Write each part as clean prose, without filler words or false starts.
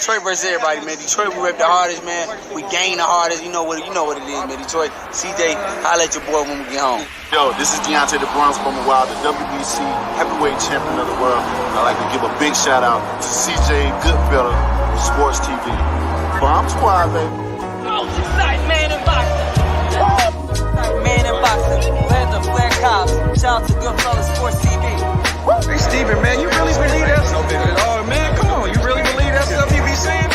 Detroit versus everybody, man. Detroit, we rep the hardest, man. We gain the hardest. You know what it is, man. Detroit, CJ, holla at your boy when we get home. Yo, this is Deontay the Bronx from a while, the WBC heavyweight champion of the world. I'd like to give a big shout out to CJ Goodfella from Sports TV. Bomb Squad, baby. Most exciting man in boxing. Man in boxing. Landon Flair Cobbs. Shout out to Goodfella Sports TV. Hey, Steven, man, you really believe that stuff? Oh, man, come on. You really believe that stuff you be saying?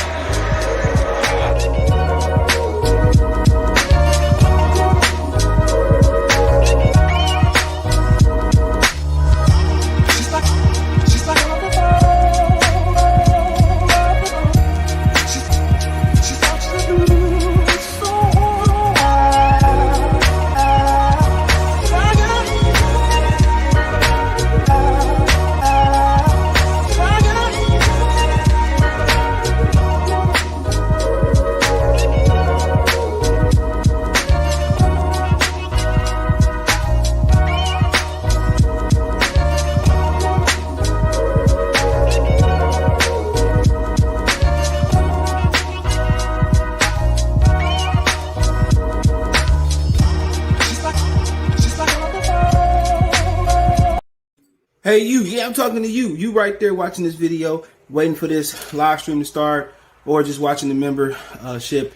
Hey, yeah, I'm talking to you. You right there watching this video, waiting for this live stream to start, or just watching the membership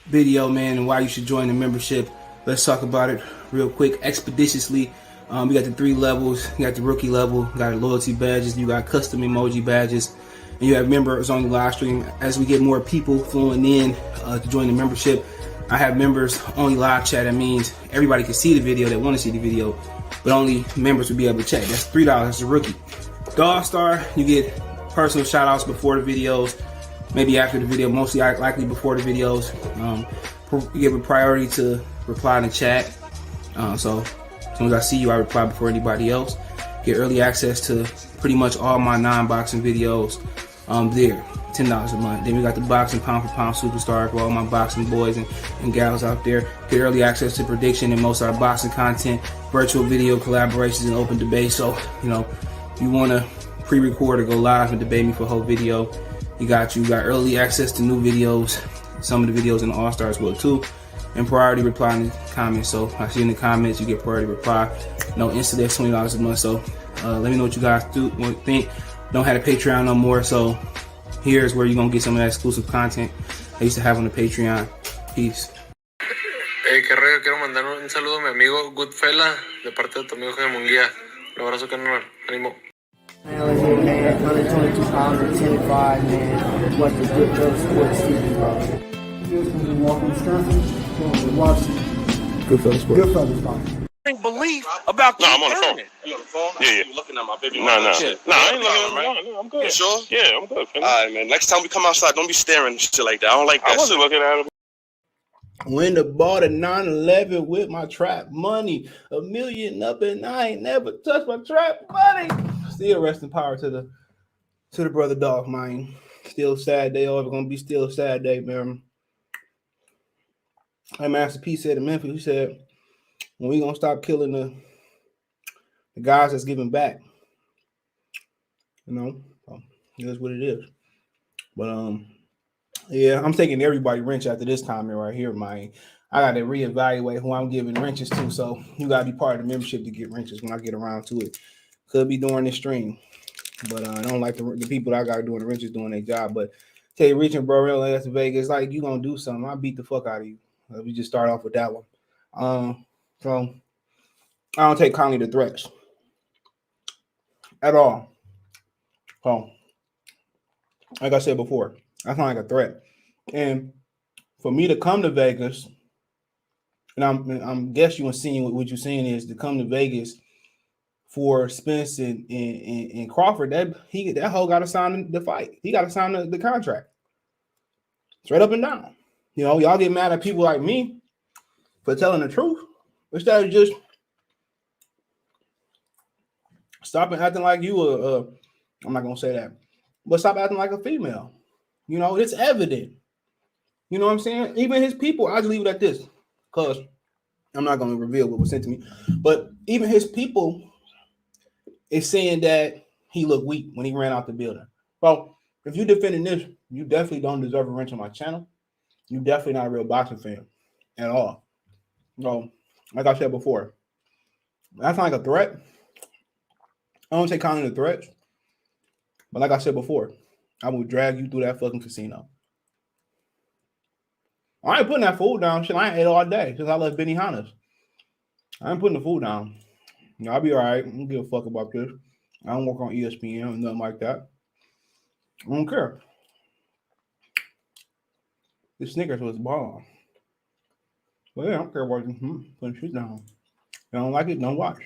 video, man, and why you should join the membership. Let's talk about it real quick, expeditiously. We got the 3 levels. You got the rookie level, you got loyalty badges, you got custom emoji badges, and you have members on the live stream. As we get more people flowing in to join the membership, I have members only live chat. That means everybody can see the video that want to see the video, but only members will be able to check. That's $3. That's a rookie. The All-Star, you get personal shout-outs before the videos, maybe after the video, mostly likely before the videos. You give a priority to reply in the chat. So as soon as I see you, I reply before anybody else. Get early access to pretty much all my non-boxing videos there. $10 a month. Then we got the boxing pound for pound superstar for all my boxing boys and gals out there. Get early access to prediction and most of our boxing content, virtual video collaborations, and open debate. So, if you want to pre-record or go live and debate me for a whole video, you got early access to new videos, some of the videos in the All-Star as well too, and priority reply in the comments. So I see in the comments you get priority reply. No instant, that's $20 a month. So let me know what you guys think. Don't have a Patreon no more, so here's where you're going to get some of that exclusive content I used to have on the Patreon. Peace. Hey, qué rollo, quiero mandar un saludo a mi amigo Goodfella de parte de tu amigo Jaime Munguía. Un abrazo, carnal. Ánimo. Man, let's get man. 122 pounds and 10-5, man. Watch the Goodfella Sports TV, bro. Here's from Milwaukee, Wisconsin. Watching Goodfella Sports. Goodfella Sports. Belief about I'm on the phone. You on the phone? Yeah. You looking at my baby? No, I ain't looking at him. No, I'm good. You sure? Yeah, I'm good. All right, man. Next time we come outside, don't be staring and shit like that. I don't like that. I wasn't looking at him. When the bought a 911 with my trap money, $1 million up, and I ain't never touched my trap money. Still rest in power to the brother dog, man. Still sad day. Always gonna be still a sad day, man. Hey, Master P said in Memphis, he said, when we gonna stop killing the guys that's giving back? That's what it is. But yeah, I'm taking everybody wrench after this comment right here, man. I got to reevaluate who I'm giving wrenches to. So you got to be part of the membership to get wrenches when I get around to it. Could be during this stream, but I don't like the people that I got doing the wrenches doing their job. But tell you, reaching bro, real Las Vegas, like you gonna do something, I'll beat the fuck out of you. We just start off with that one. So I don't take kindly to threats at all. So like I said before, that's not like a threat. And for me to come to Vegas, and I'm guessing you seeing what you're seeing is to come to Vegas for Spence and Crawford. That hoe got to sign the fight. He got to sign the contract. Straight up and down. Y'all get mad at people like me for telling the truth instead of just stop acting like you I'm not gonna say that, but stop acting like a female. It's evident. You know what I'm saying? Even his people, I'll just leave it at this, because I'm not gonna reveal what was sent to me. But even his people is saying that he looked weak when he ran out the building. Well, if you're defending this, You definitely don't deserve a wrench on my channel. You definitely not a real boxing fan at all. No, like I said before, that's not like a threat. I don't take kindly to threats. But like I said before, I will drag you through that fucking casino. I ain't putting that food down. Shit, I ain't ate all day since I left Benihana's. I ain't putting the food down. You know, I'll be all right. I don't give a fuck about this. I don't work on ESPN or nothing like that. I don't care. The Snickers was bomb. But yeah, I don't care about putting shit down. If you don't like it, don't watch.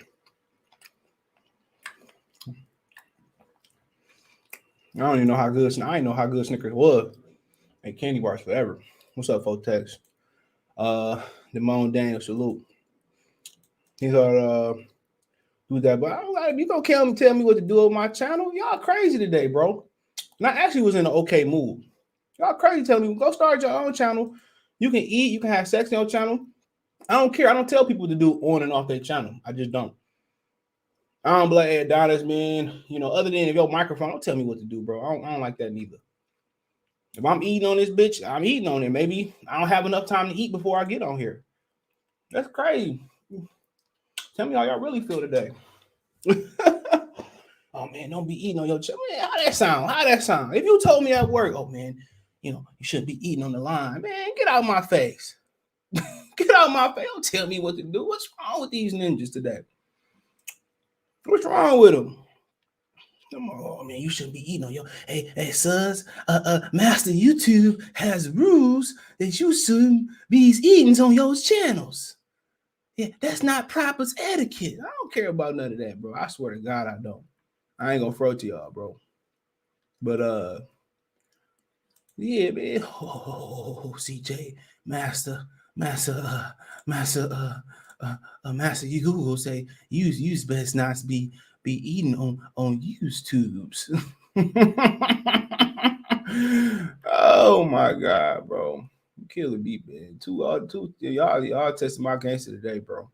I don't even know how good. I didn't know how good Snickers was. And candy bars forever. What's up, Fotex? Damone Daniel, salute. He thought do that, but I don't like, you gonna tell me what to do on my channel? Y'all crazy today, bro. And I actually was in an okay mood. Y'all crazy telling me go start your own channel. You can eat, you can have sex on your channel. I don't care. I don't tell people to do on and off their channel. I just don't. I don't be like, hey, Adonis, man. You know, other than if your microphone, don't tell me what to do, bro. I don't like that neither. If I'm eating on this bitch, I'm eating on it. Maybe I don't have enough time to eat before I get on here. That's crazy. Tell me how y'all really feel today. Oh, man, don't be eating on your channel. Man, how that sound? How that sound? If you told me at work, oh, man, you know, you shouldn't be eating on the line. Man, get out of my face. Get out of my face. Don't tell me what to do. What's wrong with these ninjas today? What's wrong with them? Oh man, you shouldn't be eating on your hey sons. Master YouTube has rules that you shouldn't be eating on your channels. Yeah, that's not proper etiquette. I don't care about none of that, bro. I swear to God, I don't. I ain't gonna throw to y'all, bro. But yeah, man. Oh, CJ, Master, you Google say you best not be eating on YouTubes. Oh my God, bro. You killing me, man. Y'all testing my gangster today, bro.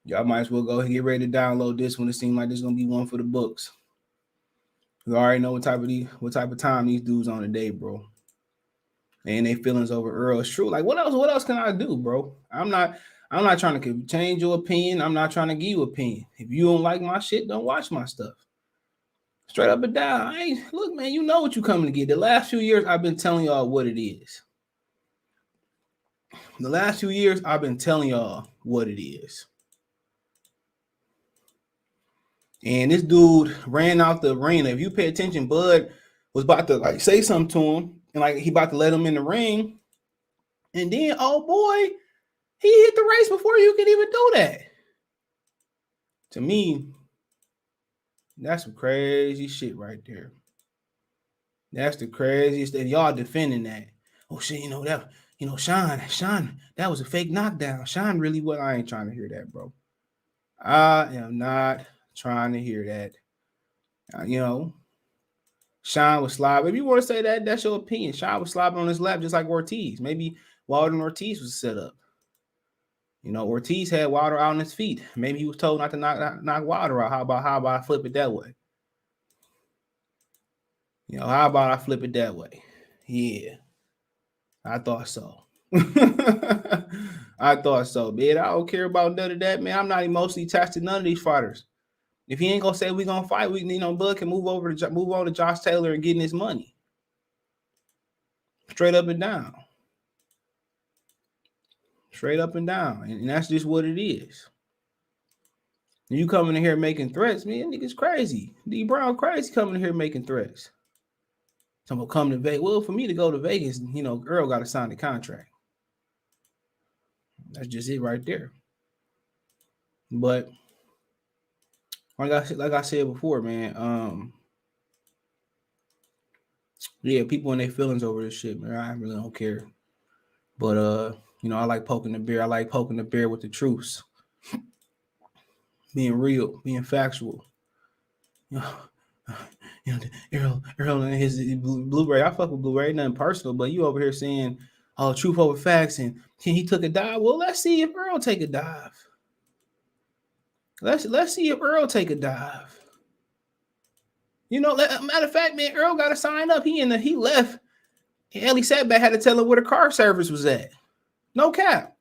Y'all might as well go ahead and get ready to download this one. It seems like there's gonna be one for the books. You already know what type of time these dudes on today, bro. And they feelings over Errol is true. Like, what else can I do, bro? I'm not trying to change your opinion. I'm not trying to give you an opinion. If you don't like my shit, don't watch my stuff. Straight up and down. Look, man, you know what you coming to get. The last few years, I've been telling y'all what it is. The last few years, I've been telling y'all what it is. And this dude ran out the arena. If you pay attention, Bud was about to like say something to him, and like he about to let him in the ring. And then, oh boy, he hit the race before you could even do that. To me, that's some crazy shit right there. That's the craziest. And y'all defending that. Oh shit, Sean, that was a fake knockdown. Sean really what? I ain't trying to hear that, bro. I am not trying to hear that. Sean was slobbing. If you want to say that, that's your opinion. Sean was slobbing on his lap just like Ortiz. Maybe Wilder and Ortiz was set up. You know, Ortiz had Wilder out on his feet. Maybe he was told not to knock Wilder out. How about I flip it that way? You know, how about I flip it that way? Yeah, I thought so. I thought so, man. I don't care about none of that, man. I'm not emotionally attached to none of these fighters. If he ain't gonna say we're gonna fight, Bud can move on to Josh Taylor and getting his money. Straight up and down. Straight up and down. And that's just what it is. And you coming in here making threats, man, nigga's crazy. D Brown crazy coming in here making threats. Someone come to Vegas. Well, for me to go to Vegas, Errol got to sign the contract. That's just it right there. But like I said before, man, yeah, people in their feelings over this shit, man. I really don't care. But I like poking the bear. I like poking the bear with the truths. Being real, being factual. Errol and his Blu-ray. I fuck with Blu-ray, nothing personal, but you over here saying, oh, truth over facts, and he took a dive. Well, let's see if Errol take a dive. Let's see if Errol take a dive. Matter of fact, man, Errol got to sign up. He left Ellie Setback had to tell him where the car service was at. No cap.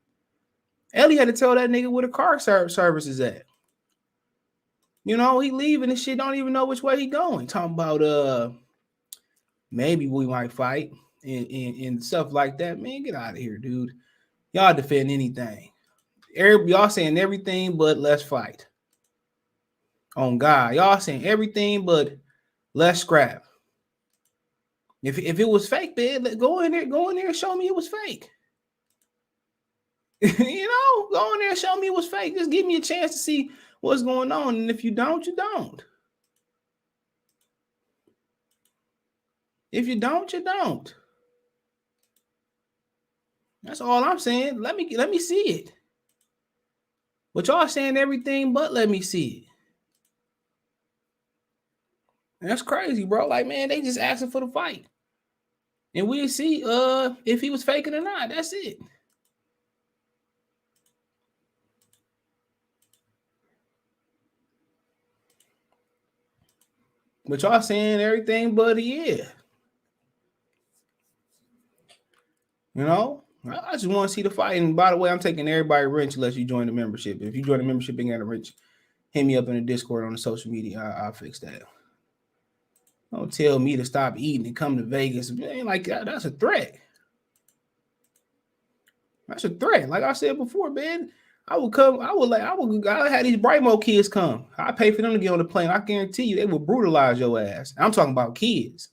Ellie had to tell that nigga where the car service is at. You know, he leaving and shit, don't even know which way he going. Talking about maybe we might fight and stuff like that. Man, get out of here, dude. Y'all defend anything. Y'all saying everything but let's fight. On God. Y'all saying everything but let's scrap. If it was fake, man, go in there and show me it was fake. You know, go in there and show me it was fake. Just give me a chance to see what's going on. And if you don't, you don't. If you don't, you don't. That's all I'm saying. Let me see it. But y'all saying everything but let me see it. That's crazy, bro. Like, man, they just asking for the fight. And we'll see if he was faking or not. That's it. But y'all saying everything but yeah. You know? I just want to see the fight. And by the way, I'm taking everybody wrench unless you join the membership. If you join the membership and got a wrench, hit me up in the Discord on the social media. I'll fix that. Don't tell me to stop eating and come to Vegas. Man, like that's a threat. That's a threat. Like I said before, man, I would have these Brightmo kids come. I pay for them to get on the plane. I guarantee you they will brutalize your ass. I'm talking about kids.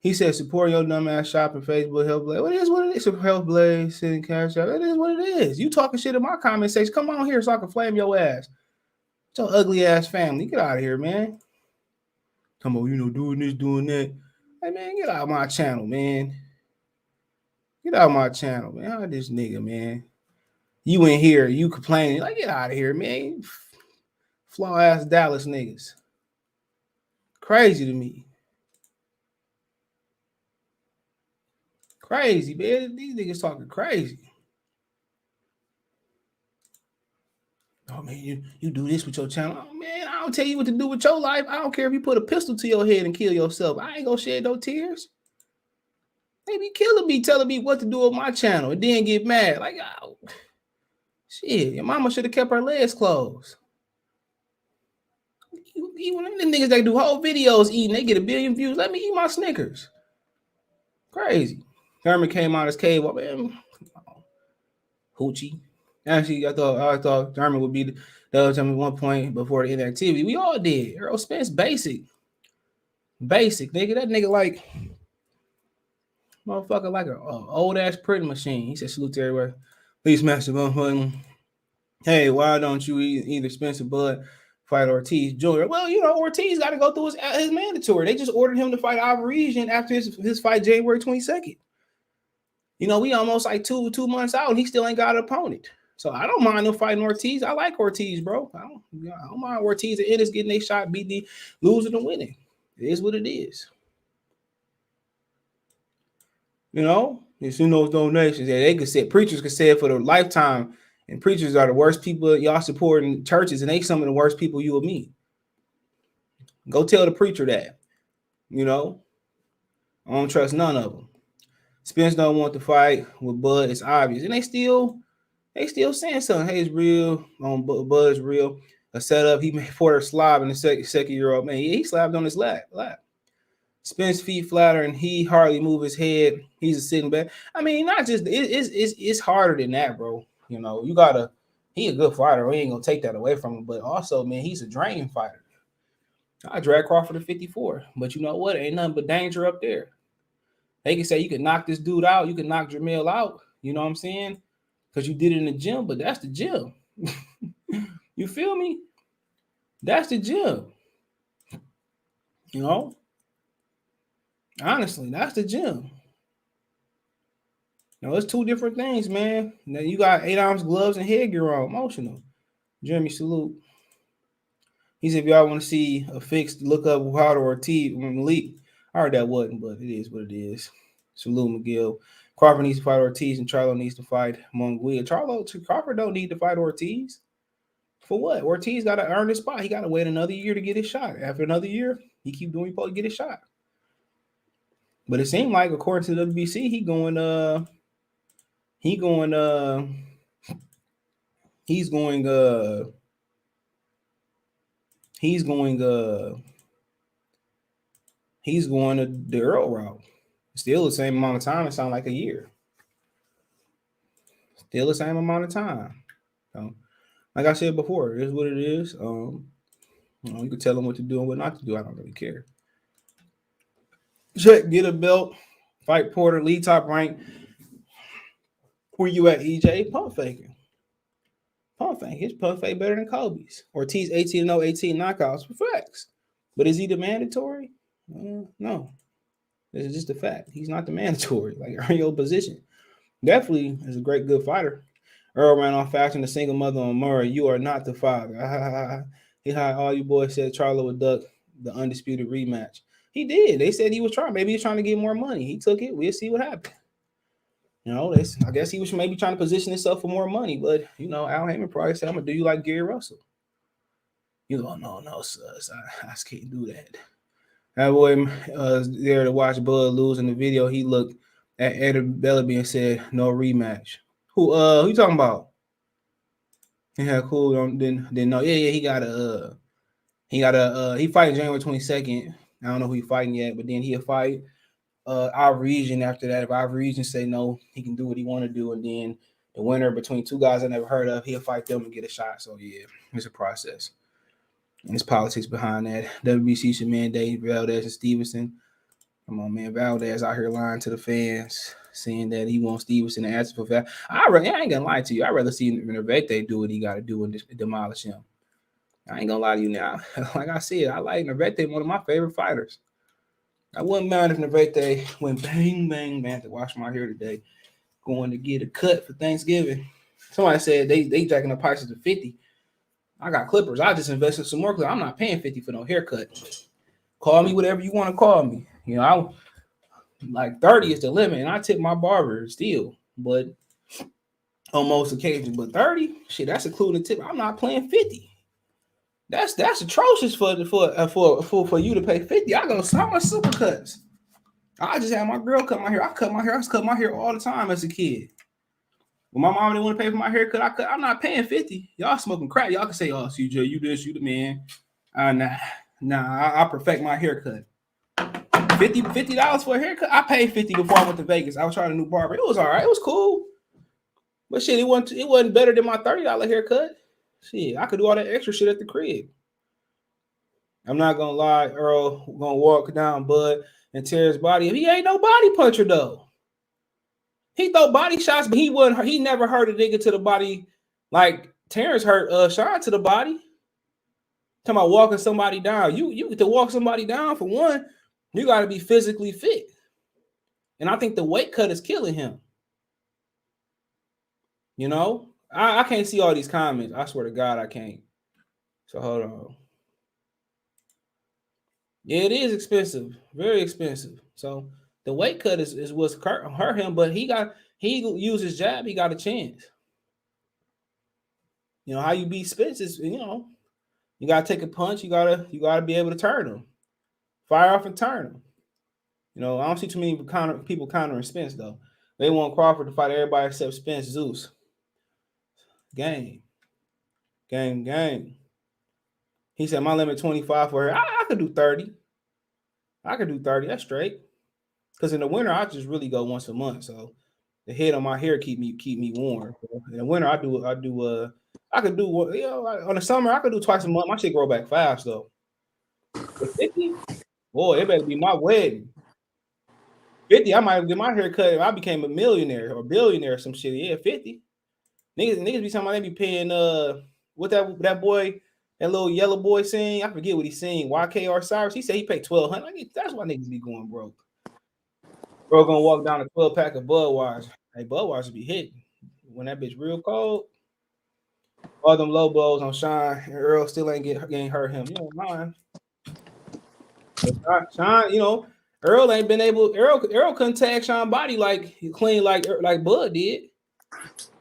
He said, support your dumb ass shopping, Facebook, Help Blaze. What it is? Help Blaze, sending cash out. It is what it is. You talking shit in my comment section. Come on here so I can flame your ass. It's your ugly ass family. Get out of here, man. Come on, doing this, doing that. Hey, man, get out of my channel, man. Get out of my channel, man. How this nigga, man? You in here, you complaining. Like, get out of here, man. Flaw ass Dallas niggas. Crazy to me. Crazy, man. These niggas talking crazy. Oh, man, you do this with your channel. Oh, man, I don't tell you what to do with your life. I don't care if you put a pistol to your head and kill yourself. I ain't gonna shed no tears. They be killing me, telling me what to do with my channel and then get mad. Like, oh, shit, your mama should have kept her legs closed. Even them niggas that do whole videos eating, they get 1 billion views. Let me eat my Snickers. Crazy. Thurman came out of his cave. Oh, man, hoochie. Actually, I thought Thurman would be the other time at one point before the inactivity. We all did. Errol Spence, basic, nigga. That nigga like motherfucker like an old ass printing machine. He said, salute to everybody. Please smash the button. Hey, why don't you either Spence or Bud fight Ortiz Jr.? Well, Ortiz got to go through his mandatory. They just ordered him to fight Alvarez after his fight January 22nd. We almost like two months out and he still ain't got an opponent. So I don't mind him fighting Ortiz. I like Ortiz, bro. I don't mind Ortiz and Ennis getting their shot, beating, losing and winning. It is what it is. It's in those donations. Yeah, they could say preachers could say it for their lifetime, and preachers are the worst people y'all support in churches, and they some of the worst people you will meet. Go tell the preacher that. I don't trust none of them. Spence don't want to fight with Bud. It's obvious, and they still saying something. Hey, it's real. Bud's real. A setup. He made Porter slob in the second-year-old man. He slapped on his lap. Spence feet flatter and he hardly move his head. He's a sitting back. I mean, not just it's harder than that, bro. You gotta. He a good fighter. We ain't gonna take that away from him. But also, man, he's a draining fighter. I drag Crawford to 54, but you know what? Ain't nothing but danger up there. They can say you can knock this dude out. You can knock Jamil out. You know what I'm saying? Because you did it in the gym, but that's the gym. You feel me? That's the gym. Honestly, that's the gym. It's two different things, man. Now you got 8-ounce gloves and headgear on. Emotional. Jeremy, salute. He said, if y'all want to see a fix, look up Wilder or T Malik. I heard that wasn't, but it is what it is. Salute, McGill. Crawford needs to fight Ortiz and Charlo needs to fight Monguia. Crawford don't need to fight Ortiz. For what? Ortiz got to earn his spot. He got to wait another year to get his shot. After another year, he keep doing what he supposed to get his shot. But it seemed like, according to the WBC, he's going to the Errol route. Still the same amount of time. It sounds like a year. Still the same amount of time. So, like I said before, it is what it is. You can tell them what to do and what not to do. I don't really care. Check, get a belt, fight Porter, lead top rank. Where you at, EJ? Pump faking. Pump fake. His pump fake better than Kobe's. Ortiz 18-0, 18 knockouts for facts. But is he the mandatory? No. This is just a fact. He's not the mandatory. Like, earn your position. Definitely is a great, good fighter. Errol ran off fast in the single mother on Murray. You are not the father. He had all you boys said Charlo would duck the undisputed rematch. He did. They said he was trying. Maybe he was trying to get more money. He took it. We'll see what happened. I guess he was maybe trying to position himself for more money. But, Al Heyman probably said, I'm going to do you like Gary Russell. No, sus. I can't do that. That boy there to watch Bud lose in the video. He looked at Ed Bellaby and said, no rematch. Who you talking about? Yeah, cool. Didn't know. Yeah, he fighting January 22nd. I don't know who he's fighting yet, but then he'll fight our region after that. If our region say no, he can do what he want to do, and then the winner between two guys I never heard of, he'll fight them and get a shot. So yeah, it's a process. And there's politics behind that. WBC should mandate Valdez and Stevenson. Come on, man. Valdez out here lying to the fans, saying that he wants Stevenson to answer for that. I ain't gonna lie to you. I'd rather see Nervete do what he got to do and demolish him. I ain't gonna lie to you now. Like I said, I like Nervete, one of my favorite fighters. I wouldn't mind if Nervete went bang, bang, man, to wash my hair today, going to get a cut for Thanksgiving. Somebody said they jacking the prices to 50. I got clippers. I just invested some more because I'm not paying 50 for no haircut. Call me whatever you want to call me. I like 30 is the limit, and I tip my barber still, but on most occasions. But 30, shit, that's including tip. I'm not playing 50. That's atrocious for you to pay 50. I go so much supercuts. I just had my girl cut my hair. I cut my hair all the time as a kid. When my mom didn't want to pay for my haircut, I'm not paying 50. Y'all smoking crack. Y'all can say, oh, CJ, you this, you the man. Nah, I perfect my haircut. $50 for a haircut. I paid 50 before I went to Vegas. I was trying a new barber. It was all right. It was cool. But shit, it wasn't better than my $30 haircut. Shit, I could do all that extra shit at the crib. I'm not gonna lie, Errol gonna walk down Bud and tear his body. He ain't no body puncher though. He throw body shots, but he never hurt a nigga to the body like Terrence hurt Sean to the body. Talking about walking somebody down. You to walk somebody down, for one, you gotta be physically fit. And I think the weight cut is killing him. I can't see all these comments. I swear to God, I can't. So hold on. Yeah, it is expensive, very expensive. So the weight cut is what's hurt him, but he used his jab, he got a chance. How you beat Spence is, you gotta take a punch, you gotta be able to turn him, fire off and turn him. I don't see too many people countering Spence though. They want Crawford to fight everybody except Spence, Zeus. Game. He said my limit 25 for her. I could do 30. That's straight. Because in the winter, I just really go once a month. So the head on my hair keep me warm. In the winter, I could do on the summer, I could do twice a month. My shit grow back fast though. But 50, boy, it better be my wedding. 50, I might get my hair cut if I became a millionaire or billionaire or some shit. Yeah, 50. Niggas be talking about they be paying what that boy, that little yellow boy sing. I forget what he sing. YKR Cyrus. He said he paid $1,200. That's why niggas be going broke. Bro gonna walk down a 12-pack of Budweiser. Hey, Budweiser be hitting. When that bitch real cold, all them low blows on Sean and Errol still ain't hurt him. You know mine. Sean, Errol ain't been able. Errol couldn't tag Sean body clean like Bud did.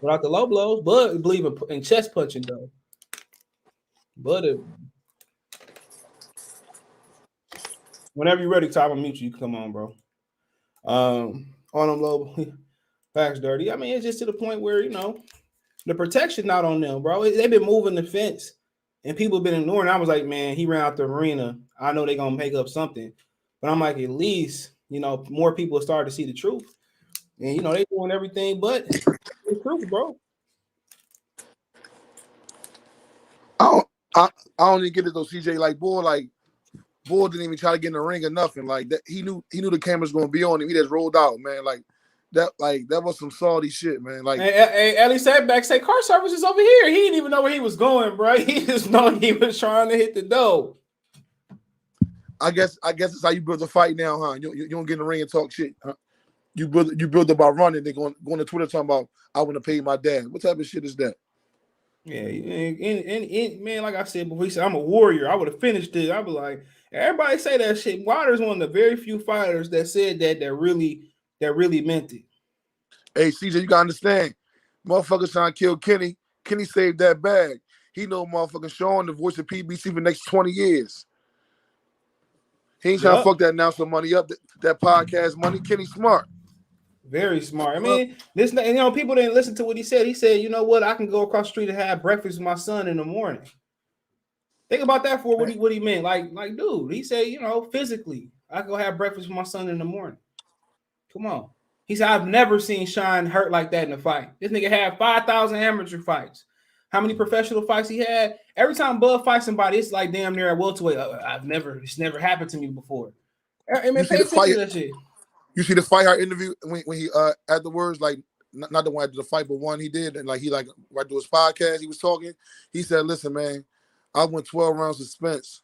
Without the low blows, Bud believe in chest punching though. Bud, whenever you're ready, Tom, I'll mute you. You can come on, bro. on them low facts dirty. I mean, it's just to the point where, you know, the protection not on them, bro. They've been moving the fence and people have been ignoring. I was like, man, he ran out the arena. I know they're gonna make up something. But I'm like, at least, you know, more people start to see the truth. And you know, they doing everything but the truth, bro. I don't even get it though, CJ. Like Bull didn't even try to get in the ring or nothing. Like that, he knew the camera's gonna be on him. He just rolled out, man. Like that was some salty shit, man. Like Ellie said back, say car service is over here. He didn't even know where he was going, bro. He just know he was trying to hit the dough. I guess it's how you build a fight now, huh? You don't get in the ring and talk shit. Huh? You build up by running. They're going to Twitter talking about I want to pay my dad. What type of shit is that? Yeah, and man, like I said before, he said I'm a warrior. I would have finished it. I was like, everybody say that shit. Wilder's one of the very few fighters that said that really meant it. Hey, CJ, you gotta understand, motherfuckers trying to kill Kenny. Kenny saved that bag. He know motherfucking Sean, the voice of PBC for the next 20 years. He ain't trying to fuck that announcer money up, that podcast money. Kenny smart. Very smart. I mean, this, you know, people didn't listen to what he said. He said, you know what, I can go across the street and have breakfast with my son in the morning. Think about that for what he meant. Like, dude, he said, you know, physically, I can go have breakfast with my son in the morning. Come on. He said, I've never seen Sean hurt like that in a fight. This nigga had 5,000 amateur fights. How many professional fights he had? Every time Bud fights somebody, it's like damn near a welterweight. It's never happened to me before. I mean, pay attention to that shit. You see the Fight Hard interview when he afterwards, like not the one after the fight, but one he did, and like he like right to his podcast, he was talking. He said, "Listen, man, I went 12 rounds with Spence,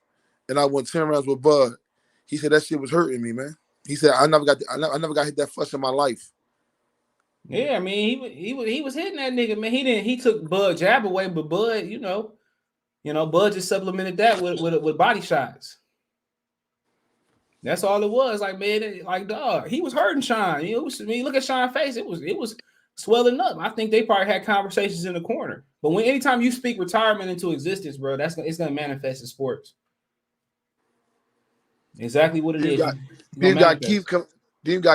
and I went 10 rounds with Bud." He said that shit was hurting me, man. He said I never got hit that flush in my life. Yeah, I mean he was hitting that nigga, man. He took Bud jab away, but Bud, you know, Bud just supplemented that with body shots. That's all it was. Like, man, like dog, he was hurting Sean. You know, look at Sean's face. It was swelling up. I think they probably had conversations in the corner. But anytime you speak retirement into existence, bro, it's gonna manifest in sports. Exactly what it is. Then got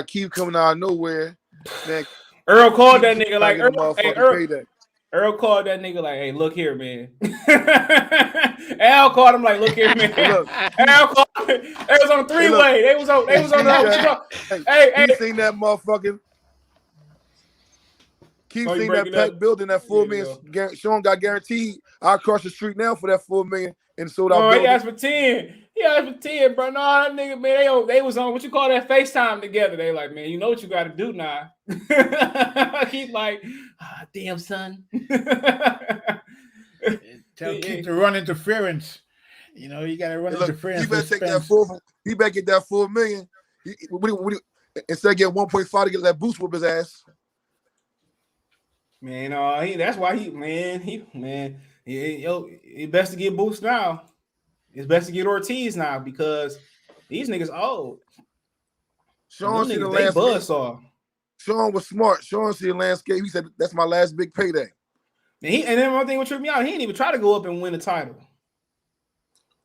Keith coming out of nowhere. Man, Earl called that nigga like Earl called that nigga like, hey, look here, man. Al called him like, look here, man. Al called him. They was on a three-way. They was on the Hey, seen that motherfucking Keep seeing that packed building, that $4 million. Sean got guaranteed. I'll cross the street now for that $4 million and sold out. He asked for 10. He asked for 10, bro. No, that nigga, man, they was on what you call that FaceTime together. They like, man, you know what you got to do now. He's like, damn, son. Tell Keith to run interference. You know, you got to run interference. He better take that he better get that $4 million. Instead of getting 1.5 to get that boost whoop his ass. Man, that's why he best to get Boost now. It's best to get Ortiz now because these niggas old. Sean see the landscape. Sean was smart. Sean see the landscape. He said, "That's my last big payday." And then one thing what tripped me out, he didn't even try to go up and win a title.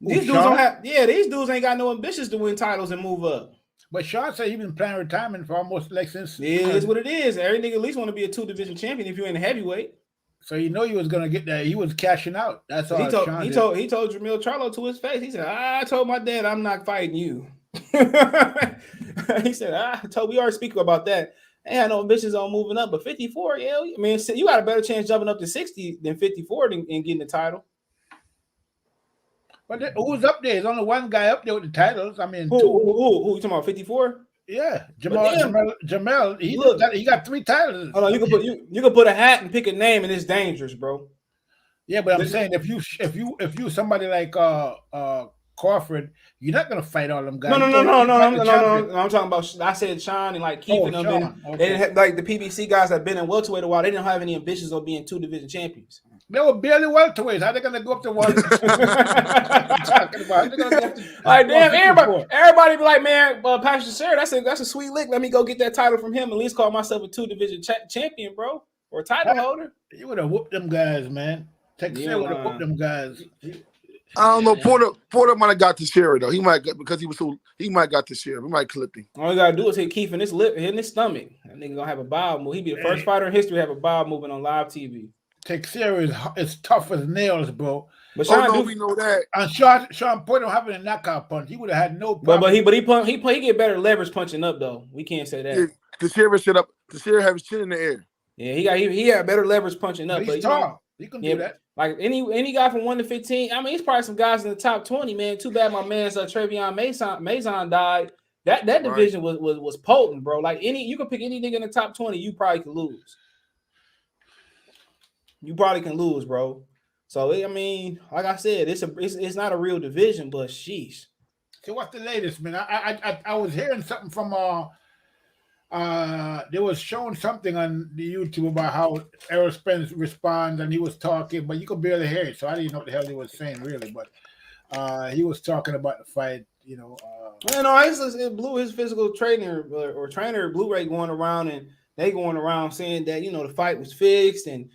These dudes ain't got no ambitions to win titles and move up. But Sean said he's been planning retirement for almost like since. It is what it is. Every nigga at least want to be a 2-division champion if you're in the heavyweight. So you know he was gonna get that. He was cashing out. That's all. He told Jamil Charlo to his face. He said, "I told my dad I'm not fighting you." He said, we already speak about that. They had no ambitions on moving up, but 54, yeah, I mean, you got a better chance jumping up to 60 than 54 and getting the title. But who's up there? There's only one guy up there with the titles. I mean, who you talking about? 54? Yeah, Jamel. He got 3 titles. Hold on, you can put a hat and pick a name, and it's dangerous, bro. Yeah, but I'm saying if you somebody like Crawford, you're not gonna fight all them guys. No. I'm talking about. I said Sean and like keeping them. Okay. They didn't have, like the PBC guys that have been in welterweight a while. They didn't have any ambitions of being 2-division champions. They were barely welterweights. How they gonna go up to one? Talking about? They're gonna go up to like damn, everybody be like, man, Pastor Sarah, that's a sweet lick. Let me go get that title from him. At least call myself a 2-division champion, bro, or a title holder. You would have whooped them guys, man. Texas would have whooped them guys. I don't know. Porter might have got to share it though. He might because he might got to share. We might clip him. All you gotta do is hit Keith in his lip, in his stomach. That nigga gonna have a bowel move. He be the first fighter in history to have a bowel movement on live TV. Teixeira is tough as nails, bro. But we know that. And Sean Porter having a knockout punch, he would have had no problem. But he get better leverage punching up though. We can't say that. Teixeira have his chin in the air. Yeah, he had better leverage punching up. But he's tall. He can do that. Like any guy from 1 to 15. I mean, he's probably some guys in the top 20, man. Too bad my man's Trevion Mason died. That division was potent, bro. Like you could pick any nigga in the top 20, you probably could lose. You probably can lose, bro. So I mean, like I said, it's not a real division, but sheesh. So what's the latest, man? I was hearing something from they was showing something on the YouTube about how Errol Spence responds, and he was talking, but you could barely hear it, so I didn't know what the hell he was saying really. But he was talking about the fight, you know. It blew his physical trainer or trainer Blue Ray going around, and they going around saying that the fight was fixed and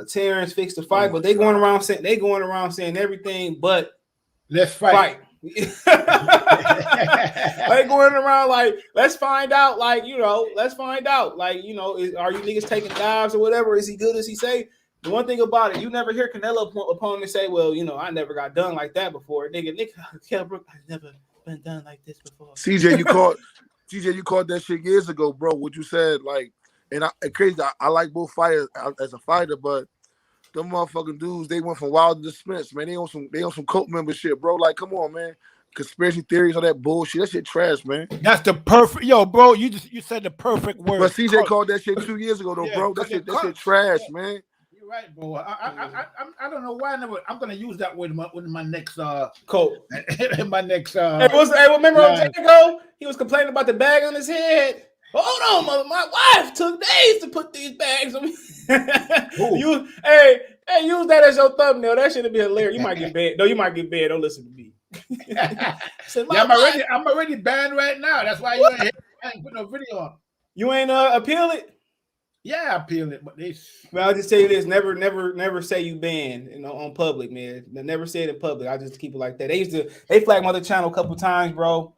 Terrence fixed the fight, but they going around saying everything but let's fight. Like going around like let's find out, are you niggas taking dives or whatever? Is he good as he say? The one thing about it, you never hear Canelo opponents say, well, I never got done like that before. Nick Kelbrook, I've never been done like this before. CJ, you called that shit years ago, bro. What you said, like, and crazy. I like both fighters as a fighter, but them motherfucking dudes, they went from Wilder to Spence, man. They on some cult membership, bro. Like, come on, man. Conspiracy theories, all that bullshit. That shit trash, man. That's the perfect, bro. You said the perfect word. But CJ called that shit 2 years ago, though, bro. That shit trash, man. You're right, bro. I don't know why I'm gonna use that word in my next quote. In my next remember Jago? He was complaining about the bag on his head. Hold on, mother. My wife took days to put these bags on me. Use that as your thumbnail. That should be hilarious. You might get banned. No, you might get banned. Don't listen to me. I'm already banned right now. That's why you ain't put no video on. You ain't appeal it? Yeah, I appeal it, but I'll just tell you this: never say you banned, on public, man. Never say it in public. I just keep it like that. They flagged my other channel a couple times, bro.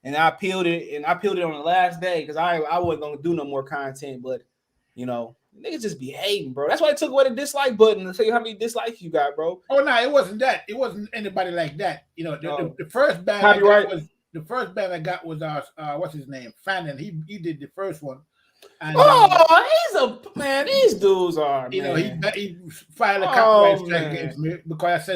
And I appealed it, on the last day because I wasn't gonna do no more content. But niggas just be hating, bro. That's why I took away the dislike button to tell you how many dislikes you got, bro. Oh no, it wasn't that. It wasn't anybody like that. The first ban I got was what's his name, Fannin. He did the first one. And, these dudes are. He filed a copyright strike against me because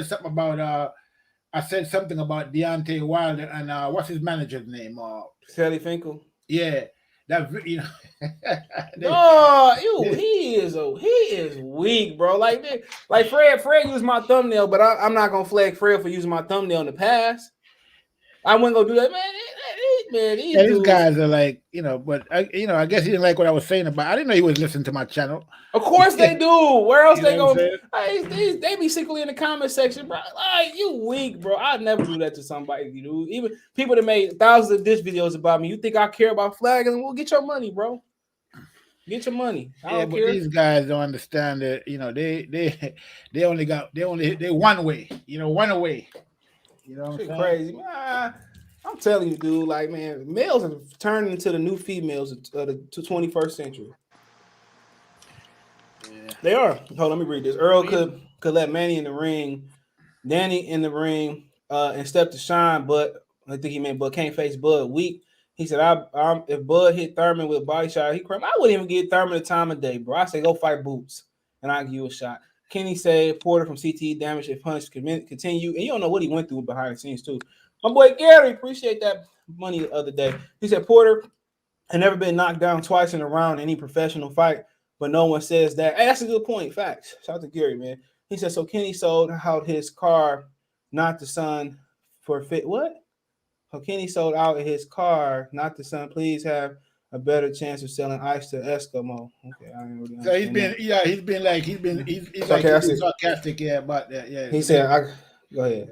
I said something about Deontay Wilder and what's his manager's name? Sally Finkel. Yeah, he is weak, bro. Like Fred used my thumbnail, but I'm not gonna flag Fred for using my thumbnail in the past. I wasn't gonna do that, man. These guys are like, but I guess he didn't like what I was saying about. I didn't know he was listening to my channel. Of course they do. Where else they go? They be secretly in the comment section, bro. Like, you weak, bro. I'd never do that to somebody, dude. Even people that made thousands of diss videos about me. You think I care about flagging? Well, get your money, bro. Get your money. I don't care. These guys don't understand that. They one way. One away. You know what I'm saying? Crazy. I'm telling you, dude. Like, man, males have turned into the new females of the 21st century. Yeah. They are. Hold on, let me read this. Errol could let Danny in the ring, and step to shine, but I think he meant Bud can't face Bud weak. He said, if Bud hit Thurman with a body shot, he cried. I wouldn't even give Thurman the time of day, bro. I say go fight Boots, and I'll give you a shot. Kenny said Porter from CTE damage if punch continue, and you don't know what he went through behind the scenes too. My boy Gary, appreciate that money the other day. He said Porter had never been knocked down twice in a round in any professional fight, but no one says that. Hey, that's a good point. Facts. Shout out to Gary, man. He said, so Kenny sold out his car, not the son, for fit. What? So Kenny sold out his car, not the son. Please have a better chance of selling ice to Eskimo. Okay, I didn't really. So he's been sarcastic, about that. Yeah. He said, go ahead.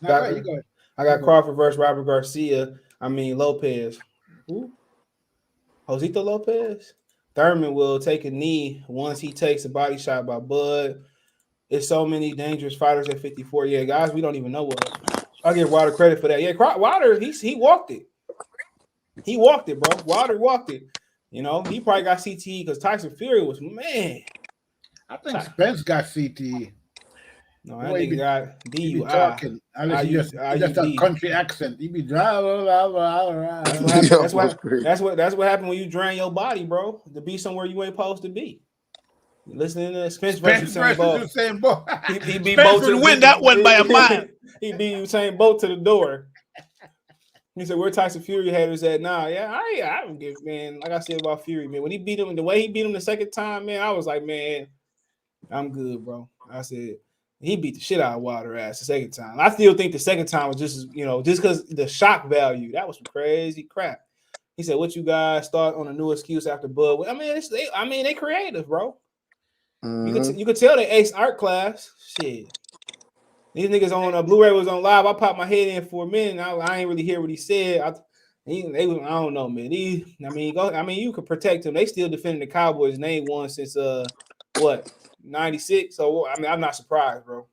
You go ahead. I got Crawford versus Robert Garcia. Lopez. Who? Josito Lopez. Thurman will take a knee once he takes a body shot by Bud. it's so many dangerous fighters at 54. Yeah, guys, we don't even know what. I give Wilder credit for that. Yeah, Wilder, he walked it. He walked it, bro. Wilder walked it. You know, he probably got CTE because Tyson Fury was, man. I think Spence got CTE. No, I think he got DUI. He be talking. Unless he just a country accent. He be driving. That's what happened when you drain your body, bro. To be somewhere you ain't supposed to be. Listening to Spence versus Usain Bolt. He beat Bolt to win that one by a mile. He beat Usain Bolt to the door. He said, "Where Tyson Fury haters at now?" Yeah, I don't give, man. Like I said about Fury, man. When he beat him, the way he beat him the second time, man, I was like, man, I'm good, bro. I said he beat the shit out of Wilder ass the second time. I still think the second time was just because the shock value. That was some crazy crap. He said, "What you guys start on a new excuse after Bud?" I mean, they creative, bro. You could tell they ace art class. Shit. These niggas on Blu-ray was on live. I popped my head in for a minute. I ain't really hear what he said. I don't know, man. You could protect them. They still defending the Cowboys, and they ain't won since 96. So I'm not surprised, bro.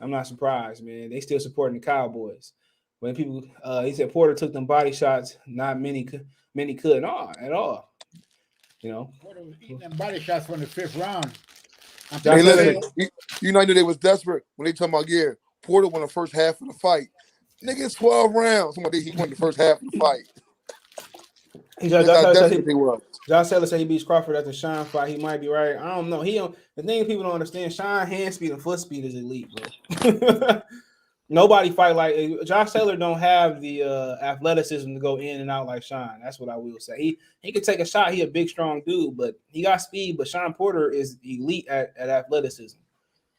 I'm not surprised, man. They still supporting the Cowboys. When people, he said Porter took them body shots. Not many could at all. You know, Porter was eating them body shots from the 5th round. Hey, listen, I knew they was desperate when they talking about Porter won the first half of the fight. Nigga, it's 12 rounds. He won the first half of the fight. Josh Taylor said he beats Crawford at the Sean fight. He might be right. I don't know. The thing people don't understand, Sean hand speed and foot speed is elite, bro. Nobody fight like Josh Taylor don't have the athleticism to go in and out like Sean. That's what I will say. He could take a shot. He a big, strong dude, but he got speed. But Sean Porter is elite at athleticism.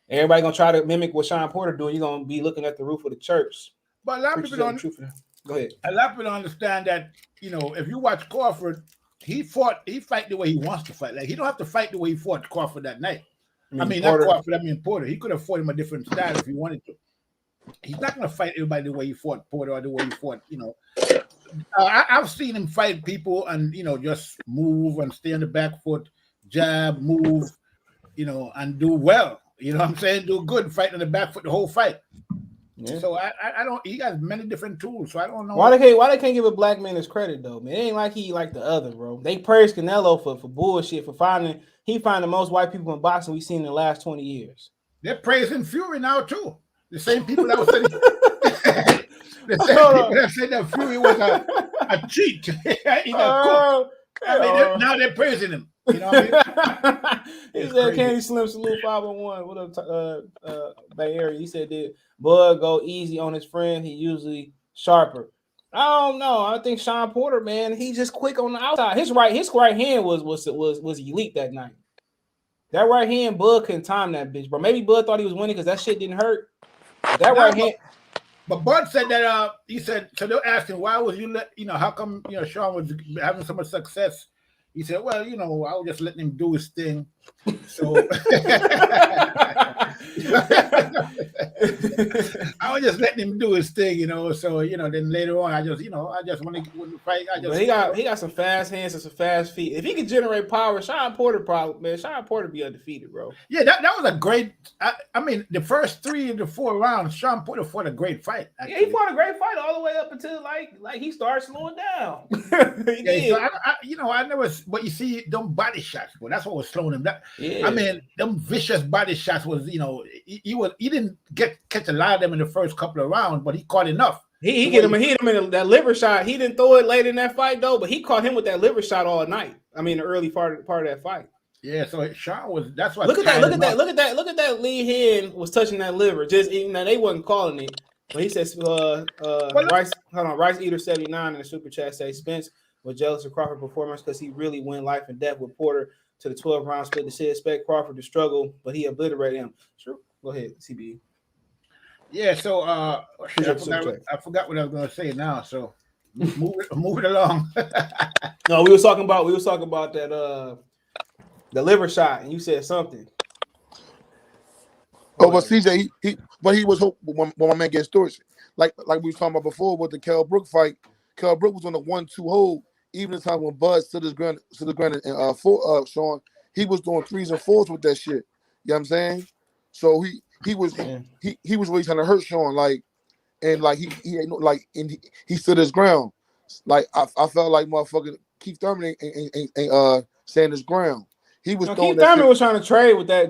Everybody gonna try to mimic what Sean Porter doing. You're gonna be looking at the roof of the church. But a lot of people don't. Go ahead. A lot of people don't understand that. If you watch Crawford, he fight the way he wants to fight. Like he don't have to fight the way he fought Crawford that night. Not Crawford. Porter. He could have fought him a different style if he wanted to. He's not going to fight everybody the way he fought Porter or the way he fought, I've seen him fight people and, just move and stay on the back foot, jab, move, and do well. You know what I'm saying? Do good, fight on the back foot the whole fight. Yeah. So I don't. He got many different tools. So I don't know why they can't give a black man his credit though, man. It ain't like he like the other, bro. They praise Canelo for bullshit for finding the most white people in boxing we've seen in the last 20 years. They're praising Fury now too. The same people that said that Fury was a cheat. Now they're praising him. You know what I mean? He said, "Candy Slim salute 501." What up, Bay Area? He said, "Did Bud go easy on his friend? He usually sharper." I don't know. I think Sean Porter, man, he's just quick on the outside. His right hand was elite that night. That right hand, Bud couldn't time that bitch, bro. Maybe Bud thought he was winning because that shit didn't hurt. That right hand. But Bud said that he said, so they're asking why was how come Sean was having so much success? He said, well, I was just letting him do his thing. So I was just letting him do his thing, So then later on, I just want to fight. He got some fast hands and some fast feet. If he could generate power, Sean Porter be undefeated, bro. Yeah, that was a great. I mean, the first 3 of the 4 rounds, Sean Porter fought a great fight. Actually. Yeah, he fought a great fight all the way up until like he started slowing down. I never. But you see, them body shots, well, that's what was slowing him down. Yeah. I mean, them vicious body shots was, he didn't catch a lot of them in the first couple of rounds, but he caught enough. He hit him in that liver shot. He didn't throw it late in that fight though, but he caught him with that liver shot all night. I mean, the early part of that fight. Yeah, so Sean was. That's why. Look at that lead hand was touching that liver. Just they wasn't calling it. But he says, Rice Eater 79 in the super chat say Spence was jealous of Crawford's performance because he really went life and death with Porter to the 12-round split. The shit expect Crawford to struggle, but he obliterated him. True. Go ahead, CB. Yeah, so I forgot what I was going to say now. So move it along. No, we was talking about that the liver shot, and you said something. Oh, but CJ, he was when my man gets stories like we was talking about before with the Kell Brook fight. Kell Brook was on the 1-2 hold. Even the time when Bud stood his ground and Sean, he was doing 3s and 4s with that shit. You know what I'm saying? So he was really trying to hurt Sean, like, and like he stood his ground. Like I felt like motherfucking Keith Thurman ain't standing his ground. He was throwing Keith that Thurman shit. was trying to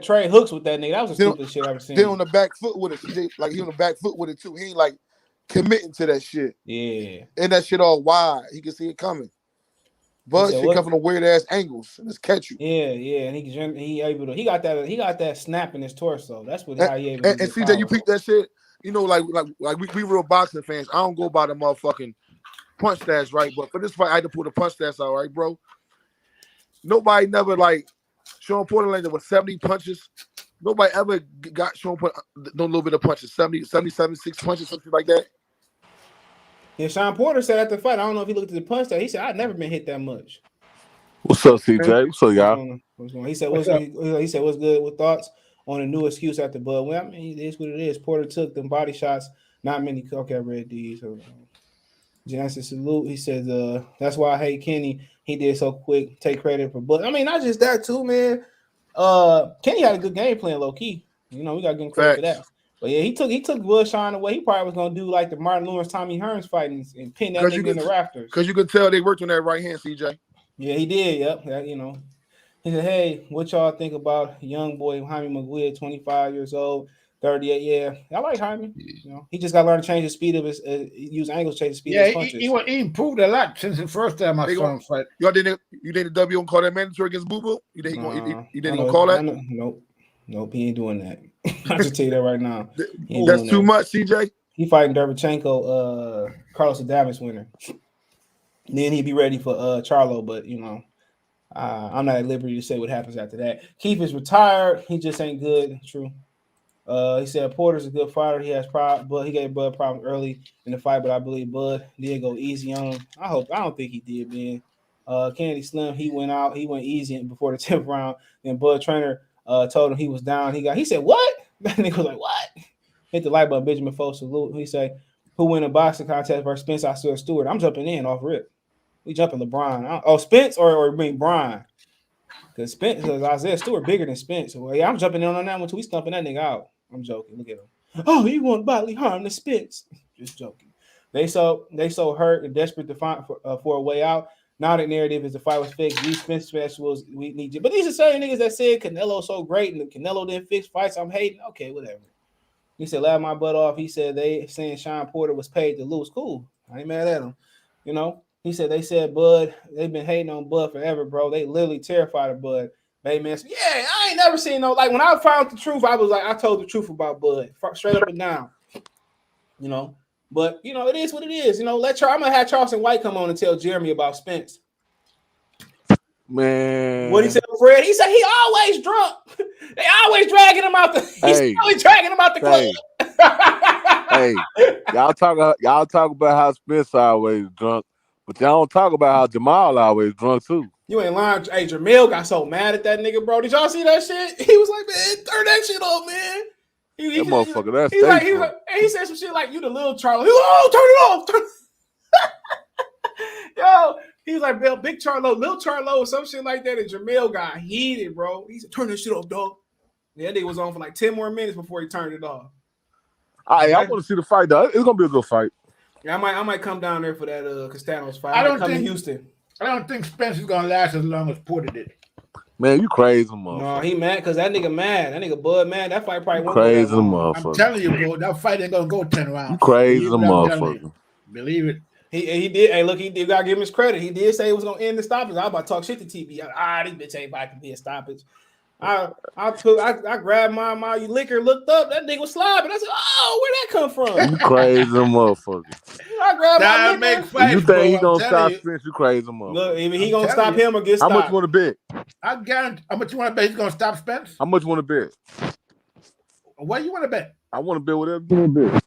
trade hooks with that nigga. That was the stupidest shit I've ever seen. Then on the back foot with it, CJ, like he on the back foot with it too. He ain't like committing to that shit. Yeah. And that shit all wide. He can see it coming. But she come from the weird ass angles and just catch you. Yeah, and he got that snap in his torso. That's what how he able and to get CJ, power. you peep that shit. You know, like we real boxing fans. I don't go by the motherfucking punch stats, right? But for this fight, I had to pull the punch stats out, right, bro? Nobody never like Sean Porter landed with 70 punches. Nobody ever got Sean Porter no little bit of punches, 70, 77, 6 punches, something like that. Yeah, Sean Porter said at the fight, I don't know if he looked at the punch stat. He said, I've never been hit that much. What's up, CJ? What's up, y'all? He said, what's good with thoughts on a new excuse after Bud? Well, I mean, it is what it is. Porter took them body shots. Not many. Okay, I read these. Jansen salute. He says, that's why I hate Kenny. He did so quick. Take credit for Bud. I mean, not just that too, man. Kenny had a good game plan, low key. You know, we got to give him credit for that. But yeah, he took Bud Shine away. He probably was gonna do like the Martin Lawrence, Tommy Hearns fight and pin that nigga in the rafters. Because you could tell they worked on that right hand, CJ. Yeah, he did. Yep. That, you know. He said, hey, what y'all think about young boy Jaime McGuire, 25 years old, 38? Yeah, I like Jaime. You know, he just got to learn to change the speed of his use angles, change the speed of his punches. He improved a lot since the first time I saw him fight. You think the W gonna call that mandatory against Boo Boo? You think he gonna call that? Nope, he ain't doing that. I just tell you that right now. That's too much, CJ. He fighting Derevchenko, Carlos Adames winner. Then he'd be ready for Charlo, but you know, I'm not at liberty to say what happens after that. Keith is retired. He just ain't good. True. He said Porter's a good fighter. He has but he gave Bud problems early in the fight, but I believe Bud did go easy on him. I don't think he did, man. Kennedy Slim, he went easy before the 10th round. Then Bud Trainer told him he was down. He said, what? That nigga was like, what? Hit the light button, Benjamin Foe salute. He said, who win a boxing contest versus Spence, I saw Stewart. I'm jumping in off rip. We jumping LeBron. Spence or Brian. Because Isaiah Stewart bigger than Spence. Well, yeah, I'm jumping in on that one too. We stumping that nigga out. I'm joking. Look at him. Oh, he want bodily harm to Spence. Just joking. They so hurt and desperate to find for a way out. Now the narrative is the fight was fixed. These Spence specials, we need you. But these are certain niggas that said Canelo's so great and Canelo didn't fix fights. I'm hating. Okay, whatever. He said, laugh my butt off. He said they saying Sean Porter was paid to lose. Cool. I ain't mad at him. You know, he said they said Bud, they've been hating on Bud forever, bro. They literally terrified of Bud. Hey, man, yeah, I ain't never seen like when I found the truth, I was like, I told the truth about Bud, straight up and down. You know, but you know, it is what it is. You know, I'm gonna have Charleston White come on and tell Jeremy about Spence. Man, what he said, Fred? He said he always drunk. They always dragging him out always dragging him out the club. Hey, y'all talk about how Spence always drunk, but y'all don't talk about how Jamal always drunk too. You ain't lying. Hey, Jamil got so mad at that nigga, bro. Did y'all see that shit? He was like, man, turn that shit off, man. That motherfucker, that's he said some shit like, you the little Charlo. He was like, oh, turn it off. Yo, he was like, big Charlo, little Charlo, or some shit like that. And Jamil got heated, bro. He said, turn that shit off, dog. That nigga was on for like 10 more minutes before he turned it off. I want to see the fight, though. It's going to be a good fight. Yeah, I might come down there for that Castano's fight. I don't come to Houston. I don't think Spence is going to last as long as Porter did. Man, you crazy, motherfucker. No, he mad because that nigga mad. That nigga Bud mad. That fight probably won't crazy, go motherfucker. I'm telling you, bro, that fight ain't going to go 10 rounds. You crazy, motherfucker. Believe it. He did. Hey, look, he did. Gotta give him his credit. He did say it was gonna end the stoppage. I was about to talk shit to TB. This bitch ain't about to be a stoppage. I grabbed my liquor, looked up. That nigga was slobbing. I said, "Oh, where'd that come from?" You crazy, motherfucker. I grabbed my liquor. You think he gonna stop Spence? You crazy, motherfucker. Look, either he gonna stop him or get stopped. How much you want to bet? I guarantee. How much you want to bet he's gonna stop Spence? How much you want to bet? What you want to bet? I want to bet whatever you want to bet.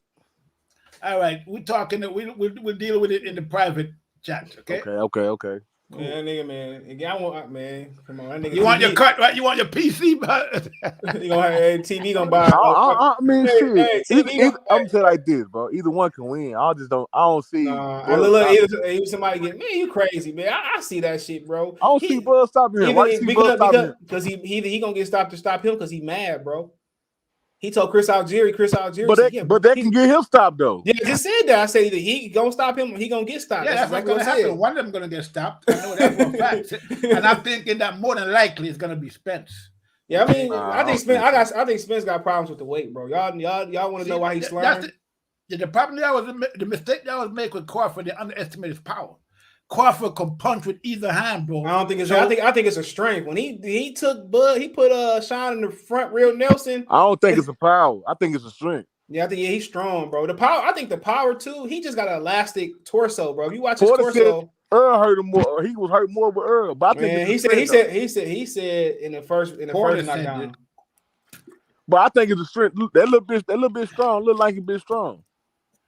All right, we're talking. We're dealing with it in the private chat. Okay. Okay. Man, that nigga, man. Again, I want, man. Come on, that nigga. You want your cut, right? You want your PC, but you gonna have TV gonna buy. I mean, hey, shit. TV I'm saying like this, bro. Either one can win. I don't see. I look, either somebody get man, you crazy, man. I see that shit, bro. I don't see Bud stopping him. Why you see Bud stopping him? Because he gonna get stopped to stop him because he mad, bro. He told Chris Algieri. But that can get him stopped though. Yeah, I just said that. I said either he gonna stop him or he gonna get stopped. Yeah, that's what's gonna happen. One of them gonna get stopped. I know that for a fact. And I'm thinking that more than likely it's gonna be Spence. Yeah, I mean, I think Spence got problems with the weight, bro. Y'all want to know why he's slurring? The problem the mistake that was made with Crawford, they underestimated his power. Crawford can punch with either hand, bro. I don't think it's. I think it's a strength. When he took Bud, he put Sean in the front, real Nelson. I don't think it's a power. I think it's a strength. Yeah, I think he's strong, bro. The power. I think the power too. He just got an elastic torso, bro. If you watch his torso. Earl hurt him more. He was hurt more with Earl. But I think he said in the first knockdown. But I think it's a strength. That little bit strong. Look like he bit strong.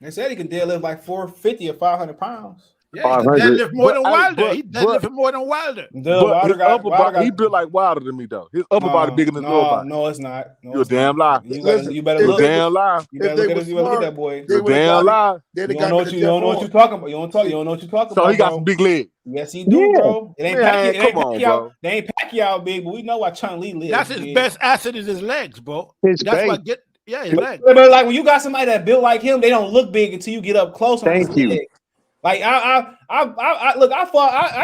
They said he can deadlift like 450 or 500 pounds. Yeah, he deadlift more than Wilder. He deadlift more than Wilder. But his upper body, he built like Wilder than me though. His upper body bigger than his lower body. No, it's not. You're a damn lie. You better look. Damn lie. You better look at that boy. You're damn lie. You don't know what you're talking about. You don't know what you're talking about. So he got some big legs. Yes, he do, bro. It ain't Pacquiao. They ain't Pacquiao big, but we know why Chung Lee lives. That's his best asset is his legs, bro. That's what his legs. But like when you got somebody that built like him, they don't look big until you get up close. Thank you. Legs. Like I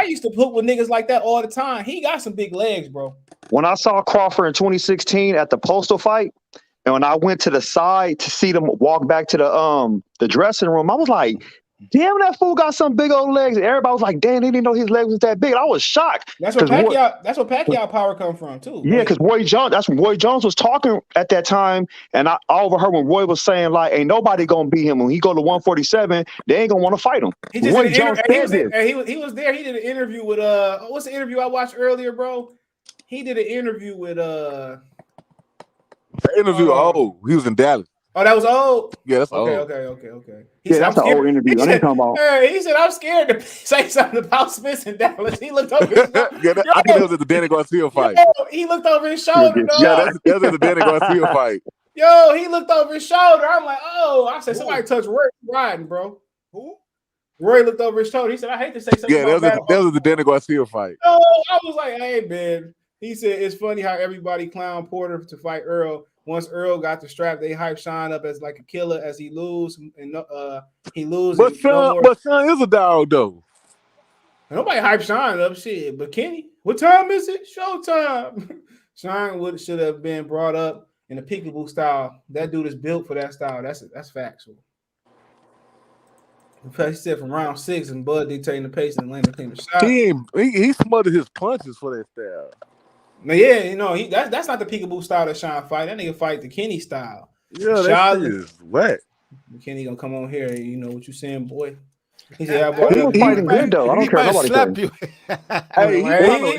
used to put with niggas like that all the time. He got some big legs, bro. When I saw Crawford in 2016 at the Postal fight, and when I went to the side to see them walk back to the dressing room, I was like, damn, that fool got some big old legs. And everybody was like, damn, they didn't know his legs was that big. And I was shocked. That's where Pacquiao power come from too. Yeah, because Roy Jones was talking at that time, and I overheard when Roy was saying like, ain't nobody gonna beat him when he go to 147. They ain't gonna want to fight him. He was there. He did an interview with what's the interview I watched earlier, bro? He did an interview with The interview. He was in Dallas. Oh, that was old. Yeah, that's old. Okay. That's an old interview. He said, I'm scared to say something about Spence in Dallas. He looked over his shoulder. I think that was at the Danny Garcia fight. He looked over his shoulder. Yeah, that's at the Danny Garcia fight. Yo, he looked over his shoulder. I'm like, oh, I said, somebody touched Roy riding, bro. Who? Roy looked over his shoulder. He said, I hate to say something. Yeah, that was the Danny Garcia fight. Oh, I was like, hey, man. He said, it's funny how everybody clown Porter to fight Errol. Once Errol got the strap, they hype Sean up as like a killer as he lose and he loses. But Sean is a dog though. Nobody hype Sean up, shit. But Kenny, what time is it? Showtime. Sean should have been brought up in the peekaboo style. That dude is built for that style. That's factual. He said from round 6 and Bud dictating the pace and landing clean the shot. He smothered his punches for that style. Now, yeah, that's not the peekaboo style that Sean fight. That nigga fight the Kenny style. Yeah, that is wet. Kenny gonna come on here and you know what you saying, boy. He said, he was fighting good though. I don't care nobody slap you. Hey, he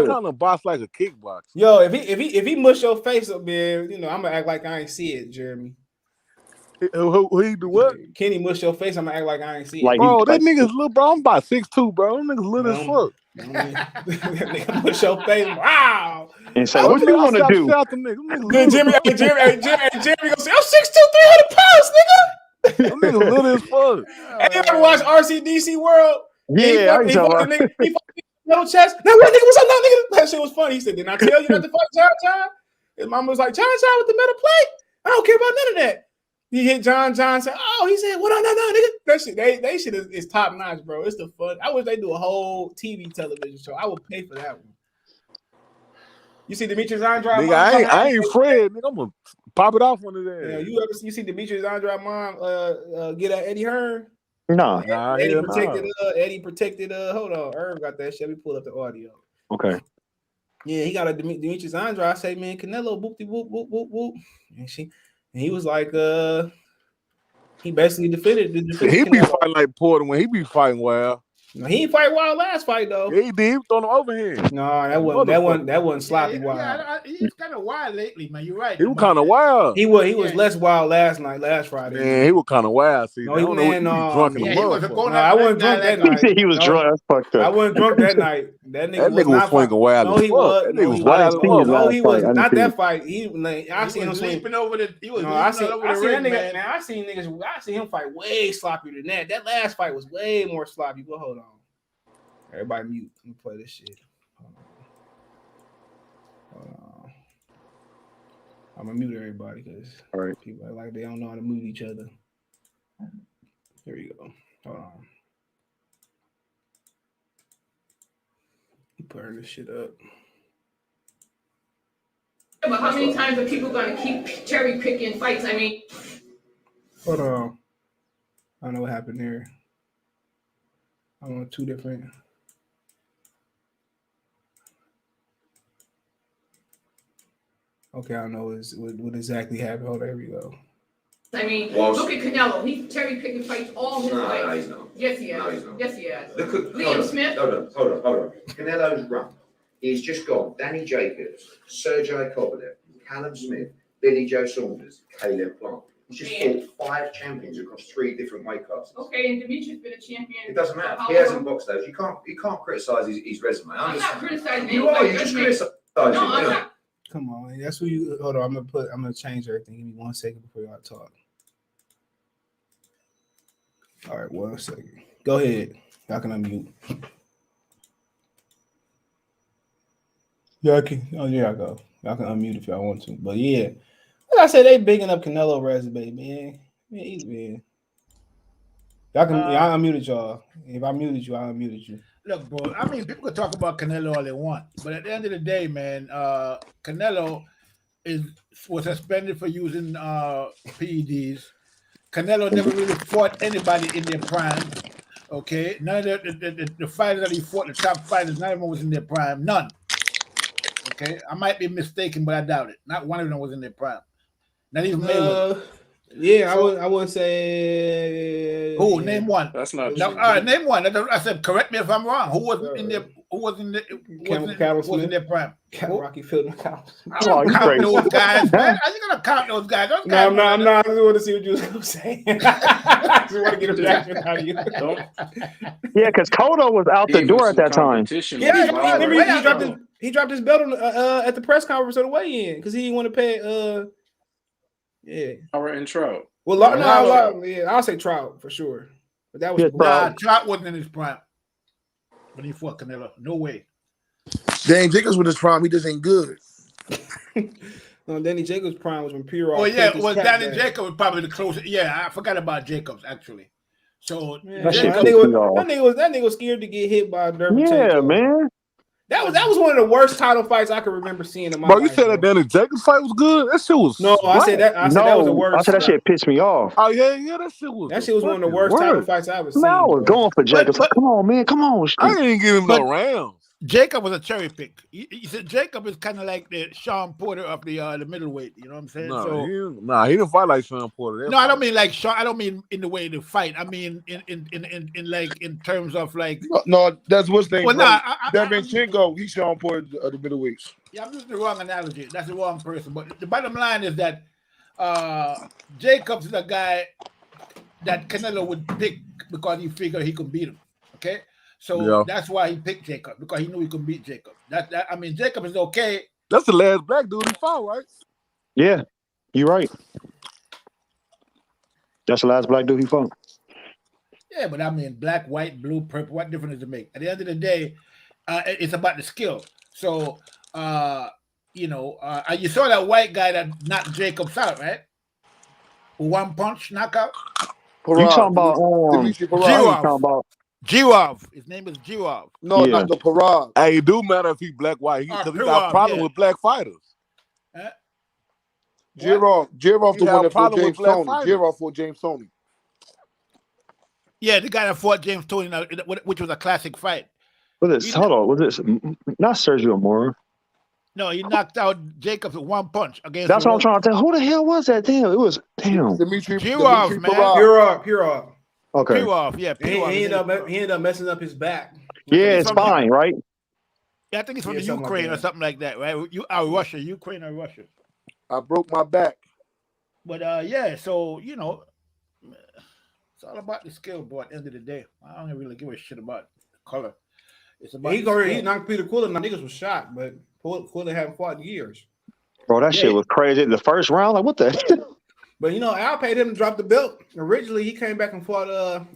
kind of boss like a kickboxer. Yo, if he mush your face up, man, you know I'm gonna act like I ain't see it, Jeremy. Who he do what? Kenny mush your face. I'm gonna act like I ain't see it. Like bro, that nigga's little, bro. I'm about 6'2", bro. Them niggas little as fuck. Nigga mush your face. Wow. And say, what you want to do? Good, Jimmy gonna say, I'm 6'2", 300 pounds, nigga. Them niggas little as fuck. Hey, you ever watch RCDC World? Yeah, he fought metal chest. Now what, nigga? What's up, now, nigga? That shit was funny. He said, "Didn't I tell you not to fight John?" His mama was like, "John with the metal plate. I don't care about none of that." He hit John said, "Oh," he said, "What on, no, nigga?" That shit, they shit is top notch, bro. It's the fun. I wish they do a whole TV television show. I would pay for that one. You see Demetrius Andrade? Nigga, I ain't afraid. Nigga, I'm gonna pop it off one of them. Yeah, you see Demetrius Andrade mom get at Eddie Hearn? Nah, Eddie protected. Hold on, Irv got that shit. Let me pull up the audio. Okay. Yeah, he got a Demetrius Andrade. I say, man, Canelo, whoop whoop whoop whoop. And he was like, he basically defended. He be fighting like Porter when he be fighting well. No, he didn't fight Wild last fight though. Yeah, he did. He was throwing him overhand. No, that wasn't sloppy Wild. He's kind of wild lately, man. You're right. He was kind of wild. He was less wild last Friday. Man, he was kind of wild. See, no, I don't know what he was drunk in the motherfucker. I wasn't drunk that night. He was drunk. That's fucked up. I wasn't drunk that night. That nigga was swinging wild. No, he was. That nigga was wild. No, he was not that fight. I seen him leaping over the. He was I seen ring, man. I seen him fight way sloppier than that. That last fight was way more sloppy. But hold on. Everybody mute. Let me play this shit. Hold on. I'm gonna mute everybody because people are like they don't know how to mute each other. Here we go. Hold on. Putting this shit up. But how many times are people gonna keep cherry picking fights? I mean, hold on. I don't know what happened there. I want two different. Okay, I don't know what exactly happened. Hold on, there we go. I mean, look at Canelo. He's cherry picking fights all his life. No, he's not. Yes, he has. No, he's not. Yes, he has. Look at Liam Smith. Hold on. Canelo's run. He's just gone. Danny Jacobs, Sergey Kovalev, Callum Smith, Billy Joe Saunders, Caleb Plant. He's just fought 5 champions across 3 different weight classes. Okay, and Dimitri's been a champion. It doesn't matter. He hasn't boxed those. You can't criticize his resume. I'm not criticizing. You are. You just criticize. No, I'm not. Come on, that's who you. Hold on, I'm gonna change everything. Give me 1 second before y'all talk. All right, 1 second. Go ahead. Y'all can unmute. Y'all can. Oh, there I go. Y'all can unmute if y'all want to. But yeah, like I said, they bigging up Canelo resume, man. Man. Y'all can. I unmuted y'all. If I muted you, I unmuted you. Look, bro. I mean, people can talk about Canelo all they want, but at the end of the day, man, Canelo was suspended for using PEDs. Canelo never really fought anybody in their prime. Okay, none of the fighters that he fought, the top fighters, none of them was in their prime. None. Okay, I might be mistaken, but I doubt it. Not one of them was in their prime. Not even Mayweather. Yeah, I wouldn't say. Who? Name one. That's not. No, all right, name one. I said, correct me if I'm wrong. Who was in there? Who was in their prime? Rocky Fielding. I don't count those guys, man. How you gonna count those guys? Those guys no. I just want to see what you was gonna say. I just want to get a reaction out of you. Yeah, because Cotto was out the door at that time. Yeah, remember he dropped his belt at the press conference on the way in because he didn't want to pay. Yeah, Howard and Trout. Well, I'll say Trout for sure. But that was Trout wasn't in his prime when he fought Canelo. No way. Danny Jacobs with his prime, he just ain't good. No, Danny Jacobs' prime was when Pirog. Oh yeah, Danny Jacobs was probably the closest. Yeah, I forgot about Jacobs actually. So that nigga was scared to get hit by Derby. Yeah, man. That was one of the worst title fights I can remember seeing in my life. Bro, you said that Danny Jacobs fight was good? That shit was I said that was the worst. I said that shit pissed me off. Oh yeah, that shit was one of the worst title fights I ever seen. I was going for Jacobs. Come on, man. Come on. I didn't give him no rounds. Jacob was a cherry pick. He said Jacob is kind of like the Sean Porter of the middleweight. You know what I'm saying? He didn't fight like Sean Porter. I don't mean like Sean. I don't mean in the way they fight. I mean in like in terms of like. No, that's what's name. Well, Devinchenko, he's Sean Porter of the middleweights. Yeah, I'm using the wrong analogy. That's the wrong person. But the bottom line is that Jacobs is a guy that Canelo would pick because he figured he could beat him. Okay. So that's why he picked Jacob, because he knew he could beat Jacob. I mean, Jacob is okay. That's the last black dude he fought, right? Yeah, you're right. That's the last black dude he fought. Yeah, but I mean, black, white, blue, purple, what difference does it make? At the end of the day, it's about the skill. So, you saw that white guy that knocked Jacobs out, right? One punch knockout. You talking about Girov. His name is Girov. No, not the Parag. Hey, it do matter if he black white. Because he got a problem with black fighters. Girov the one that fought James Toney. Girov fought James Toney. Yeah, the guy that fought James Toney, which was a classic fight. Was it not Sergio Mora? No, he knocked out Jacobs with one punch against. That's what I'm trying to tell. Who the hell was that? Damn, it was Dimitri Girov, man. Pirog. Okay. Peel off, yeah. He ended up messing up his back. Yeah, it's fine, right? Yeah, I think he's from the something like Ukraine or that. something like that, right? Russia, Ukraine or Russia. I broke my back. But yeah, so it's all about the skill, bro. At the end of the day, I don't really give a shit about the color. It's about he knocked Peter Quiller. My niggas was shocked, but Quiller hadn't fought in years. Bro, that shit was crazy. The first round, like what the? But Al paid him to drop the belt. Originally, he came back and fought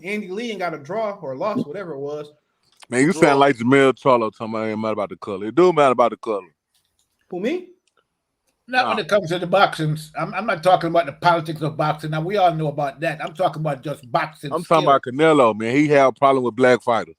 Andy Lee and got a draw or a loss, whatever it was. Man, you sound like Jamil Charlo talking about it ain't matter about the color. It do matter about the color. Who, me? Not when it comes to the boxing. I'm not talking about the politics of boxing. Now, we all know about that. I'm talking about just boxing. I'm talking about Canelo, man. He had a problem with black fighters.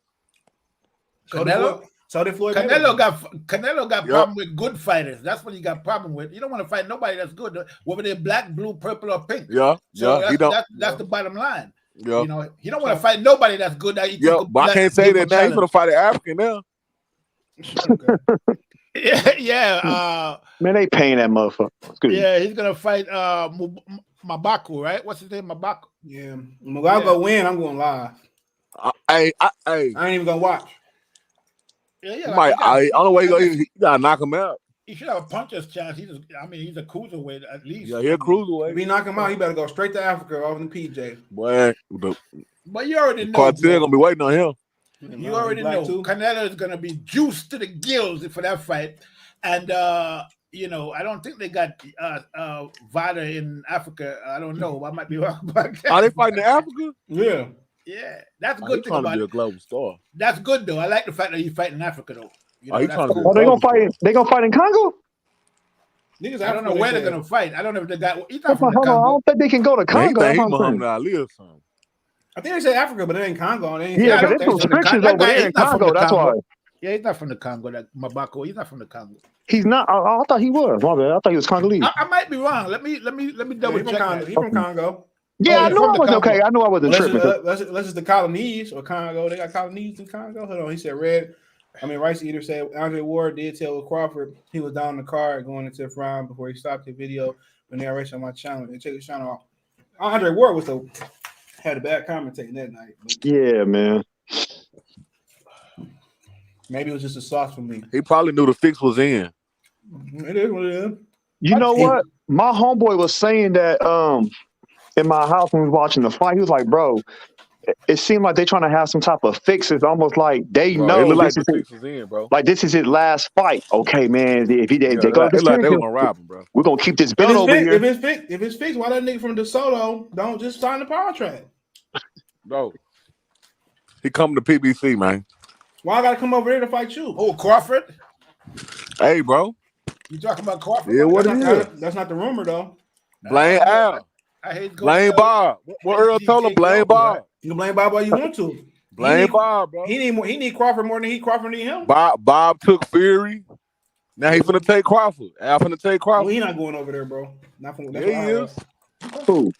Canelo? So did Floyd. Canelo got problem with good fighters. That's what he got problem with. You don't want to fight nobody that's good, whether they're black, blue, purple, or pink. So that's the bottom line. Yeah. You don't want to fight nobody that's good. But I can't say that now. He's gonna fight an African now. Man, they paying that motherfucker. Yeah, he's gonna fight Mabaku, right? What's his name? Mabaku. Yeah, Mabaku win. I'm going live. I ain't even gonna watch. I don't know why you gotta knock him out. He should have a puncher's chance. He's a cruiserweight at least. Yeah, he's a cruiserweight. If he knock him out, he better go straight to Africa over in PJ. Boy, but you already know. Cartel gonna be waiting on him. You already know. Canelo is gonna be juiced to the gills for that fight, and I don't think they got Vada in Africa. I don't know. I might be wrong about that. Are they fighting in Africa? Yeah. Yeah, that's good thing about it. Be a it. global star. That's good though. I like the fact that you fight in Africa though. They gonna fight. They gonna fight in Congo. Niggas, I don't know where they're gonna fight. I don't know if they got. He's not from Hold on, I don't think they can go to Congo. He Muhammad Ali or something. I think they say Africa, but it ain't Congo. Yeah, because there's some restrictions over there in Congo. That's why. Yeah, he's not from the Congo. That Mabako, he's not from the Congo. He's not. I thought he was. My bad. I thought he was Congolese. I might be wrong. Let me double check. He's from Congo. Yeah, I knew I was okay. I knew I wasn't tripping. Unless it's the colonies or Congo. They got colonies in Congo. Hold on. He said Rice Eater said Andre Ward did tell Crawford he was down the card going into the round before he stopped the video with narration on my channel. They check his channel off. Andre Ward had a bad commentating that night. Yeah, man. Maybe it was just a sauce for me. He probably knew the fix was in. It is what it is. You know what? My homeboy was saying that in my house when we was watching the fight, he was like, bro, it seemed like they're trying to have some type of fix. It's almost like they know like the fix was in, bro. Like this is his last fight. Okay, man. If they go like they were gonna rob him, bro. We're gonna keep this belt over here. If it's fixed, why that nigga from DeSoto don't just sign the contract? Bro. He come to PBC, man. Why I gotta come over here to fight you? Oh, Crawford? Hey, bro. You talking about Crawford? Yeah, what it is? That's not the rumor, though. Blame Al. I hate blame Bob. What Earl told him? Blame Bob. You can blame Bob all you want to. Blame Bob, bro. He need Crawford more than Crawford need him. Bob took Fury. Now he's finna take Crawford. Al finna take Crawford. Well, he not going over there, bro. Not from. Yeah, he is. Who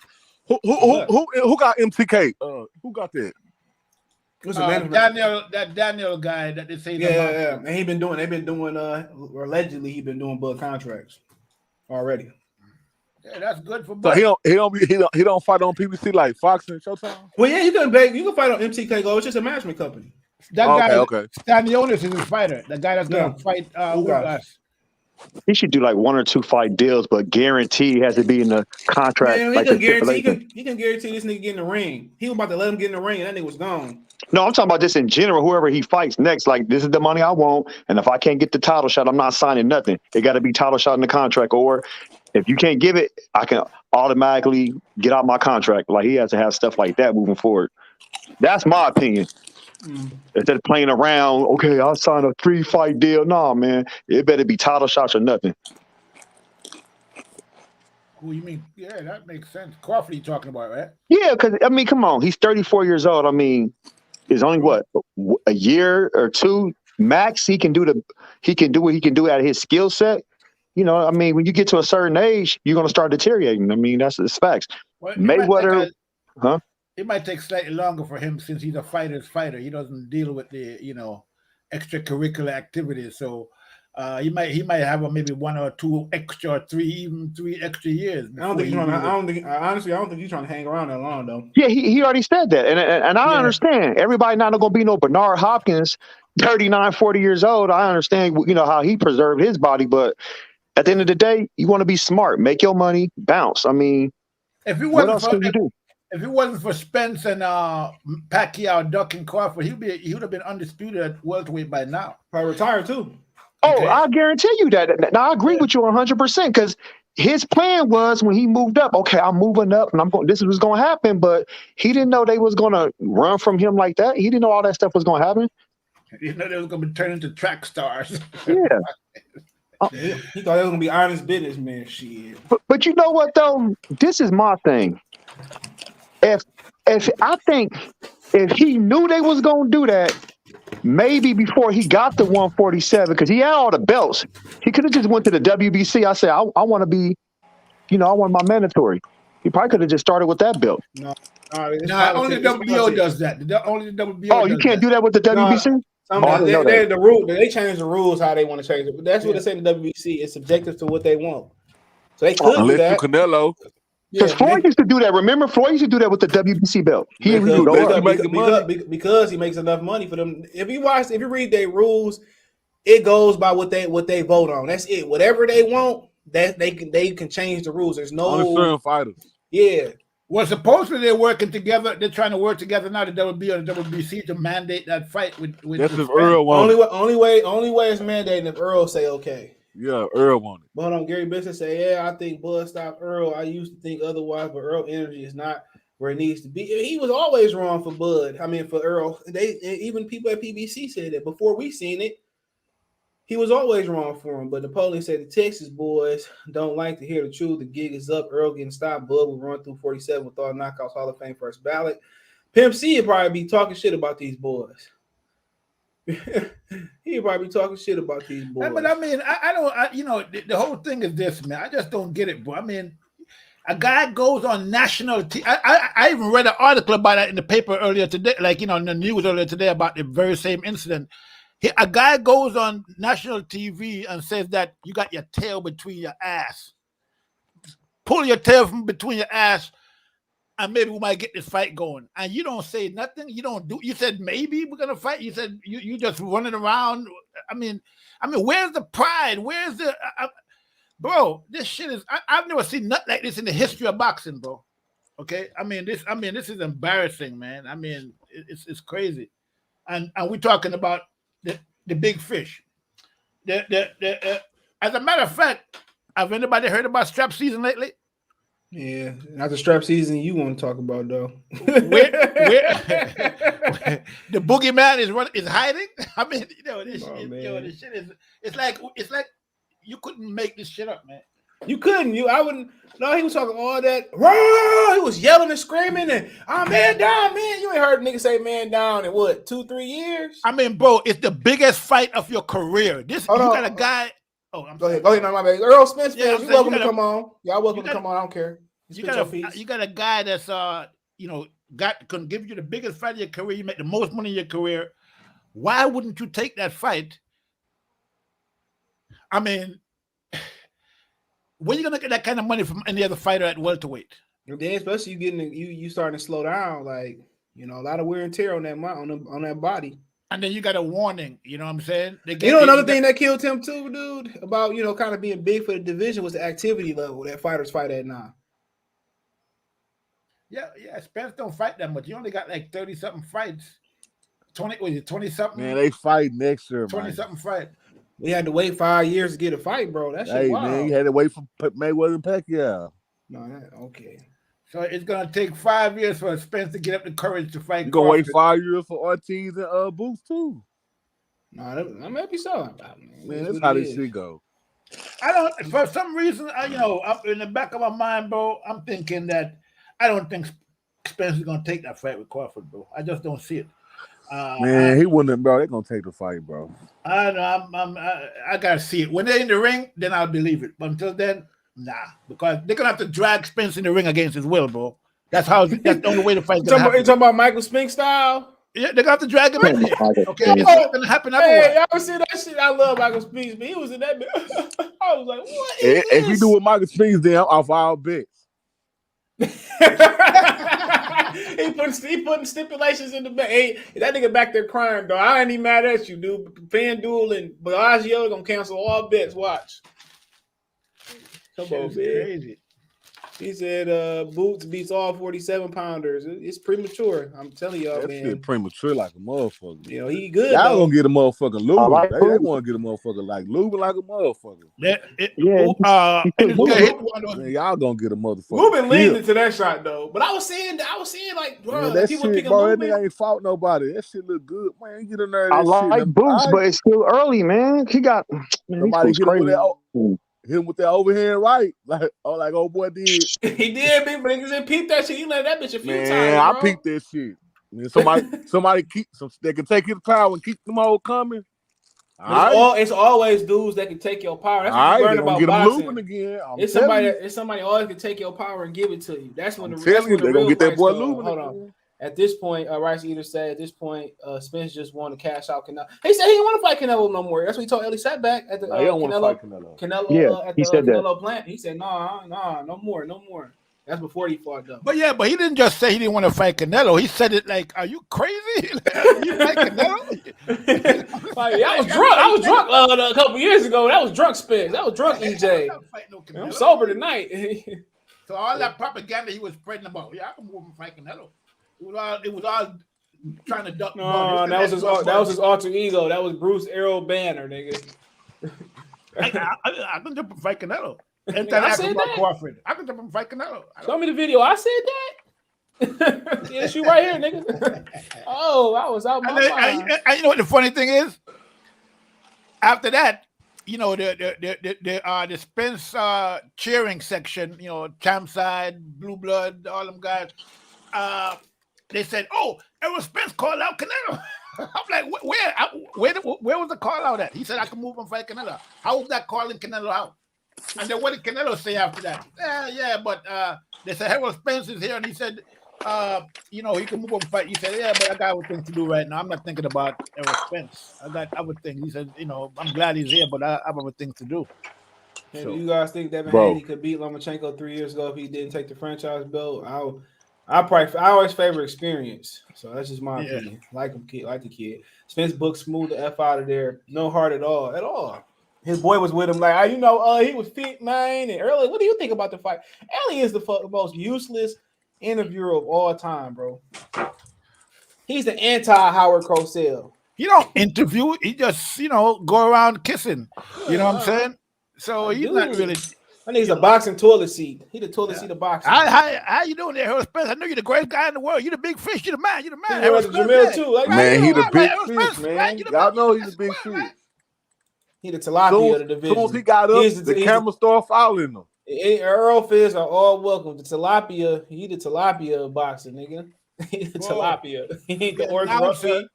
got MTK? Who got that? Daniel guy that they say. Yeah. And they've been doing allegedly he been doing bug contracts already. Yeah, that's good for. So he don't fight on PBC like Fox and Showtime. Well, yeah, you can fight on MTK Go. It's just a management company. That guy, Stanionis is his fighter. The guy that's gonna fight us. He should do like 1 or 2 fight deals, but guarantee he has to be in the contract. Man, like he can guarantee this nigga get in the ring. He was about to let him get in the ring, and that nigga was gone. No, I'm talking about just in general. Whoever he fights next, like this is the money I want, and if I can't get the title shot, I'm not signing nothing. It got to be title shot in the contract, or if you can't give it, I can automatically get out my contract. Like he has to have stuff like that moving forward. That's my opinion. Instead of playing around, okay, I'll sign a 3-fight deal. No, man, it better be title shots or nothing. Who you mean? Yeah, that makes sense. Crawford, you talking about, right? Yeah, because I mean, come on, he's 34 years old. I mean, it's only what a year or 2 max. He can do what he can do out of his skill set. You know, I mean, when you get to a certain age, you're gonna start deteriorating. I mean, that's facts. Well, Mayweather, huh? It might take slightly longer for him since he's a fighter's fighter. He doesn't deal with the extracurricular activities. So He might have maybe 1 or 2 extra, or 3 extra years. I don't think honestly, I don't think he's trying to hang around that long though. Yeah, he already said that, and I understand. Everybody not going to be no Bernard Hopkins, 39, 40 years old. I understand, how he preserved his body, but at the end of the day, you want to be smart, make your money, bounce. I mean, what else can you do? If it wasn't for Spence and Pacquiao ducking Crawford, he would have been undisputed at welterweight by now. Probably retired too. Oh, Okay. I guarantee you that. Now I agree with you 100% because his plan was when he moved up. Okay, I'm moving up, and this is what's going to happen. But he didn't know they was going to run from him like that. He didn't know all that stuff was going to happen. He didn't know they was going to be turned into track stars. Yeah. He thought it was going to be honest business, man. Shit. But you know what though? This is my thing. If he knew they was going to do that, maybe before he got the 147, because he had all the belts, he could have just went to the WBC. I said, I want to be, I want my mandatory. He probably could have just started with that belt. No, only the WBO does that. Only the WBO. Oh, you can't do that with the WBC? They changed the rules how they want to change it. But that's what they say in the WBC. It's subjective to what they want. So they could do that. Canelo. Because Floyd used to do that. Remember, Floyd used to do that with the WBC belt. Because he makes enough money for them. If you read their rules, it goes by what they vote on. That's it. Whatever they want, that they can change the rules. There's no only certain fighters. Yeah. Well, supposedly they're working together. They're trying to work together now, the WBO and the WBC, to mandate that fight with That's if Errol wants it. Only way it's mandating if Errol say okay. Yeah, Errol wanted it. But Gary Benson say, I think Bud stopped Errol. I used to think otherwise, but Errol energy is not where it needs to be. He was always wrong for Bud. I mean, for Errol. Even people at PBC said that before we seen it. He was always wrong for him. But Napoleon said the Texas boys don't like to hear the truth. The gig is up. Errol getting stopped. Bud will run through 47 with all knockouts, Hall of Fame first ballot. Pimp C would probably be talking shit about these boys. He'd probably be talking shit about these boys. But I mean, I don't. The whole thing is this, man. I just don't get it, bro. I mean, a guy goes on national TV. I even read an article about that in the paper earlier today, in the news earlier today about the very same incident. A guy goes on national TV and says that you got your tail between your ass. Pull your tail from between your ass, and maybe we might get this fight going. And you don't say nothing. You don't do. You said maybe we're gonna fight. You said you just running around. I mean, where's the pride? Where's the bro? This shit is. I've never seen nothing like this in the history of boxing, bro. Okay, this is embarrassing, man. I mean, it's crazy, and we're talking about the big fish. As a matter of fact, have anybody heard about strap season lately? Yeah, not the strap season you want to talk about though. where the boogeyman is hiding. I mean, this shit is. It's like you couldn't make this shit up, man. You couldn't. I wouldn't. No, he was talking all that. Raw! He was yelling and screaming and man down, man. You ain't heard niggas say man down in what 2-3 years? I mean, bro, it's the biggest fight of your career. Got a guy. Oh, Go ahead. No, my baby. Earl Spence, man. You're welcome to come on. Y'all welcome to come on. I don't care. You got a guy that's can give you the biggest fight of your career. You make the most money in your career. Why wouldn't you take that fight? I mean, when are you gonna get that kind of money from any other fighter at welterweight? Then especially you starting to slow down, like a lot of wear and tear on that body. And then you got a warning, you know what I'm saying? Another thing that killed him too, dude, about kind of being big for the division was the activity level that fighters fight at now. Yeah, Spence don't fight that much. He only got like 30-something fights. 20-something? Man, they fight next year, 20-something fight. We had to wait 5 years to get a fight, bro. That shit wild. Man, you had to wait for Mayweather and Pacquiao. No, okay. So it's gonna take 5 years for Spence to get up the courage to fight. You're gonna wait 5 years for Ortiz and Booth too. No, that might be so. Man, that's how this shit go. I don't. For some reason, up in the back of my mind, bro, I'm thinking that I don't think Spence is gonna take that fight with Crawford, bro. I just don't see it. Man, he wouldn't, bro. They're gonna take the fight, bro. I know. I gotta see it when they're in the ring. Then I'll believe it. But until then, nah, because they're gonna have to drag Spence in the ring against his will, bro. That's the only way the fight's gonna happen. You talking about Michael Spink style? Yeah, they got to drag him in there. Okay, Spence. it's not gonna happen otherwise. Hey, y'all ever see that shit? I love Michael Spence, but he was in that. I was like, what is If this? you do with Michael Spence, then I'm off all bets. he putting stipulations in the back. Hey, that nigga back there crying, though. I ain't even mad at you, dude. FanDuel and Bellagio gonna cancel all bets. Watch. Come on, man. Crazy. He said Boots beats all 47-pounders. It's premature. I'm telling y'all, That man. shit premature like a motherfucker. You know, he good. Y'all though. gonna get a motherfucker Lubin. like They want to get a motherfucker like Lubin like a motherfucker. Man, y'all gonna get a motherfucker. Lubin leaned into that shot though. But I was saying like, bro, Man, that people shit, picking bro, that Lubin. nigga ain't fought nobody. That shit look good, man. Get in there. I That like shit. Boots, but it's still early, man. He got Somebody hit him with that overhand right, like old boy did. He did, but he didn't peep that shit. He let that bitch a few times. Man, I bro. peeped that shit. Man, somebody keep some. They can take his power and keep them all coming. It's always dudes that can take your power. That's what you learn about boxing. Again. It's somebody always can take your power and give it to you. That's when they're gonna get that boy Lubin. Hold on. At this point, Rice Eater said, at this point, Spence just wanted to cash out Canelo. He said he didn't want to fight Canelo no more. That's what he told Ellie Satback at the he don't want to fight Canelo. At the Canelo plant. He said, no, no more. That's before he fought though. But he didn't just say he didn't want to fight Canelo. He said it like, "Are you crazy? You fight Canelo?" I was drunk. I was drunk a couple years ago. That was drunk Spence. That was drunk EJ. I'm sober tonight. So all that propaganda he was spreading about, I can move and fight Canelo. It was all trying to duck. No, that was his alter ego. That was Bruce Errol Banner, nigga. I can jump and fight Canelo. I said that. Crawford. I can jump and fight Canelo. Show me the video. I said that. Yeah, shoot right here, nigga. Oh, I was out my mind. And you know what the funny thing is? After that, the Spence cheering section, Champ Side, Blue Blood, all them guys. They said, "Oh, Errol Spence called out Canelo." I'm like, where was the call out at? He said, "I can move and fight Canelo." How was that calling Canelo out? And then what did Canelo say after that? But they said Errol Spence is here, and he said, he can move and fight. He said, "Yeah, but I got other things to do right now. I'm not thinking about Errol Spence. I got other things." He said, "I'm glad he's here, but I have other things to do." Hey, do you guys think Devin Haney could beat Lomachenko 3 years ago if he didn't take the franchise belt? I always favor experience, so that's just my opinion. Like the kid. Spence booked smooth the F out of there, no heart at all. His boy was with him, like he was fit, man. And Errol, what do you think about the fight? Ellie is the most useless interviewer of all time, bro. He's the anti-Howard Cosell. He don't interview; he just go around kissing. You know what I'm saying? So he's not really. I think he's a boxing toilet seat. He the toilet seat of boxing. How you doing there, Errol Spence? I know you're the greatest guy in the world. You're the big fish. You're the man. You're the man. Errol Spence, too. Man, he the big fish, man. Y'all know he's the big fish. He the tilapia of the division. As soon as he got up, the camera started following him. Errol fish are all welcome. The tilapia, he the tilapia of boxing, nigga. He the tilapia. He ain't the organ rugby.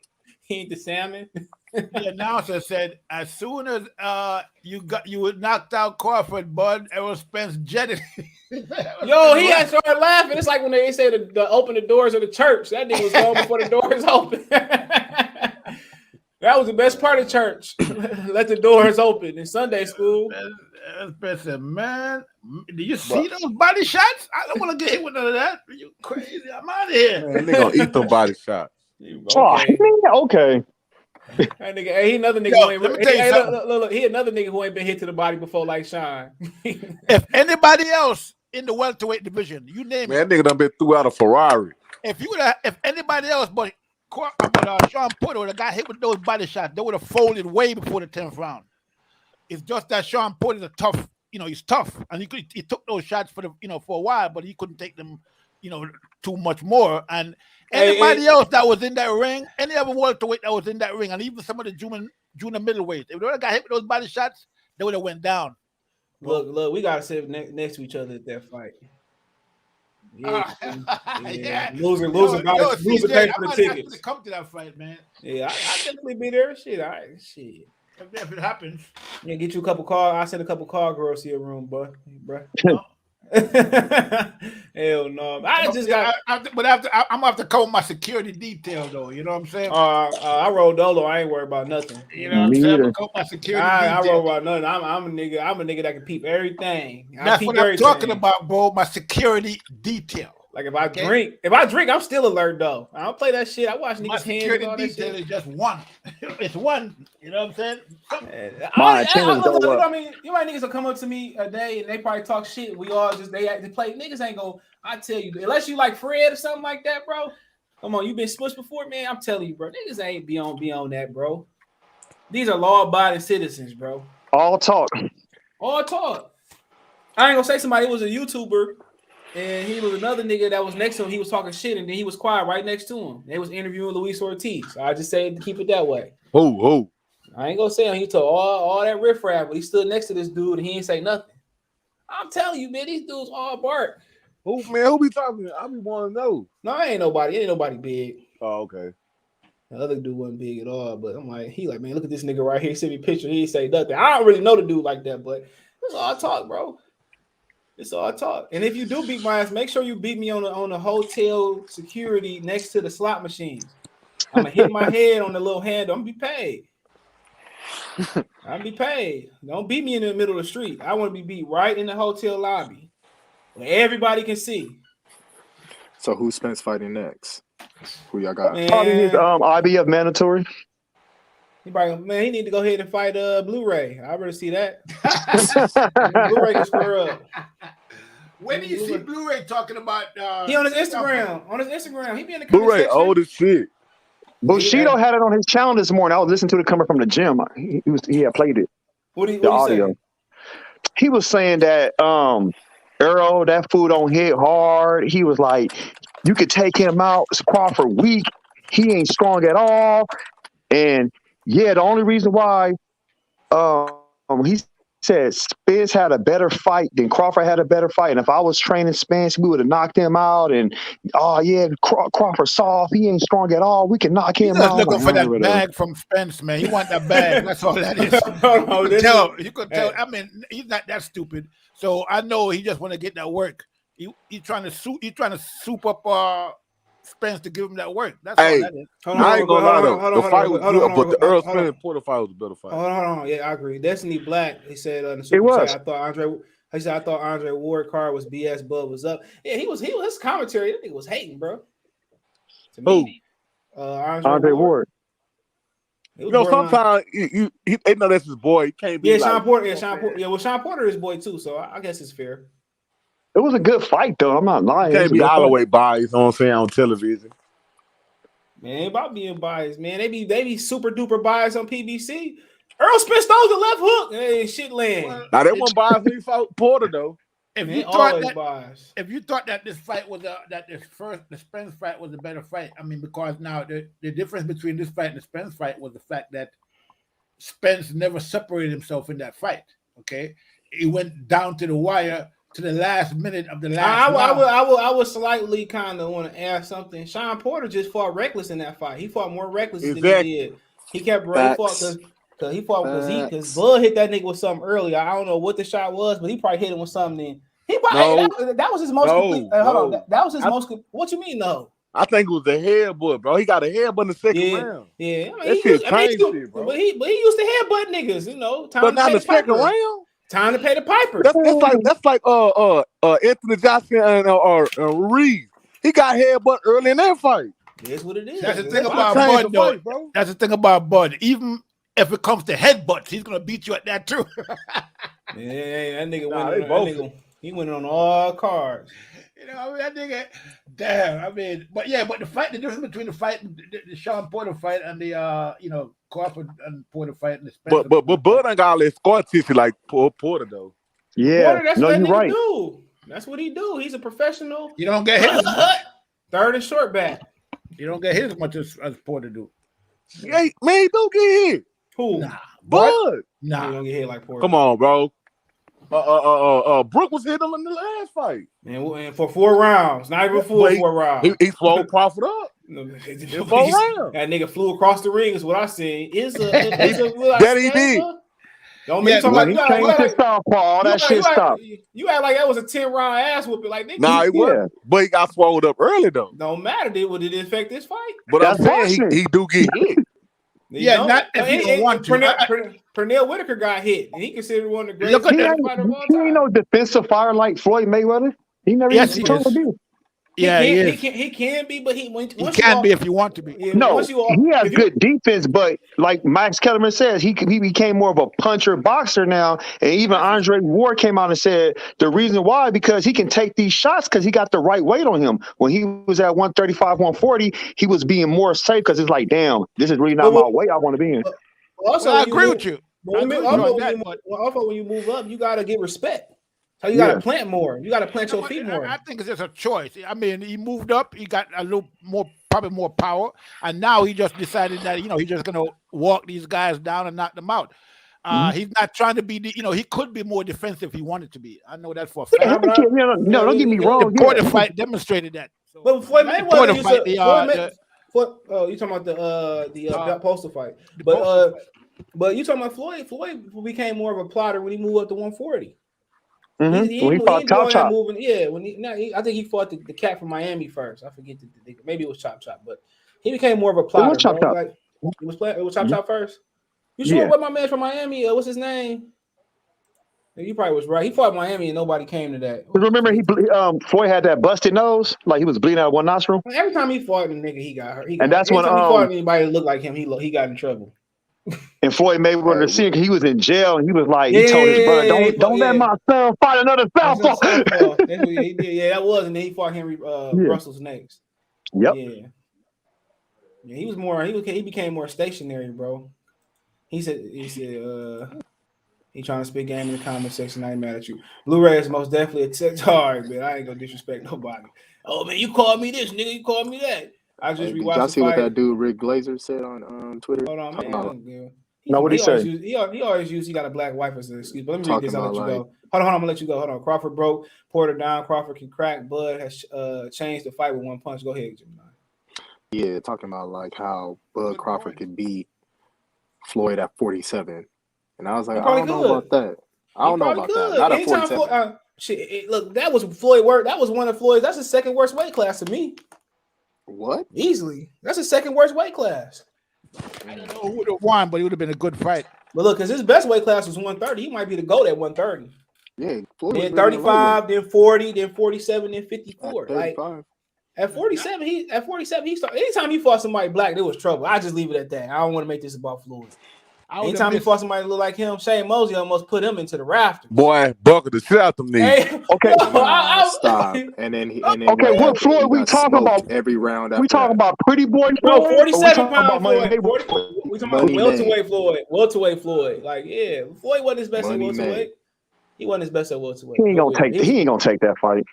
He ain't the salmon. The announcer said, as soon as you knocked out Crawford, bud, Errol Spence jetted. Yo, he had started laughing. It's like when they say to open the doors of the church. That nigga was gone before the doors open. That was the best part of church. Let the doors open in Sunday school. Spence said, "Man, do you see those body shots? I don't want to get hit with none of that. Are you crazy? I'm out of here." Man, they gonna eat them body shots. Okay. That nigga, he another nigga. Look, he another nigga who ain't been hit to the body before, like Sean. If anybody else in the welterweight division, you name it, that nigga done been threw out a Ferrari. If anybody else, but Sean Porter would have got hit with those body shots, they would have folded way before the 10th round. It's just that Sean Porter is a tough, he's tough, and he took those shots for a while, but he couldn't take them, too much more. And anybody else that was in that ring, any other welterweight that was in that ring, and even some of the junior middleweights, if they would have got hit with those body shots, they would have went down. Look, we gotta sit next to each other at that fight. Yeah. Loser pay for the tickets. Come to that fight, man. Yeah, I definitely be there. Shit. If it happens. Yeah, get you a couple call. I send a couple call girls to your room, bro. Hell no. I'm gonna have to cover my security detail though. You know what I'm saying? I roll dolo. I ain't worried about nothing. You know what I'm saying? I'm gonna cover my security I detail. roll about nothing. I'm a nigga that can peep everything. That's what I'm talking about, bro. My security detail. Like if I drink, I'm still alert though. I don't play that shit. I watch niggas' hands and all that shit. Is just one. It's one. You know what I'm saying? I mean, you might niggas will come up to me a day and they probably talk shit. We all just they play. Niggas ain't gonna. I tell you, unless you like Fred or something like that, bro. Come on, you been smushed before, man. I'm telling you, bro. Niggas ain't be on that, bro. These are law-abiding citizens, bro. All talk. All talk. I ain't gonna say somebody was a YouTuber. And he was another nigga that was next to him. He was talking shit, and then he was quiet right next to him. They was interviewing Luis Ortiz. So I just say to keep it that way. Oh. I ain't gonna say him. He told all that riffraff, but he stood next to this dude, and he ain't say nothing. I'm telling you, man, these dudes all bark. Who be talking? I be want to know. No, ain't nobody big. Oh, okay. The other dude wasn't big at all, but I'm like, man, look at this nigga right here. He sent me a picture. He ain't say nothing. I don't really know the dude like that, but it's all talk, bro. It's all talk. And if you do beat my ass, make sure you beat me on the hotel security next to the slot machines. I'm gonna hit my head on the little handle. I'm gonna be paid. Don't beat me in the middle of the street. I want to be beat right in the hotel lobby where everybody can see. So who's Spence fighting next? Who y'all got? Probably his IBF mandatory. He need to go ahead and fight Blu-ray. I'd rather see that. Blu-ray can square up. When do you see Blu-ray talking about? He on his Instagram. He be in the Blu-ray old as shit. Bushido had it on his channel this morning. I was listening to it coming from the gym. He had played it. What he say? He was saying that Errol, that fool don't hit hard. He was like, you could take him out. Crawford weak. He ain't strong at all. And yeah, the only reason why he said Spence had a better fight than Crawford had a better fight. And if I was training Spence, we would have knocked him out. And Crawford soft. He ain't strong at all. We can knock him out. Looking for that bag from Spence, man. He want that bag. That's all that is. You could tell. I mean, he's not that stupid. So I know he just want to get that work. He trying to soup up Spence to give him that work. That's all that is. I ain't gonna lie though. The fight was good, but the Errol Spence Porter fight was a better fight. Hold on. Yeah, I agree. Destiny Black. He said in the Super Chat, I thought Andre Ward card was BS. Bud was up. Yeah, he was his commentary. That nigga was hating, bro. To me, Andre Ward. You know, sometimes they know that's his boy. He can't be. Yeah, Sean Porter. Yeah, well, Sean Porter is his boy too, so I guess it's fair. It was a good fight, though. I'm not lying. You can't be all the way biased, you know what I'm saying, on television. Man, ain't about being biased, man. They be super duper biased on PBC. Errol Spence throws the left hook. Hey, shit land. Now, they weren't biased when he fought Porter, though. If you thought that this fight was the Spence fight was a better fight, I mean, because now the difference between this fight and the Spence fight was the fact that Spence never separated himself in that fight. Okay, he went down to the wire to the last minute of the last round. I would slightly kind of want to add something. Sean Porter just fought reckless in that fight. He fought more reckless than he did. He kept because Bud hit that nigga with something earlier. I don't know what the shot was, but he probably hit him with something. That was his most complete. Hold on, that was his most. What you mean, no? I think it was the headbutt, bro. He got a headbutt in the second round. Yeah, I mean, that shit crazy, bro. But he used to headbutt niggas, you know. But not the second round. Time to pay the piper. That's like Anthony Johnson and Reed. He got headbutt early in that fight. That's what it is. That's the thing about Bud, though. Bro. That's the thing about Bud. Even if it comes to headbutts, he's gonna beat you at that too. Yeah, that nigga went on all cards. You know, I mean, that nigga, damn. I mean, but the difference between the fight, the Sean Porter fight, and the Crawford and Porter fight, and the Spence. But Bud ain't got all that scar tissue like Porter though. Yeah, Porter, that's what that nigga do. That's what he do. He's a professional. You don't get hit. Third and short back. You don't get hit as much as Porter do. Yeah, man, he don't get hit. Who? Nah, Bud. Nah, you don't get hit like Porter. Come on, bro. Brooke was hitting him in the last fight. And for 4 rounds, not even 4 rounds. He swallowed Crawford up. In 4 rounds. That nigga flew across the ring is what I seen. That he did. Don't mean Yeah, you He changed his southpaw. All that shit stopped. You act like that was a 10-round ass whooping. Like nigga, Nah, it was, but he got swallowed up early though. don't matter. Did it affect this fight? But That's I'm saying boxing. he do get hit. Yeah, not if you don't want to. Pernell Whitaker got hit, and he considered one of the greatest fighters of all He time. ain't no defensive fighter like Floyd Mayweather. He never Yes, even he told to be. Yeah, he can be, but he can be if you want to be. Yeah, No, once you he has good defense, but like Max Kellerman says, he became more of a puncher boxer now. And even Andre Ward came out and said the reason why, because he can take these shots because he got the right weight on him. When he was at 135, 140, he was being more safe because it's like, damn, this is really not my weight I want to be in. Also, I agree with you. When you move up, you gotta get respect. So you gotta plant more. You gotta plant your feet more. I think it's just a choice. I mean, he moved up. He got a little more, probably more power, and now he just decided that he's just gonna walk these guys down and knock them out. He's not trying to be. He could be more defensive if he wanted to be. I know that for a fact. No, don't get me wrong. The Porter fight demonstrated that. So, but Floyd Mayweather, you talking about the postal fight? But you talking about Floyd? Floyd became more of a plotter when he moved up to 140. When he fought Chop Chop. I think he fought the cat from Miami first. I forget maybe it was Chop Chop, but he became more of a plotter. It was Chop Chop. It was Chop Chop first. You sure what my man from Miami? What's his name? You probably was right. He fought Miami and nobody came to that. Remember, Floyd had that busted nose, like he was bleeding out of one nostril. Every time he fought a nigga, he got hurt. And that's when he fought anybody that looked like him, he got in trouble. And Floyd Mayweather Sr., he was in jail, and he was like, he told his brother, don't let my son fight another southpaw. That's what he did. Yeah, that was, and then he fought Henry Russell's next. Yep. Yeah, he was more. He became more stationary, bro. He said he trying to spit game in the comment section. I ain't mad at you. Blu-ray is most definitely a text hard, man. I ain't gonna disrespect nobody. Oh man, you called me this, nigga. You called me that. I just rewatched. Y'all see what that dude Rick Glazer said on Twitter? Hold on, man. No, what he say? He always used he got a black wife as an excuse. But let me read this. I'll let you go. Hold on. I'm gonna let you go. Hold on. Crawford broke Porter down. Crawford can crack. Bud has changed the fight with one punch. Go ahead, Jimmy. Yeah, talking about like how Bud Crawford could beat Floyd at 47, and I was like, I don't know about that. I don't know about that. Not at 47. Look, that was Floyd work. That was one of Floyd's. That's the second worst weight class to me. What? Easily. That's the second worst weight class. I don't know who would have won, but it would have been a good fight. But look, because his best weight class was 130. He might be the GOAT at 130. Yeah. Floyd then 35, then 40, then 47, then 54. At 35. At 47, he started. Anytime he fought somebody black, there was trouble. I just leave it at that. I don't want to make this about Floyd. Anytime he fought somebody that looked like him, Shane Mosley almost put him into the rafters. Boy, buckle the shit out them knees. Okay, stop. And then okay, what Floyd we talking about? Every round. We talking about pretty boy. No, 47-pound Floyd. We talking about welterweight Floyd. Welterweight Floyd. Like, yeah, Floyd wasn't his best at welterweight. He wasn't his best at welterweight. He ain't gonna take that fight.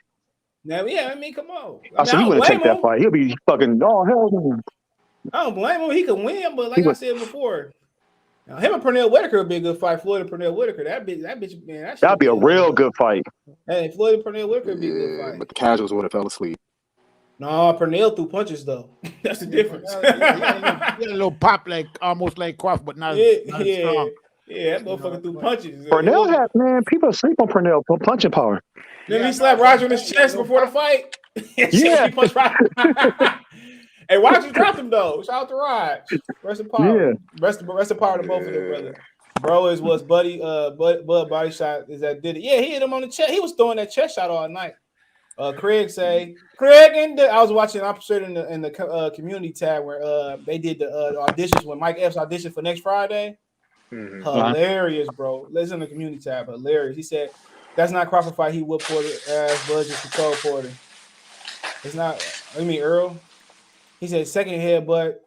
Now, yeah, I mean, come on. He wouldn't take that fight. He'll be fucking hell. I don't blame him. He can win, but like I said before. Now, him and Pernell Whitaker would be a good fight. Floyd and Pernell Whitaker, that bitch, man, that'd be a real good fight. Hey, Floyd and Pernell Whitaker would be a good fight. But the casuals would have fell asleep. No, Pernell threw punches though. That's the difference. He had a little pop, like almost like Crawford, but not as strong. Yeah, that motherfucker threw punches. Pernell had, man, people sleep on Pernell for punching power. Then he slapped Roger in his chest before the fight. Yeah. He punched Roger. Hey, Roger dropped him though. Shout out to Rod. Rest in power. Yeah. Rest in power to both of them, brother. Bro was Buddy Bud body shot is that did it. Yeah, he hit him on the chest. He was throwing that chest shot all night. Craig and I was watching opposite in the community tab where they did the auditions when Mike Epps auditioned for next Friday. Mm-hmm. Hilarious, bro. Listen in the community tab. Hilarious. He said that's not Crawford fight. He whooped Porter ass. Bud just controlled Porter. It's not. I mean Errol. He said second headbutt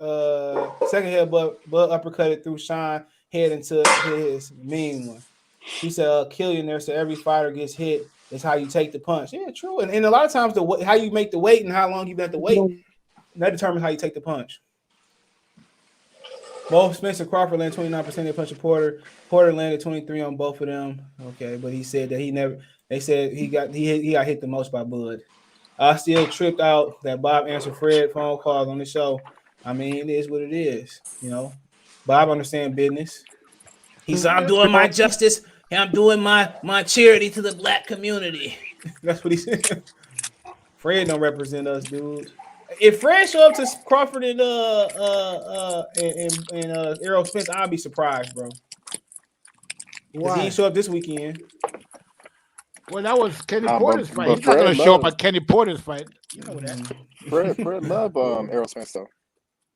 uppercutted through Sean head into his mean one. He said Killian there, so every fighter gets hit. It's how you take the punch. Yeah, true. And a lot of times how you make the weight and how long you have to wait, that determines how you take the punch. Both Spence and Crawford landed 29% of punch of Porter. Porter landed 23 on both of them. Okay, but he said that they said he got hit the most by Bud. I still tripped out that Bob answered Fred phone calls on the show. I mean, it is what it is, you know. Bob understands business. He said, I'm doing my justice and I'm doing my charity to the black community. That's what he said. Fred don't represent us, dude. If Fred show up to Crawford and Errol Spence, I'll be surprised, bro. Because he didn't show up this weekend. Well, that was Kenny Porter's fight. He's not going to show up at Kenny Porter's fight. You know that. Fred love Errol Spence though.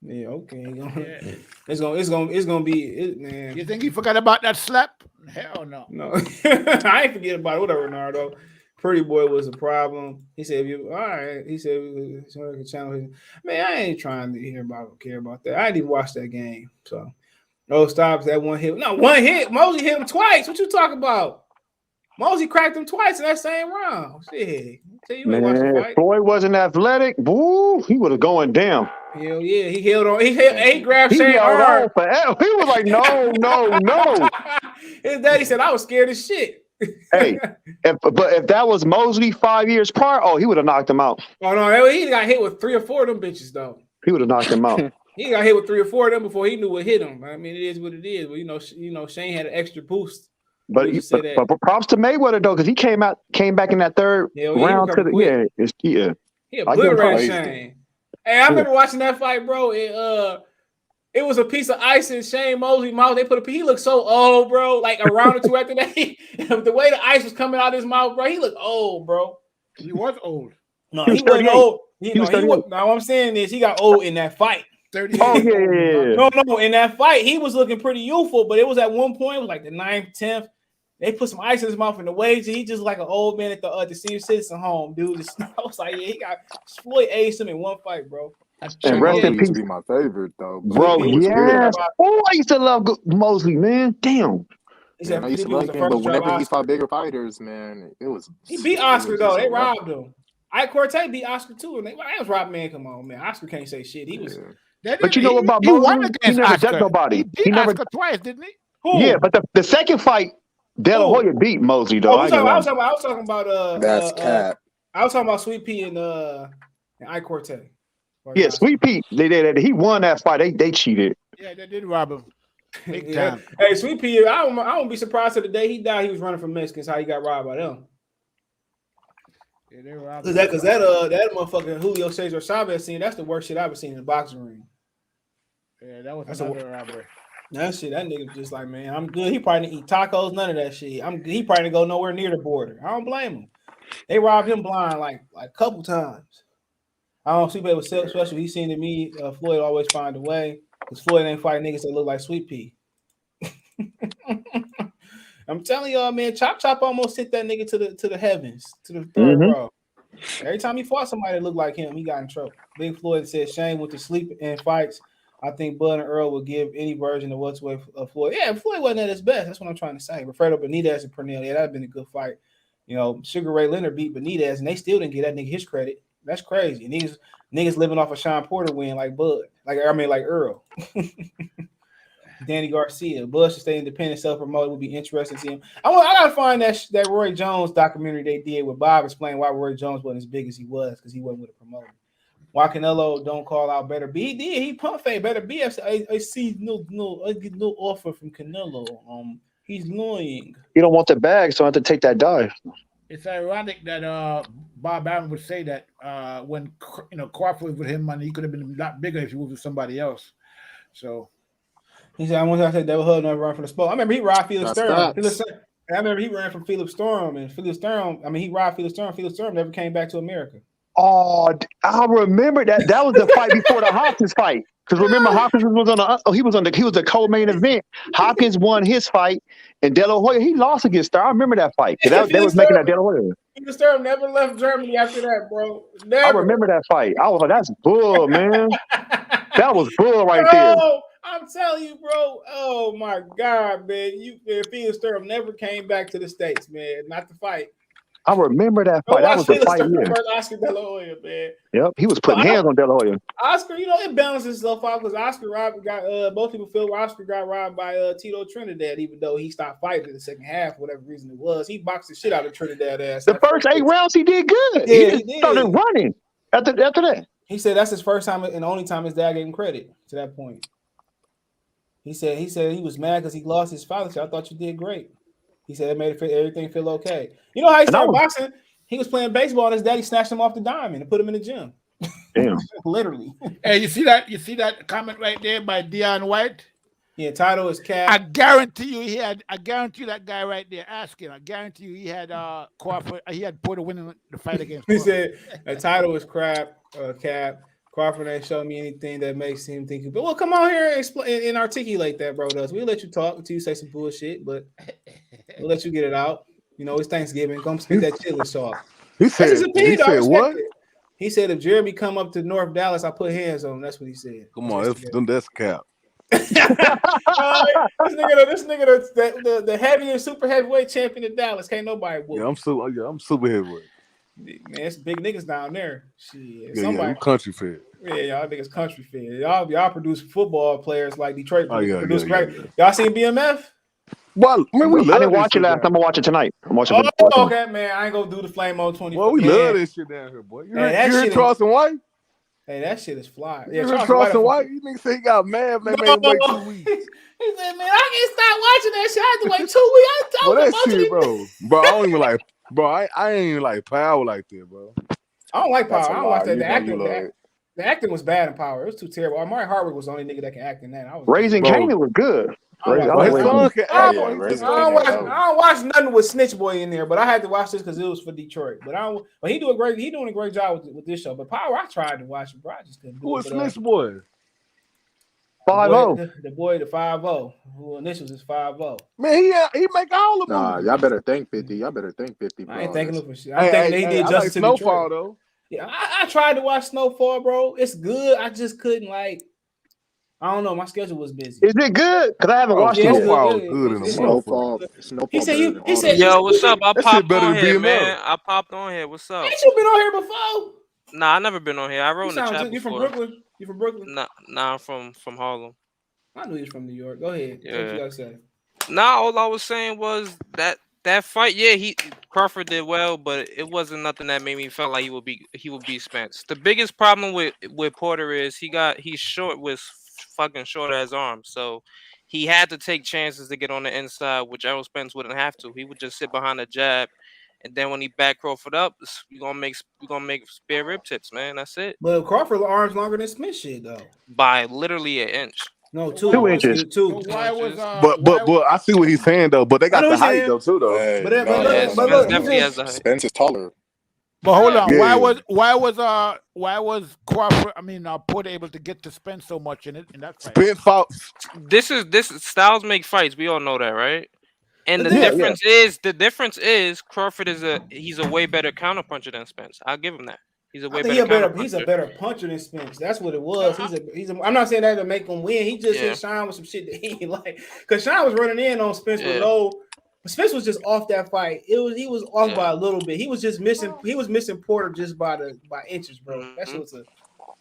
Yeah, okay. It's gonna be it, man. You think he forgot about that slap? Hell no. No, I ain't forget about it. Whatever, Nardo. Pretty boy was a problem. He said, "If you all right," he said, "Channel." Man, I ain't trying to care about that. I didn't even watch that game. So, no stops. That one hit. No, one hit. Mosey hit him twice. What you talking about? Mosey cracked him twice in that same round. Shit. Man, Floyd wasn't athletic. Woo, he was going down. Hell yeah, he held on. He grabbed Shane's arm. He was like, no. His daddy said, I was scared as shit. Hey, if that was Mosley 5 years prior, he would have knocked him out. Oh no, he got hit with 3 or 4 of them bitches though. He would have knocked him out. He got hit with 3 or 4 of them before he knew what hit him. I mean, it is what it is. But you know, Shane had an extra boost. But props to Mayweather though, because he came back in that third round to the He obliterated Shane. Hey, I remember watching that fight, bro. It was a piece of ice in Shane Mosley's mouth. He looked so old, bro. Like a round or two after that, the way the ice was coming out of his mouth, bro, he looked old, bro. He was old. No, he wasn't old. Now what I'm saying is he got old in that fight. 38. Oh yeah. No, in that fight, he was looking pretty youthful, but it was at one point, it was like the 9th, 10th. They put some ice in his mouth in the waves, and he just like an old man at the senior citizen home, dude. I was like, yeah, he got Floyd aged him in one fight, bro. And rest in peace. Be my favorite though, bro. Yes. Oh, I used to love Mosley, man. Damn. I used to like him, but whenever he fought bigger fighters, man, it was. He beat Oscar though. They robbed him. Ike Cortez beat Oscar too, and that was robbed, man. Come on, man. Oscar can't say shit. He was. But you know about Mosley? He never ducked nobody. He never Oscar twice, didn't he? Who? Yeah, but the second fight. De La Hoya beat Mosley though. I was talking about that's cap. I was talking about Sweet Pea and Ike Cortez. Yeah, Sweet Pea. He won that fight. They cheated. Yeah, they did rob him. Big time. Hey, Sweet Pea, I won't be surprised to the day he died. He was running from Mexicans. How he got robbed by them? Yeah, they robbed. Because that motherfucking Julio Cesar Chavez scene. That's the worst shit I've ever seen in the boxing ring. Yeah, that was another robbery. That shit, that nigga just like, man, I'm good. He probably didn't eat tacos, none of that shit. He probably didn't go nowhere near the border. I don't blame him. They robbed him blind like a couple times. I don't see was special. He seen to me, Floyd always find a way. Because Floyd ain't fighting niggas that look like Sweet Pea. I'm telling y'all, man, Chop almost hit that nigga to the heavens, to the third row. Every time he fought somebody that looked like him, he got in trouble. Big Floyd said Shane went to sleep in fights. I think Bud and Earl would give any version of what's with Floyd. Yeah, Floyd wasn't at his best. That's what I'm trying to say. Rafael Benitez and Pernell, yeah, that'd been a good fight. You know, Sugar Ray Leonard beat Benitez, and they still didn't give that nigga his credit. That's crazy. And niggas living off a Sean Porter win like Bud, like Earl. Danny Garcia. Bud should stay independent, self-promoted. Would be interesting to see him. I gotta find that Roy Jones documentary they did with Bob explaining why Roy Jones wasn't as big as he was because he wasn't with a promoter. Why Canelo don't call out Better B? He did. He pump fake Better B. I see I get no offer from Canelo. He's lying. You don't want the bag, so I have to take that dive. It's ironic that Bob Arum would say that when Crawford was with him, and he could have been a lot bigger if he was with somebody else. So he said, "I want to say Devil Hood never run from the spot." I remember he robbed Felix Sturm. I remember he ran from Felix Sturm, and Felix Sturm. I mean, he robbed Felix Sturm. Felix Sturm never came back to America. Oh, I remember that. That was the fight before the Hopkins fight. Because remember, Hopkins was the co-main event. Hopkins won his fight, and De La Hoya, he lost against Sturm. I remember that fight. They was making that De La Hoya. Felix Sturm never left Germany after that, bro. Never. I remember that fight. I was like, that's bull, man. That was bull right there. I'm telling you, bro. Oh my God, man. Felix Sturm never came back to the States, man. Not to fight. I remember that fight. That was the fight. Yeah. Oscar De La Hoya, man. Yep, he was putting hands on De La Hoya. Oscar, it balances itself out because Oscar got both people feel Oscar got robbed by Tito Trinidad, even though he stopped fighting in the second half, for whatever reason it was. He boxed the shit out of Trinidad ass. The first 8 rounds he did good. Yeah, he started running after that. He said that's his first time and the only time his dad gave him credit to that point. He said he was mad because he lost his father. So I thought you did great. He said it made everything feel okay. You know how he started boxing? He was playing baseball and his daddy snatched him off the diamond and put him in the gym. Damn. Literally. Hey, you see that comment right there by Deion White? Yeah, title is Cap. I guarantee you that guy right there. Ask him. I guarantee you he had Crawford. He had Porter winning the fight against Crawford. He said the title is Cap. Crawford ain't showing me anything that makes him think. But well, come on here and explain and articulate that, bro. We'll let you talk until you say some bullshit, but we'll let you get it out. You know, it's Thanksgiving. Come spit that chili sauce. He said what? He said if Jeremy come up to North Dallas, I put hands on him. That's what he said. Come on, that's Cap. This nigga, the heaviest super heavyweight champion in Dallas. Can't nobody whoop. Yeah, I'm super heavyweight. Man, it's big niggas down there. Shit, you country fed. Yeah, y'all niggas country fed. Y'all produce football players like Detroit produce great. Yeah. Y'all seen BMF? Well, man, I didn't watch it last. I'm gonna watch it tonight. I'm watching. Okay, man. I ain't gonna do the Flame 024. Well, we love this shit down here, boy. You heard Charleston White? Hey, that shit is fly. Yeah, you heard Charleston White? You niggas say he got mad when they made him wait 2 weeks. He said, "Man, I can't stop watching that shit. I had to wait 2 weeks." Well, that shit, bro. I don't even like. Bro, I ain't even like Power like that, bro. I don't like Power. I don't watch that. The acting was bad in Power. It was too terrible. Amari Hardwick was the only nigga that can act in that. Raising Kanan was good. I don't watch nothing with Snitch Boy in there, but I had to watch this because it was for Detroit. But he doing a great job with this show. But Power, I tried to watch it, bro. I just couldn't do it. Who was Snitch Boy? 5-0. The boy, the 5-0. Who initials is 5-0. Man, he make all of them. Nah, y'all better think 50. Bro. I ain't thinking of shit. I'm thinking they did justice to Snowfall though. Yeah, I tried to watch Snowfall, bro. It's good. I just couldn't I don't know. My schedule was busy. Is it good? Because I haven't watched it. Snowfall was good in the Snowfall. He said, yo, what's up? I popped better on than here, BMF. man. I popped on here. What's up? Ain't you been on here before? Nah, I never been on here. I wrote in the chat You from before. Brooklyn? You from Brooklyn? Nah, I'm from Harlem. I knew you was from New York. Go ahead. Yeah. What you gotta say? Nah, all I was saying was that fight. Yeah, Crawford did well, but it wasn't nothing that made me feel like he would beat Spence. The biggest problem with Porter is he's short with fucking short as arms, so he had to take chances to get on the inside, which Errol Spence wouldn't have to. He would just sit behind the jab, and then when he back Crawford up, we're gonna make spare rib tips, man. That's it. But Crawford arms longer than Smith shit though. By literally an inch. No, 2 inches. So why was But I see what he's saying though. But they got the height though too though. Hey, but look, definitely has the height. Spence is taller. But hold on, Yeah. why was Crawford? Porter able to get to Spence so much in that fight? Spence fought. This styles make fights. We all know that, right? And the difference is Crawford he's a way better counterpuncher than Spence. I'll give him that. He's a he's a better puncher than Spence. That's what it was. I'm not saying that to make him win. He just hit Sean with some shit that he like. Because Sean was running in on Spence with no. Spence was just off that fight. He was off by a little bit. He was just missing. He was missing Porter just by inches, bro. That shit was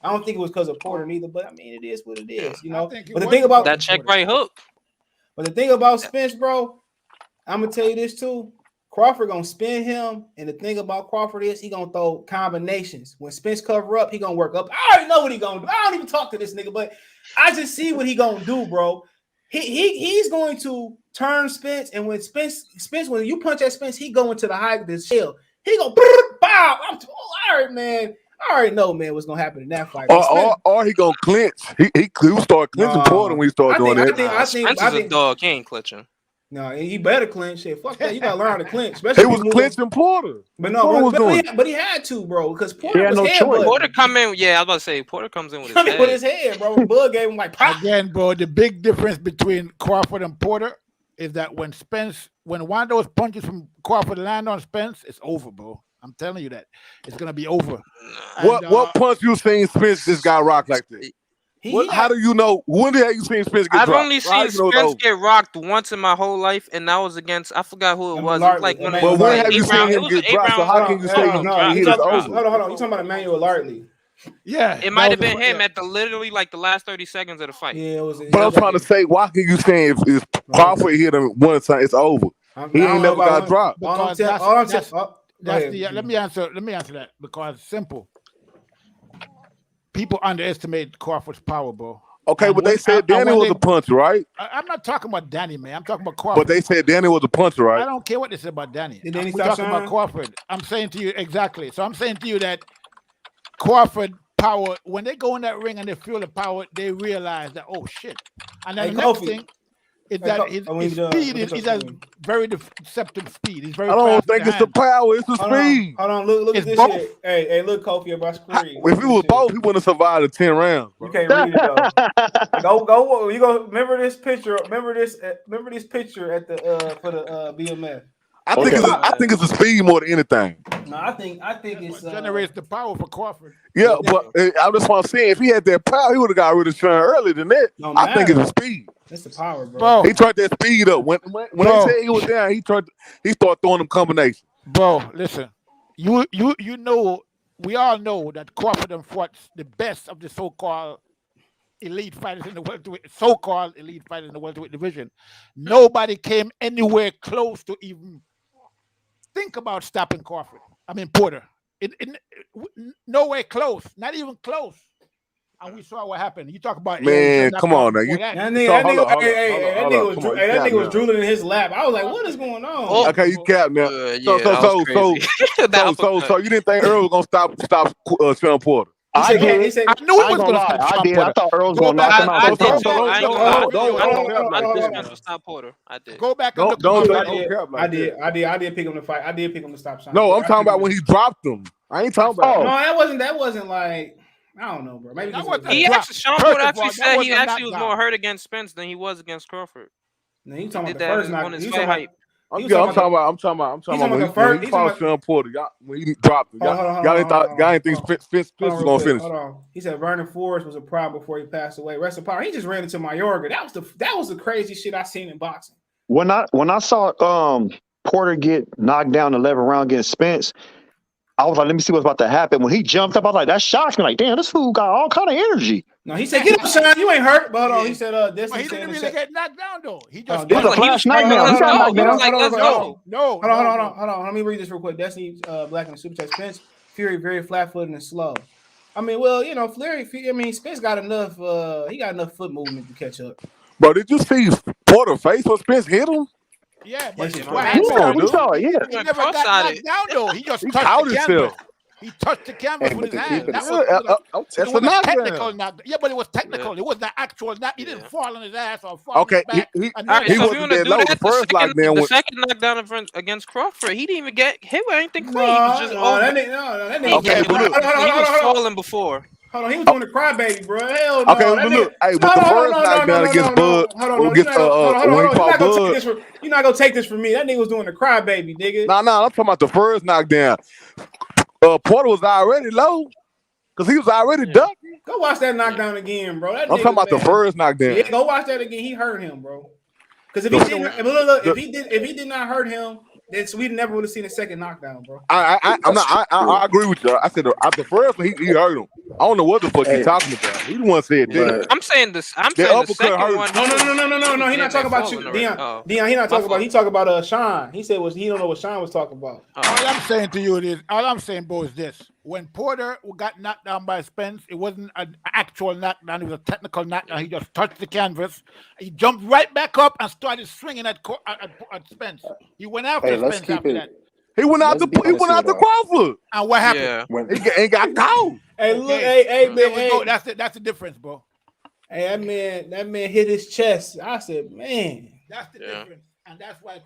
I don't think it was because of Porter neither. But I mean, it is what it is, you know. But the thing about that check right hook. But the thing about Spence, bro, I'm gonna tell you this too. Crawford gonna spin him, and the thing about Crawford is he gonna throw combinations. When Spence cover up, he gonna work up. I already know what he gonna do. I don't even talk to this nigga, but I just see what he gonna do, bro. He's going to turn Spence, and when Spence when you punch at Spence, he go into the height of the shell. He go bow. All right, man. I already know, man, what's gonna happen in that fight. Or he gonna clinch. He start clinching Porter when he start doing that. Spence is a dog. He ain't clinching. No, he better clinch. Shit, fuck that. You gotta learn how to clinch. Especially he was clinching Porter. But no, but he had to, bro, because Porter was no choice. Porter come in. Yeah, I was about to say Porter comes in with his head. With his head, bro. Bud gave him like pop. Again, bro. The big difference between Crawford and Porter is that when one of those punches from Crawford land on Spence, it's over, bro. I'm telling you that it's gonna be over. What punch you seen Spence just got rocked like this? How do you know? When have you seen Spence get I've dropped? only seen Spence get rocked once in my whole life, and that was against I forgot who it was. It was like when when have you seen him get dropped? So how can you say he hit over? Hold on. You talking about Emmanuel Lartley? Yeah, it might have been him at the literally like the last 30 seconds of the fight. Yeah, it was. But I'm trying to say, why can you say if Crawford hit him one time, it's over? He ain't never got dropped. Let me answer that because it's simple. People underestimate Crawford's power, bro. Okay, but they said Danny was a puncher, right? I'm not talking about Danny, man. I'm talking about Crawford. But they said Danny was a puncher, right? I don't care what they said about Danny. Did Danny We're talking about Crawford. I'm saying to you exactly. So I'm saying to you that Crawford power, when they go in that ring and they feel the power, they realize that, oh shit. And then the next thing is that his speed is a very deceptive speed. He's very I don't think it's the power, it's the speed. Hold on, look at this both. shit. Hey, look, Kofi up my screen. If it was both, he wouldn't have survived the 10 rounds. Bro. You can't read it though. go. You go. Remember this picture. Remember this picture at the for the BMF. I think it's the speed more than anything. No, I think it's generates the power for Crawford. Yeah, but I just want to say, if he had that power, he would have got rid of Sean earlier than that. I think it's the speed. It's the power, bro. He tried that speed up. When they said he was down, he started throwing them combinations. Bro, listen, you know, we all know that Crawford and fought the best of the so-called elite fighters in the welterweight division. Nobody came anywhere close to even think about stopping Crawford. I mean Porter. Nowhere close, not even close. And we saw what happened. You talk about man, come on now. That nigga was drooling in his lap. I was like, what is going on? Okay, you cap now. So you didn't think Errol was gonna stop Sean Porter? I knew he was gonna stop. I did. I thought Errol was gonna knock him out. I did stop Porter. I did. Go back. I did pick him to fight. I did pick him to stop Sean. No, I'm talking about when he dropped him. I ain't talking about. No, that wasn't like. I don't know, bro. Maybe Sean Porter actually said he actually was more hurt against Spence than he was against Crawford. No, you talking about the first knock? I'm talking about when he fought Sean Porter. When he dropped him, y'all ain't think Spence was gonna finish. Hold on. He said Vernon Forrest was a problem before he passed away. Rest in power. He just ran into Mayorga. That was the crazy shit I seen in boxing. When I saw Porter get knocked down the 11th round against Spence, I was like, let me see what's about to happen. When he jumped up, I was like, that shocked me. Like, damn, this fool got all kind of energy. No, he said, get up, Sean. You ain't hurt. But hold on, he said, this. He didn't really get knocked down, though. He just was a flash knockdown. He got knocked down. Hold on. Let me read this real quick. Destiny Black in the Super Chat. Spence, Fury, very flat-footed and slow. I mean, well, you know, Spence got enough. He got enough foot movement to catch up. Bro, did you see Porter face when Spence hit him? Yeah, but he never got knocked down, though. He just touched the canvas. He touched the canvas with his hand. That's a technical knockdown. Yeah, but it was technical. It was not actual. He didn't fall on his ass or fall on his back. He wasn't dead low. The first knockdown. The second knockdown against Crawford, he didn't even get hit with anything clean. He was just he was falling before. Hold on, he was doing the crybaby, bro. Hell no. Okay, but look, but the first knockdown against Bud, when he fought Bud, you're not gonna take this from me. That nigga was doing the crybaby, nigga. No, I'm talking about the first knockdown. Porter was already low because he was already ducking. Go watch that knockdown again, bro. I'm talking about the first knockdown. Yeah, go watch that again. He hurt him, bro. Because if he did not hurt him, then we never would have seen a second knockdown, bro. I agree with you. I said the first one he hurt him. I don't know what the fuck he's talking about. He the one said that. I'm saying this. I'm saying the second one. No. He's not talking about you, Dion. Dion, he's not talking about. He talking about Sean. He said he don't know what Sean was talking about. All I'm saying to you is, Bo, is this: when Porter got knocked down by Spence, it wasn't an actual knockdown; it was a technical knockdown. He just touched the canvas. He jumped right back up and started swinging at Spence. He went after Spence after that. He went out to Crawford. And what happened? He ain't got caught. Hey, look, hey, man. That's the difference, bro. Hey, that man hit his chest. I said, man. That's the difference. And that's why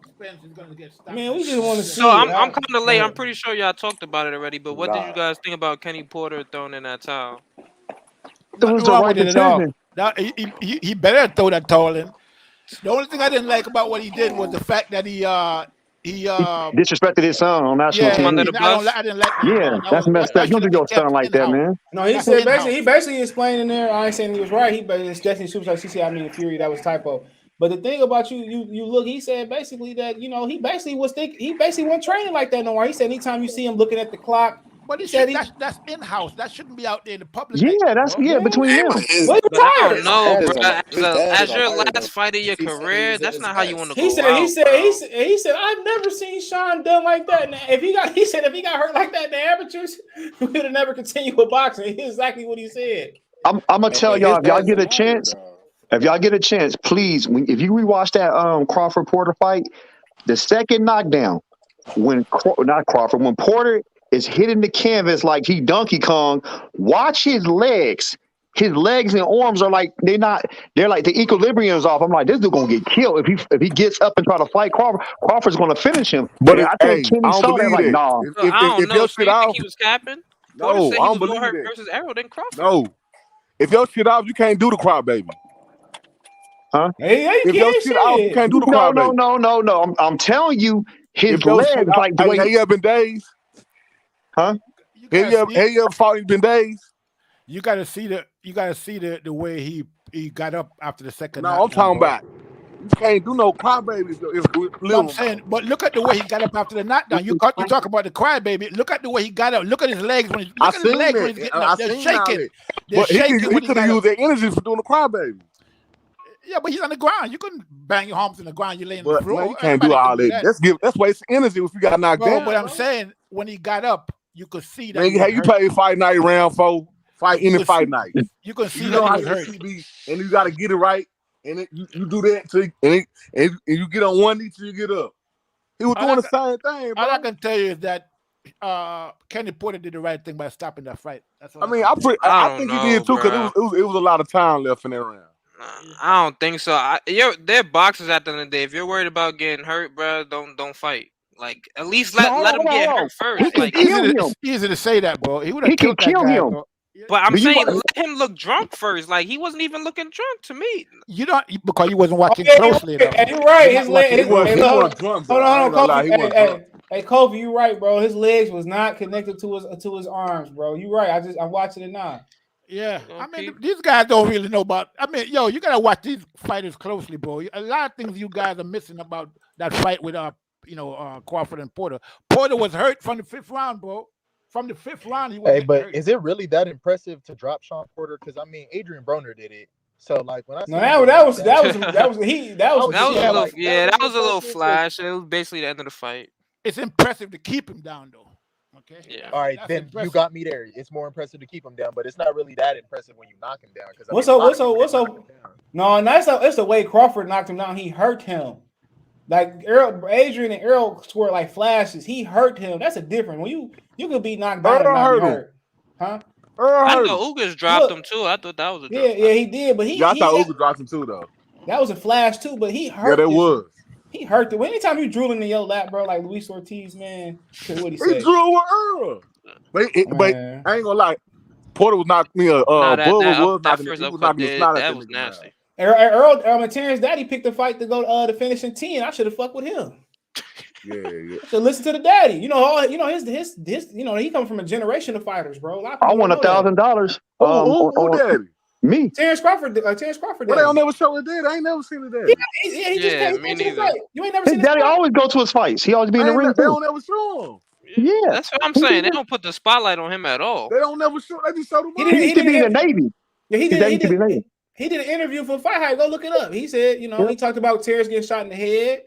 Spence is going to get stopped. Man, we just want to see. So I'm kind of late. I'm pretty sure y'all talked about it already. But what did you guys think about Kenny Porter throwing in that towel? Nothing wrong with it at all. He better throw that towel in. The only thing I didn't like about what he did was the fact that he disrespected his son on national TV. I didn't like that. Yeah, that's messed up. You don't do your son like that, man. No, he said basically explained in there. I ain't saying he was right. He basically Destiny Super CC. I mean Fury. That was typo. But the thing about you look. He said basically that he basically wasn't training like that no more. He said anytime you see him looking at the clock. But he said that's in-house. That shouldn't be out there in the public. Yeah, between them. No, bro. As your last fight of your career, that's not how you want to go. He said, I've never seen Sean done like that. And if he got hurt like that in the amateurs, we would have never continued with boxing. Exactly what he said. I'm gonna tell y'all if y'all get a chance. If y'all get a chance, please, if you rewatch that Crawford Porter fight, the second knockdown, when Porter is hitting the canvas like he Donkey Kong, watch his legs. His legs and arms are like they're like the equilibrium's off. I'm like, this dude gonna get killed if he gets up and try to fight Crawford. Crawford's gonna finish him. But I think Kenny I don't saw that believe like, it. nah. So I don't If know. your So shit you think off, he was capping? no, Porter said I he don't was more believe hurt that. versus Errol than Crawford. No, if your shit off, you can't do the crybaby. Huh? Hey, yeah, you If your can't shit off, you can't do the crybaby. No. I'm telling you, his If your shit legs off, like the way. have you ever been dazed? Huh? Have you ever fought and been dazed? You gotta see the way he got up after the second. No, I'm talking about. You can't do no crybaby. But I'm saying, but look at the way he got up after the knockdown. You talk about the crybaby. Look at the way he got up. Look at his legs when he's getting up. They're shaking. They're shaking. He could have used that energy for doing the crybaby. Yeah, but he's on the ground. You couldn't bang your arms on the ground. You lay on the floor. Man, you can't do all that. That's waste energy if you got knocked down. But I'm saying when he got up, you could see that. Man, you play fight night round 4, fight any fight night. You can see you that know he how was hurt. TV, and you got to get it right, and you do that and you get on one knee till you get up. He was doing the same thing, bro. All I can tell you is that Kenny Porter did the right thing by stopping that fight. That's all I mean, I think he did too because it was a lot of time left in that round. I don't think so. They're boxers at the end of the day. If you're worried about getting hurt, bro, don't fight. Like at least let him get hurt first. It's easy to say that, bro. He would have killed that guy, bro. But I'm saying let him look drunk first. Like he wasn't even looking drunk to me. You don't because you wasn't watching closely enough. You're right. His legs. He wasn't drunk. Hold on, Kofi. Hey, Kofi, you right, bro. His legs was not connected to his arms, bro. You right. I'm watching it now. Yeah, I mean, these guys don't really know about. I mean, you gotta watch these fighters closely, bro. A lot of things you guys are missing about that fight with Crawford and Porter. Porter was hurt from the 5th round, bro. From the 5th round, he was hurt. But is it really that impressive to drop Sean Porter? Because I mean, Adrian Broner did it. So like when I that was a little flash. It was basically the end of the fight. It's impressive to keep him down, though. Okay. Yeah. All right, then impressive. You got me there. It's more impressive to keep him down, but it's not really that impressive when you knock him down. What's up? No, it's the way Crawford knocked him down. He hurt him. Like Adrian and Errol scored like flashes. He hurt him. That's a different. When you could be knocked down and not be hurt, huh? I know Ugas dropped him too. I thought that was a drop. Yeah, he did. But I thought Ugas dropped him too, though. That was a flash too. But he hurt. Yeah, that was. He hurt him. Anytime you drooling in your lap, bro, like Luis Ortiz, man. What he said? He drew with Errol. But I ain't gonna lie. Porter was knocking me. Was knocking that was nasty. Errol Terrence Daddy picked the fight to go to finish in 10. I should have fucked with him. Yeah. So listen to the daddy. His he comes from a generation of fighters, bro. I won $1,000. Who daddy? Me. Terrence Crawford. Well, they don't never show his daddy. I ain't never seen his daddy. He just came to the fight. You ain't never his seen daddy always go to his fights. He always be in the ring. They don't ever show him. Yeah, that's what I'm saying. They don't put the spotlight on him at all. They don't never show. They just show the He used to be in the Navy. Yeah, he did an interview for Fight Hype. Go look it up. He said, he talked about Terrence getting shot in the head.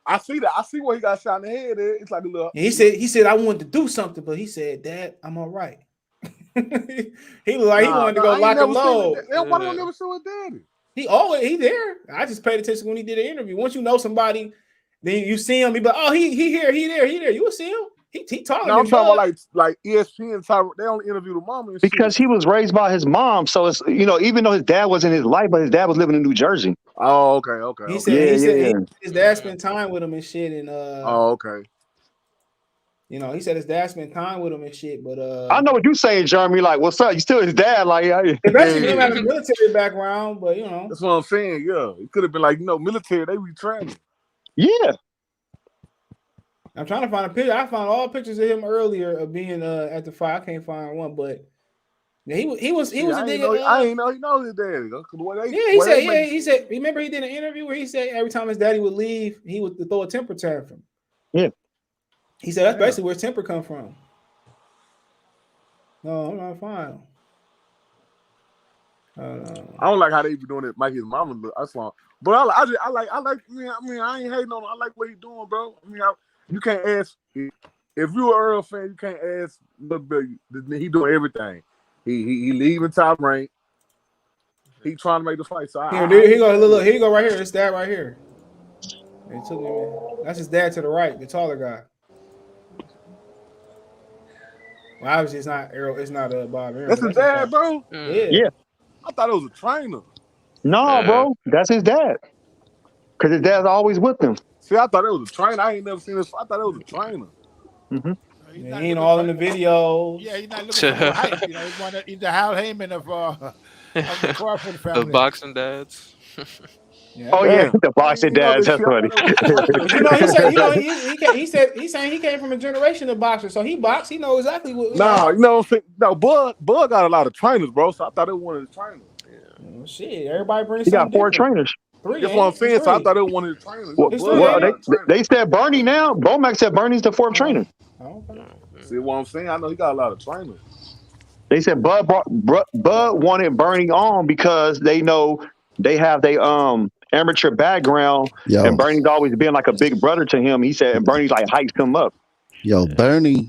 I see that. I see where he got shot in the head. It's like a little. He said I wanted to do something, but he said, Dad, I'm all right. He was like he wanted to go lock and load. Why don't never show his daddy? He there. I just paid attention when he did an interview. Once you know somebody, then you see him. He be like, oh, he here, he there. You will see him. He talking. No, I'm talking about like ESPN. They only interview the mom and because he was raised by his mom. So it's even though his dad wasn't his life, but his dad was living in New Jersey. Oh, okay. He said his dad spent time with him and shit. And okay. He said his dad spent time with him and shit. But I know what you're saying, Jeremy. Like, what's up? You still his dad? Like, especially him having a military background. But that's what I'm saying. Yeah, it could have been like military. They be training. Yeah. I'm trying to find a picture. I found all pictures of him earlier of being at the fight. I can't find one, but yeah, he was a nigga. I ain't know he knows his daddy. He said. Remember, he did an interview where he said every time his daddy would leave, he would throw a temper tantrum. Yeah, he said that's basically where temper come from. No, I'm not fine. I don't like how they be doing it. Like his mama, that's wrong. But I like. I ain't hating on him. I like what he doing, bro. You can't ask if you're an Errol fan. You can't ask. He doing everything. He leaving top rank. He trying to make the fight. So here you go. Look, here you go right here. It's dad right here. They took him in. That's his dad to the right, the taller guy. Well, obviously it's not Errol. It's not Bob Aaron. That's his dad, bro. Yeah. I thought it was a trainer. No, bro, that's his dad. Cause his dad's always with him. See, I thought it was a trainer. I ain't never seen this. I thought it was a trainer. Mm-hmm. He ain't all in the videos. Yeah, he's not looking for hype. You know, he's the Hal Heyman of the Crawford family. The boxing dads. Yeah. Oh yeah, the boxing dads. That's funny. He's saying he came from a generation of boxers, so he boxed. He knows exactly what. Nah, you know what I'm saying? No, Bud got a lot of trainers, bro. So I thought it was one of the trainers. Yeah. Shit, everybody brings. He got 4 trainers. 3. That's what I'm saying. So I thought it was one of the trainers. They said Bernie now. Bomac said Bernie's the 4th trainer. See what I'm saying? I know he got a lot of trainers. They said Bud wanted Bernie on because they know they have their amateur background, and Bernie's always been like a big brother to him. He said, and Bernie's like hyped him up. Yo, Bernie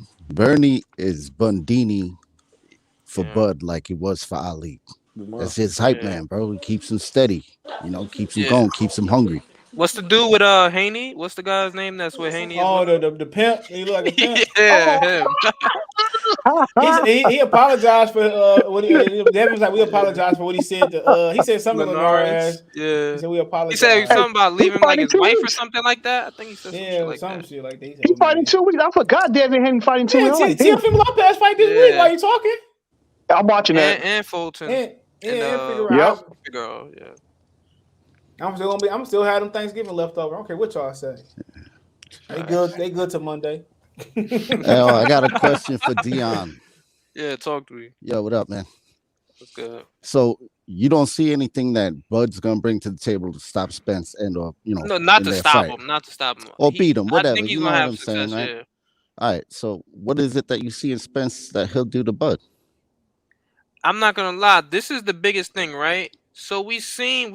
is Bundini for Bud, like it was for Ali. That's his hype man, bro. He keeps him steady, keeps him going, keeps him hungry. What's the dude with Haney? What's the guy's name that's with Haney? Oh, the pimp. He look like a pimp. Yeah, him. He apologized for what Devin was like. We apologize for what he said. He said something on our ass. Yeah. He said we apologize. He said something about leaving like his wife or something like that. I think he said some shit like that. He fighting 2 weeks. I forgot Devin Haney fighting 2 weeks. Teofimo Lopez fight this week. Why you talking? I'm watching that. And Fulton. And Figueroa, yeah. I'm still having Thanksgiving left over. I don't care what y'all say. They good till Monday. Yo, I got a question for Dion. Yeah, talk to me. Yo, what up, man? What's good? So you don't see anything that Bud's gonna bring to the table to stop Spence no, not to stop him, or beat him, whatever. I think he's you know gonna what have I'm success, saying, right? yeah. All right. So what is it that you see in Spence that he'll do to Bud? I'm not gonna lie. This is the biggest thing, right? So we seen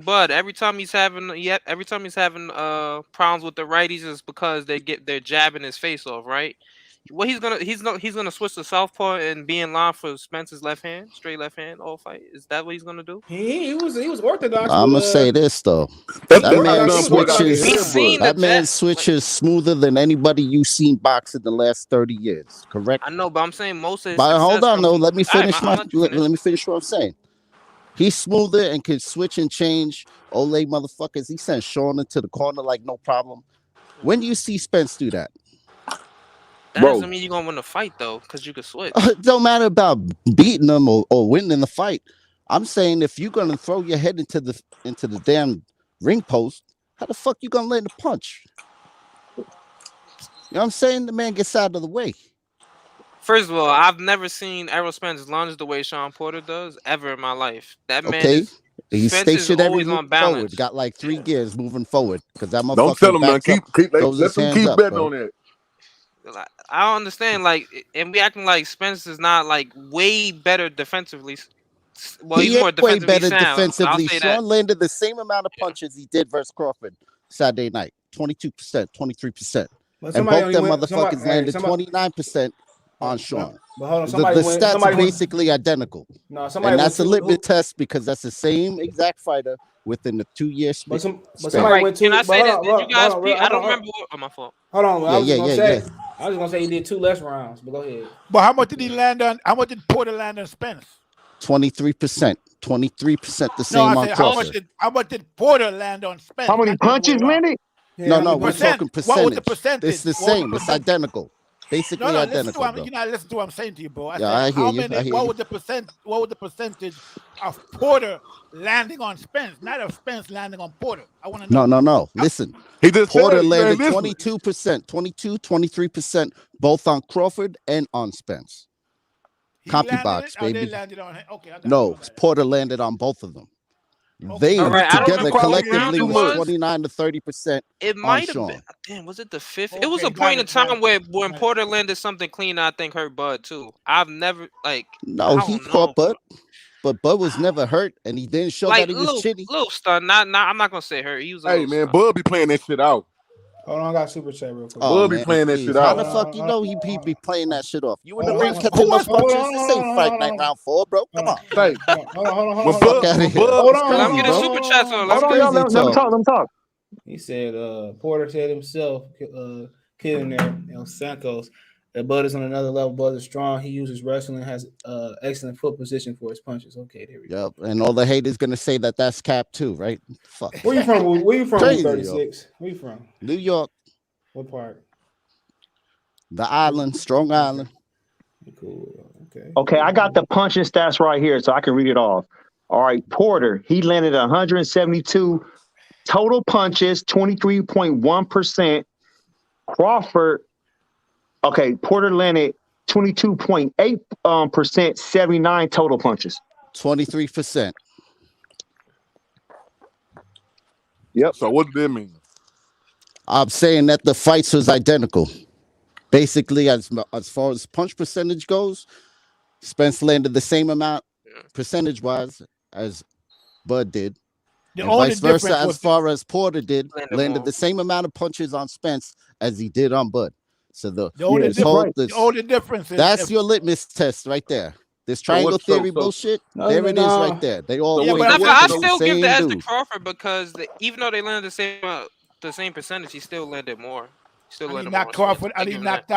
Bud every time he's having problems with the righties is because they're jabbing his face off, right? What he's gonna switch to southpaw and be in line for Spence's straight left hand all fight. Is that what he's gonna do? He was orthodox. I'm gonna say this though. That man switches smoother than anybody you've seen box in the last 30 years. Correct? I know, but I'm saying most of his But hold on, though. Let me finish let me finish what I'm saying. He's smoother and can switch and change. Ole motherfuckers. He sent Sean into the corner like no problem. When do you see Spence do that? That doesn't mean you're gonna win the fight though, because you can switch. It don't matter about beating them or winning the fight. I'm saying if you're gonna throw your head into the damn ring post, how the fuck you gonna land a punch? You know what I'm saying? The man gets out of the way. First of all, I've never seen Errol Spence lunge the way Sean Porter does ever in my life. That man he's stationary on balance. Forward. Got like 3 gears moving forward because that motherfucker. Don't tell him, man. Let him keep betting on that. I don't understand, and we acting like Spence is not way better defensively. Well, he's more defensively way better sound. defensively. Sean landed the same amount of punches he did versus Crawford Saturday night. 22%, 23%. And both them motherfuckers landed 29% on Sean. But hold on, the stats are basically identical. No, and that's a litmus test because that's the same exact fighter within the 2-year span. But somebody went to. Can I say that? Did you guys? I don't remember. My fault. Hold on. I was just gonna say he did 2 less rounds. But go ahead. But how much did he land on? How much did Porter land on Spence? 23%. 23% the same on Crawford. How much did Porter land on Spence? How many punches landed? No, we're talking percentage. What was the percentage? It's the same. It's identical. Basically identical. You're not listening to what I'm saying to you, bro. I hear you. What was the percentage of Porter landing on Spence, not of Spence landing on Porter? I want to know. No. Listen. Porter landed 22%, 23%, both on Crawford and on Spence. Copy box, baby. No, Porter landed on both of them. They together collectively was 29 to 30%. It might have been. Damn, was it the 5th? It was a point in time when Porter landed something clean. I think hurt Bud too. I've never No, he caught Bud, but Bud was never hurt, and he didn't show that he was chitty. Little stun. I'm not gonna say hurt. He was. Hey man, Bud be playing that shit out. Hold on, I got super chat real quick. Bud be playing that shit How out. the fuck you know he be playing that shit off? You in the Hold on, ring hold on. catching those Hold on, punches? hold on, This ain't hold fight on, night hold on. round 4, bro. Come on. Hey, Hold on. when Fuck Bud, out of when here. Bud, Hold was on. Let crazy, him get bro. a super chat. So Hold let's on, go. y'all. Let him talk. Let him talk. He said, Porter said himself, kid in there, Sankos, that Bud is on another level. Bud is strong. He uses wrestling, has excellent foot position for his punches. Okay, there we go. Yep, and all the haters gonna say that that's cap too, right? Fuck. Where you from? Where you from? Crazy, 36. Where you from? New York. What part? The island, Strong Island. Cool. Okay. Okay, I got the punching stats right here, so I can read it off. All right, Porter, he landed 172 total punches, 23.1%. Crawford, okay, Porter landed 22.8%, 79 total punches. 23%. Yep. So what did that mean? I'm saying that the fights was identical. Basically, as far as punch percentage goes, Spence landed the same amount percentage-wise as Bud did. And vice versa, as far as Porter did, landed the same amount of punches on Spence as he did on Bud. So the only difference is that's your litmus test right there. This triangle theory bullshit, there it is right there. They all I still give the edge to Crawford because even though they landed the same percentage, he still landed more. He knocked Crawford and he knocked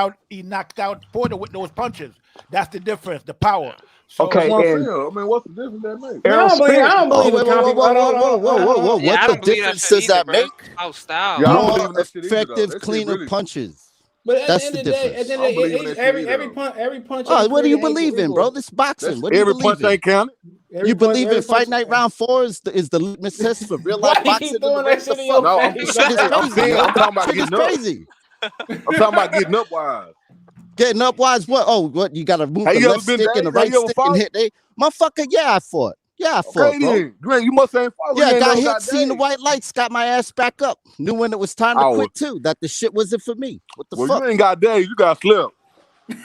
out Porter with those punches. That's the difference, the power. So, okay, and I mean, what's the difference that makes? Errol Spence. I don't believe it. Whoa. What the difference does that make? Oh, style. More effective, cleaner punches. But at That's the end the of the day, difference. every punch. Oh, what do you believe in, bro? This boxing. What do you Every believe punch in? ain't counted. You believe in Fight Night Round 4 is the litmus test for real life boxing? doing that shit in your No, face? Shit is crazy. I'm talking about Shit is getting up. crazy. I'm talking about getting up wise. Getting up wise, what? Oh, what? You got to move Have the you left ever been stick and the there? right You ever stick and fought? hit. Motherfucker, yeah, I fought. Yeah, I fought, Okay, bro. then. Grant, you must ain't fought. Yeah, got hit, seen the white lights, got my ass back up. Knew when it was time to quit, too. That the shit wasn't for me. What the fuck? You ain't got days. You got slept.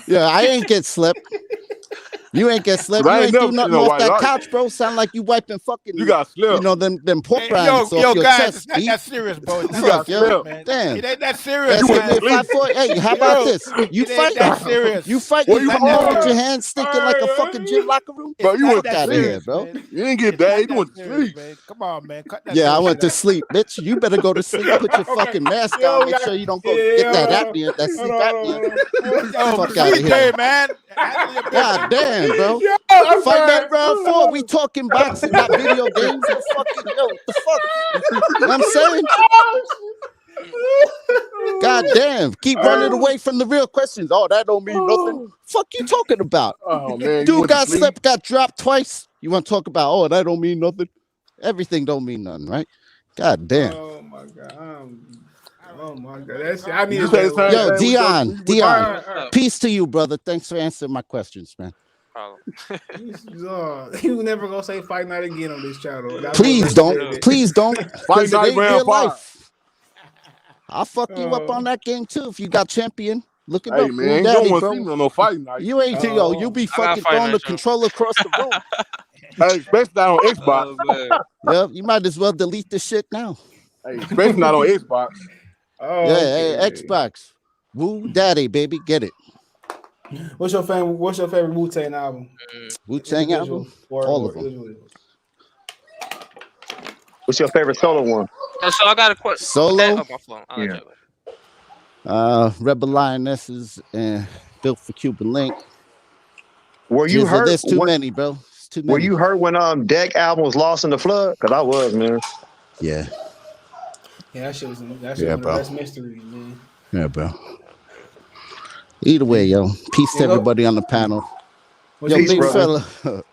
Yeah, I ain't get slept. You ain't get slept. You ain't do nothing off that couch, bro. Sound like you wiping fucking. You got slept. You know them pork rinds off your guys, chest. it's not that serious, bro. It's not Fuck, that serious, yo. man. Damn. It ain't that serious, That's man. hey, how about this? You fight that serious. You fight. You come home with your hands stinking like a fucking gym locker room. Bro, you went Fuck out of here, bro. Man. You ain't get days. You went to sleep. Man. Come on, man. Cut that Yeah, I bullshit went to out. sleep, bitch. You better go to sleep. Put your fucking mask on. Make sure you don't go get that apnea, that sleep apnea. Fuck out of here, man. God damn, bro. Fight Night Round 4. We talking boxing, not video games. You fucking what the fuck? You know what I'm saying? God damn. Keep running away from the real questions. Oh, that don't mean nothing. Fuck you talking about? Oh man, Dude got slept, got dropped twice. You want to talk about? Oh, that don't mean nothing. Everything don't mean nothing, right? God damn. Oh my god. Oh my god. That's I need Yo, Dion. Peace to you, brother. Thanks for answering my questions, man. You never gonna say Fight Night again on this channel. Please don't. Please don't. Fight Night Round 5. I'll fuck you up on that game too if you got champion. Look it Hey up. man, ain't Daddy, no one bro. see me on no Fight Night. You ain't you be fucking throwing the controller across the room. Hey, especially not on Xbox. Yep, you might as well delete the shit now. Hey, especially not on Xbox. Hey, Xbox. Woo Daddy, baby, get it. What's your favorite Wu-Tang album? Wu-Tang album? All of them. What's your favorite solo one? So I got a question. Solo? Yeah. Rebel Lionesses and Built for Cuban Link. Were you hurt? There's too many, bro. It's too many. Were you hurt when Deck album was lost in the flood? Because I was, man. Yeah. Yeah, that shit was one of the best mysteries, man. Yeah, bro. Either way, yo. Peace to everybody on the panel. Yo, Peace, big brother. fella.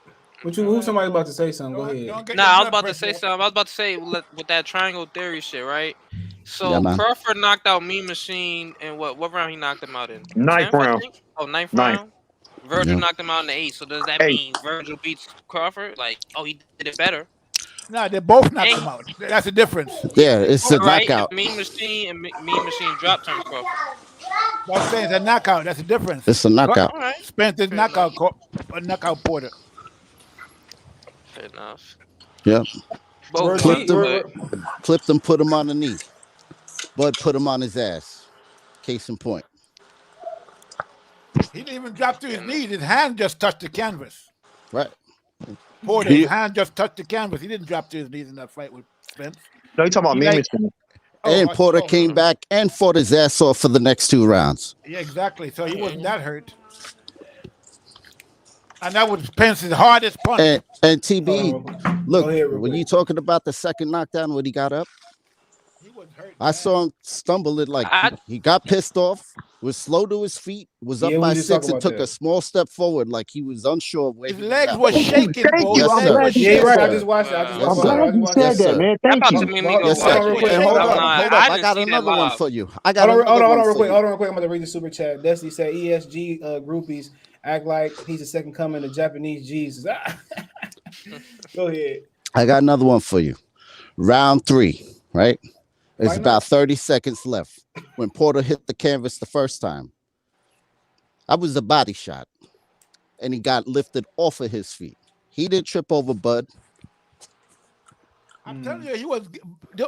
Who's somebody about to say something? Go ahead. Nah, I was about to say something. I was about to say with that triangle theory shit, right? So Yeah, man. Crawford knocked out Mean Machine in what round he knocked him out in? Ninth 10th, I round. think? Oh, ninth Ninth. round. Virgil Yeah. knocked him out in the 8th. So does that mean Virgil beats Crawford? Like, oh, he did it better. No, they both knocked him out. That's the difference. Yeah, it's a knockout. Mean Machine dropped Terrence Crawford. What I'm saying is a knockout. That's the difference. It's a knockout. All right. Spence did knockout Porter. Fair enough. Yep. Both Clipped him, put him on the knee. Bud put him on his ass. Case in point. He didn't even drop to his knees. His hand just touched the canvas. Right. Porter's hand just touched the canvas. He didn't drop to his knees in that fight with Spence. No, you talking about me, And Porter came back and fought his ass off for the next 2 rounds. Yeah, exactly. So he wasn't that hurt. And that was Spence's hardest punch. And TB, look, when you talking about the second knockdown when he got up, I saw him stumble it like he got pissed off, was slow to his feet, was up by 6 and took a small step forward like he was unsure where his legs were shaking, bro. Yeah, right. I just watched it. I'm glad you said that, man. Thank you. Yes, sir. And hold up. I got another one for you. Hold on real quick. I'm going to read the super chat. Dusty said ESG groupies act like he's the second coming of Japanese Jesus. Go ahead. I got another one for you. Round 3, right? There's about 30 seconds left. When Porter hit the canvas the first time, that was a body shot. And he got lifted off of his feet. He didn't trip over Bud. I'm telling you, he was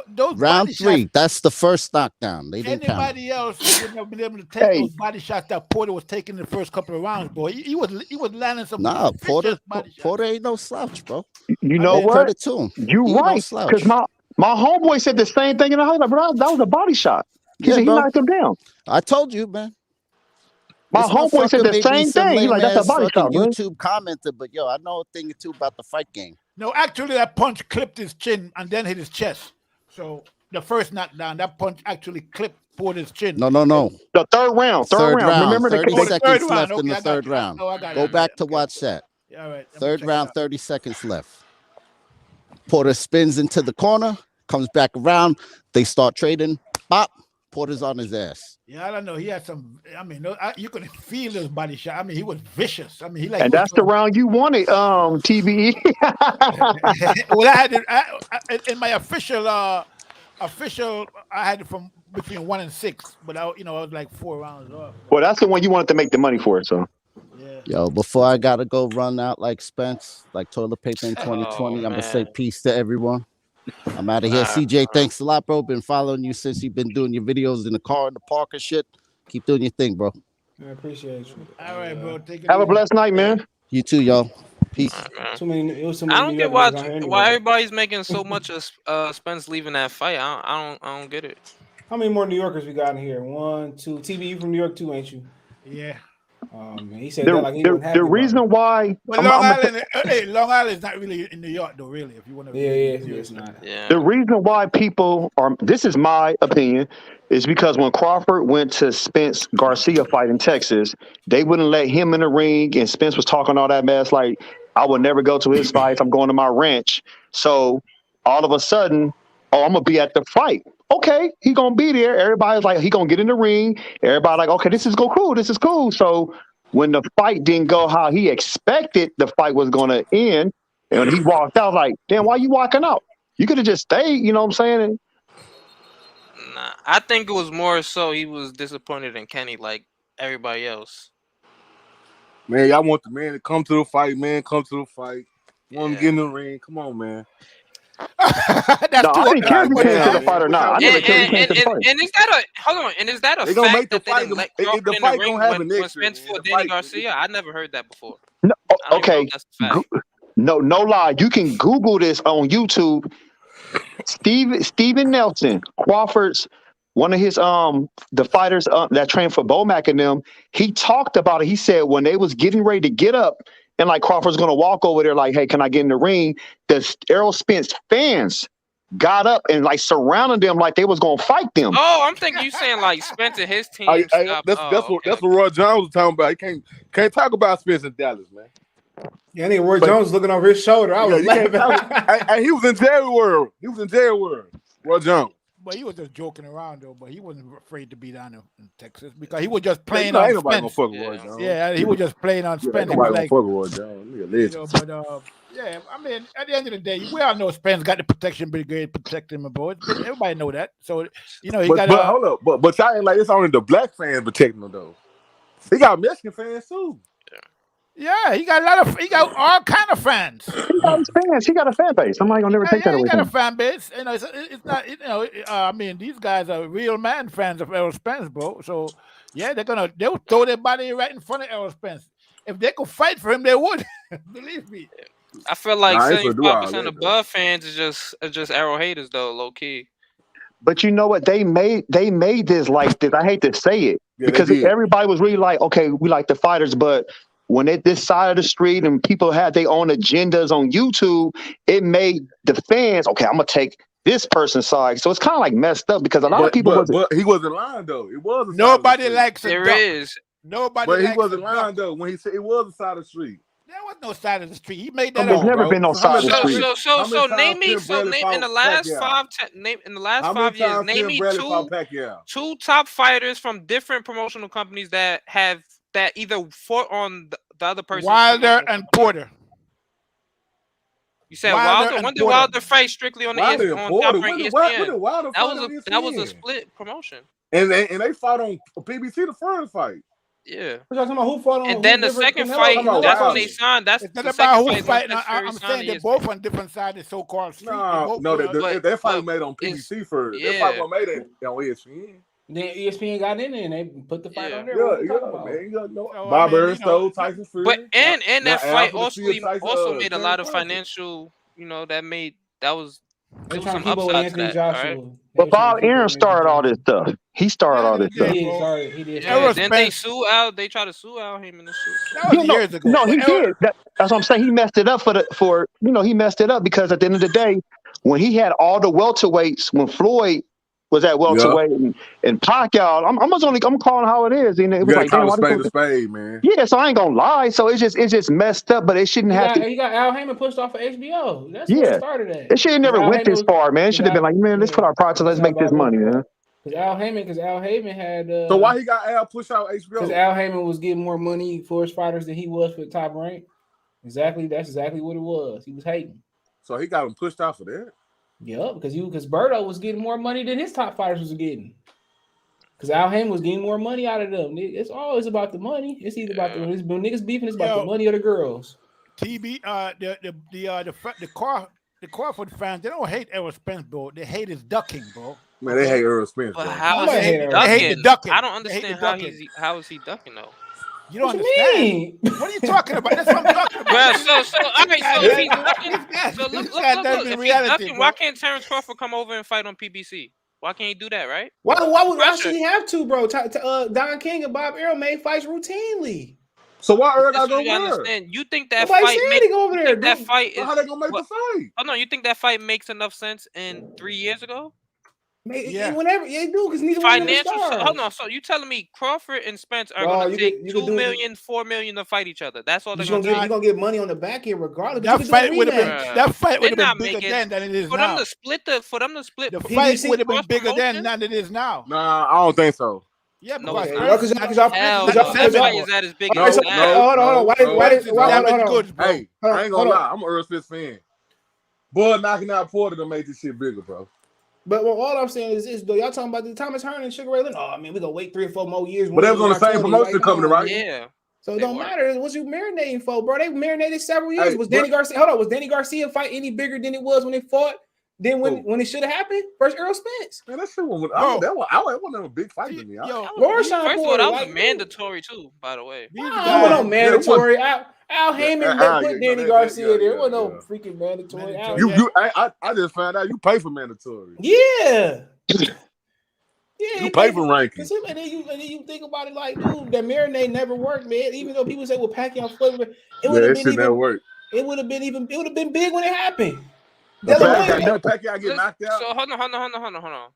those round 3. That's the first knockdown. They didn't count. Anybody else would have been able to take those body shots that Porter was taking in the first couple of rounds, boy. He was landing some. Nah, Porter ain't no slouch, bro. You know what? Credit to him. You right? Because my homeboy said the same thing in the house. Like, bro, that was a body shot. He said he knocked him down. I told you, man. My homeboy said the same thing. He's like, that's a body shot, man. YouTube commented, but yo, I know a thing or two about the fight game. No, actually, that punch clipped his chin and then hit his chest. So the first knockdown, that punch actually clipped Porter's chin. No. The third round. Remember 30 seconds left in the third round. Go back to watch that. Yeah, all right. Third round, 30 seconds left. Porter spins into the corner, comes back around. They start trading. Bop. Porter's on his ass. Yeah, I don't know. He had some. I mean, you could feel his body shot. I mean, he was vicious. I mean, and that's the round you wanted, TBE. Well, I had it in my official. I had it from between 1 and 6, but I was like 4 rounds off. Well, that's the one you wanted to make the money for. So. Yeah. Yo, before I gotta go run out like Spence, like toilet paper in 2020, I'm gonna say peace to everyone. I'm out of here. CJ, thanks a lot, bro. Been following you since you've been doing your videos in the car, in the park and shit. Keep doing your thing, bro. I appreciate you. All right, bro. Have a blessed night, man. You too, y'all. Peace. I don't get why everybody's making so much of Spence leaving that fight. I don't get it. How many more New Yorkers we got in here? 1, 2. TV, you from New York too, ain't you? Yeah. He said that like he wasn't happy the reason why. But Long Island is not really in New York, though. Really, if you want to. Yeah, it's not. Yeah. The reason why people are. This is my opinion. Is because when Crawford went to Spence Garcia fight in Texas, they wouldn't let him in the ring, and Spence was talking all that mess like, I would never go to his fights. I'm going to my ranch. So all of a sudden, I'm gonna be at the fight. Okay, he gonna be there. Everybody's like, he gonna get in the ring. Everybody like, okay, this is cool. This is cool. So when the fight didn't go how he expected the fight was gonna end, and when he walked out, like, damn, why you walking out? You could have just stayed. You know what I'm saying? Nah, I think it was more so he was disappointed in Kenny, like everybody else. Man, y'all want the man to come to the fight, man. Come to the fight. Want to get in the ring. Come on, man. That's I didn't care if he came to the fight or not. I never cared if he came to the fight. And is that a gonna fact make the that they fight, didn't let the Crawford in fight the ring gonna happen when next Spence year, fought the Danny fight- Garcia? I never heard that before. No, I don't even know okay. if that's a fact. No lie. You can Google this on YouTube. Steven Nelson, Crawford's one of his the fighters that trained for Bomac and them. He talked about it. He said when they was getting ready to get up and like Crawford's gonna walk over there, like, hey, can I get in the ring? The Errol Spence fans got up and like surrounded them like they was gonna fight them. Oh, I'm thinking you saying like Spence and his team. That's what Roy Jones was talking about. He can't talk about Spence in Dallas, man. Yeah, I think Roy Jones looking over his shoulder. I was laughing. He was in Jerry World. Roy Jones. But he was just joking around, though. But he wasn't afraid to be down in Texas because he was just playing Ain't on nobody Spence. gonna fuck with Roy Jones. Yeah, he was just playing on Spence. Nobody gonna fuck with Roy Jones. He a legend. But yeah, I mean, at the end of the day, we all know Spence got the protection brigade protecting him, boy. Everybody know that. So he got. But hold up, but y'all ain't like it's only the black fans protecting him though. He got Mexican fans too. Yeah, he got a lot of. He got all kind of fans. He got his fans. He got a fan base. I'm not gonna never take that He away got from a him. fan base. You know, it's not. You know, I mean, these guys are real man fans of Errol Spence, bro. So yeah, they'll throw their body right in front of Errol Spence. If they could fight for him, they would. Believe me. I feel like Nah, I ain't gonna do all 75% that, of Bud fans is just Arrow haters though, low key. But you know what? They made this like this. I hate to say it Yeah, because they did. everybody was really like, okay, we like the fighters, but when at this side of the street and people had their own agendas on YouTube, it made the fans, okay, I'm gonna take this person's side. So it's kind of like messed up because a lot of people but he wasn't lying though. It was a Nobody likes a There duck. is. Nobody. But he likes wasn't a lying duck. though when he said it was a side of the street. There was no side of the street. He made that There's up. never Bro. been no side of the street. So name me in the last in the last 5 years, name me two top fighters from different promotional companies that either fought on the other person's Wilder and Porter. You said Wilder? When did Wilder fight strictly on the Wilder on Porter. Top Rank When ESPN? did Wilder fight That was a ESPN? split promotion. And they fought on PBC the first fight. Yeah. We're talking about who fought on. And then the second fight, that's when they signed. That's It's the not second about fight. who's fighting. I'm saying they're both on different sides of so-called street. No, that fight was made on PBC first. That fight was made on ESPN. Then ESPN got in there and they put the fight on there. Bob Erstone, Tyson Fury. But and that fight also made a lot of financial. You know that was. They're There was trying to some keep over upside to Anthony that, Joshua. right? But Bob Aaron started all this stuff. He started all this stuff. He did. Yeah, then they sue Al. They try to sue Al Heyman and shit. Years ago. No, he did. That's what I'm saying. He messed it up he messed it up because at the end of the day, when he had all the welterweights, when Floyd was at welterweight and Pacquiao, I'm calling how it is. And it was like, damn, why spade to spade, man. Yeah, so I ain't gonna lie. So it's just messed up, but it shouldn't have to. He got Al Heyman pushed off of HBO. That's where it started at. It should have never went this far, man. It should have been like, man, let's put our pride to let's make this money, man. Because Al Heyman had. So why he got Al push out HBO? Because Al Heyman was getting more money for his fighters than he was for the Top Rank. Exactly, that's exactly what it was. He was hating. So he got him pushed out for that. Yeah, because Berto was getting more money than his top fighters was getting. Because Al Heyman was getting more money out of them. It's always about the money. It's either about when niggas beefing, it's about the money or the girls. The Crawford fans, they don't hate Errol Spence, bro. They hate his ducking, bro. Man, they hate Errol Spence. But bro. how is he ducking? They hate the ducking. I don't understand how is he ducking though. You don't understand. What are you talking about? That's what I'm talking about. Well, so if he's ducking, so look, if he's ducking, why can't Terrence Crawford come over and fight on PBC? Why can't he do that, right? Why should he have to, bro? Don King and Bob Errol made fights routinely. So why Errol got to go understand? You think that Nobody fight said he go over there? That fight is how they gonna make the fight? Oh no, you think that fight makes enough sense in 3 years ago? Whenever they do, because neither one of them stars. Hold on, so you telling me Crawford and Spence are going to take $2 million, $4 million to fight each other? That's all they're going to do. You're going to get money on the back end regardless. That fight would have been bigger then than it is for now. Them to split the fight would have been bigger then than it is now. Nah, I don't think so. Yeah, because that fight is that as big as hold on. Hey, I ain't gonna lie. I'm an Errol Spence fan. Bud knocking out Porter to make this shit bigger, bro. But all I'm saying is though, y'all talking about the Thomas Hearn and Sugar Ray Leonard. Oh man, we gonna wait 3 or 4 more years. But that was on the same promotion coming, right? Yeah. So it don't matter. What you marinating for, bro? They marinated several years. Was Danny Garcia? Hold on. Was Danny Garcia fight any bigger than it was when they fought? Then when it should have happened, first Errol Spence. Man, that shit wasn't a big fight to me. First of all, that was mandatory too, by the way. No mandatory. Al Heyman put Danny Garcia there. It wasn't no freaking mandatory. I just found out you pay for mandatory. Yeah. You pay for rankings. And then you think about it like, dude, that marinade never worked, man. Even though people say, well, Pacquiao flavor, it would have been even work. It would have been big when it happened. Pacquiao get knocked out. So hold on.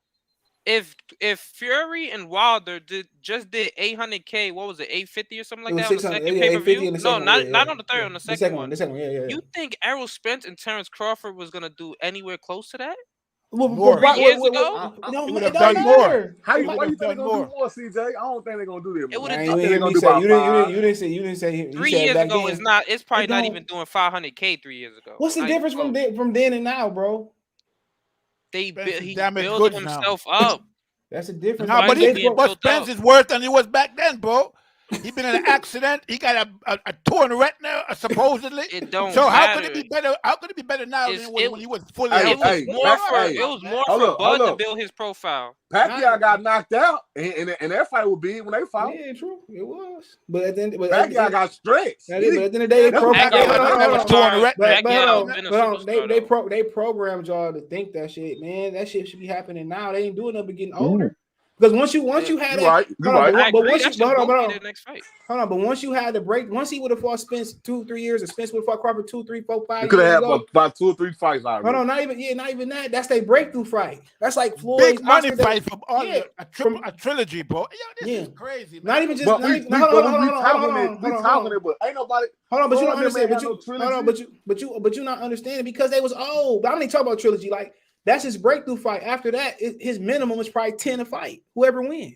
If Fury and Wilder did 800K, what was it, 850 or something like that on the second pay-per-view? No, not on the third, on the second one. The second one, yeah. You think Errol Spence and Terrence Crawford was gonna do anywhere close to that? More. 3 years ago? It would have done more. Why you think they're gonna do more, CJ? I don't think they're gonna do that. It would have done. You didn't say 3 years ago is not. It's probably not even doing 500K 3 years ago. What's the difference from then and now, bro? He built himself up. That's a difference. But Spence is worse than he was back then, bro. He been in an accident. He got a torn retina, supposedly. It don't so how matter. could it be better? How could it be better now than when he was fully It healthy? was more for Bud to build his profile. Pacquiao got knocked out, and that fight was big when they fought. Yeah, true. It was. But at the end, Pacquiao got stretched. But at the end of the day, they programmed y'all to think that shit, man. That shit should be happening now. They ain't doing nothing but getting older. Because once you had that, hold on, but once you had the break, once he would have fought Spence 2-3 years, and Spence would have fought Crawford 2, 3, 4, 5 years. Could have had about 2 or 3 fights already. Hold on, not even that. That's their breakthrough fight. That's like Floyd. Big money fight from all a trilogy, bro. Yo, this is crazy, man. Not even just. Hold on, but ain't nobody. Hold on, but you don't understand. But you not understanding because they was old. But I'm not talking about trilogy. Like that's his breakthrough fight. After that, his minimum is probably 10 a fight. Whoever win.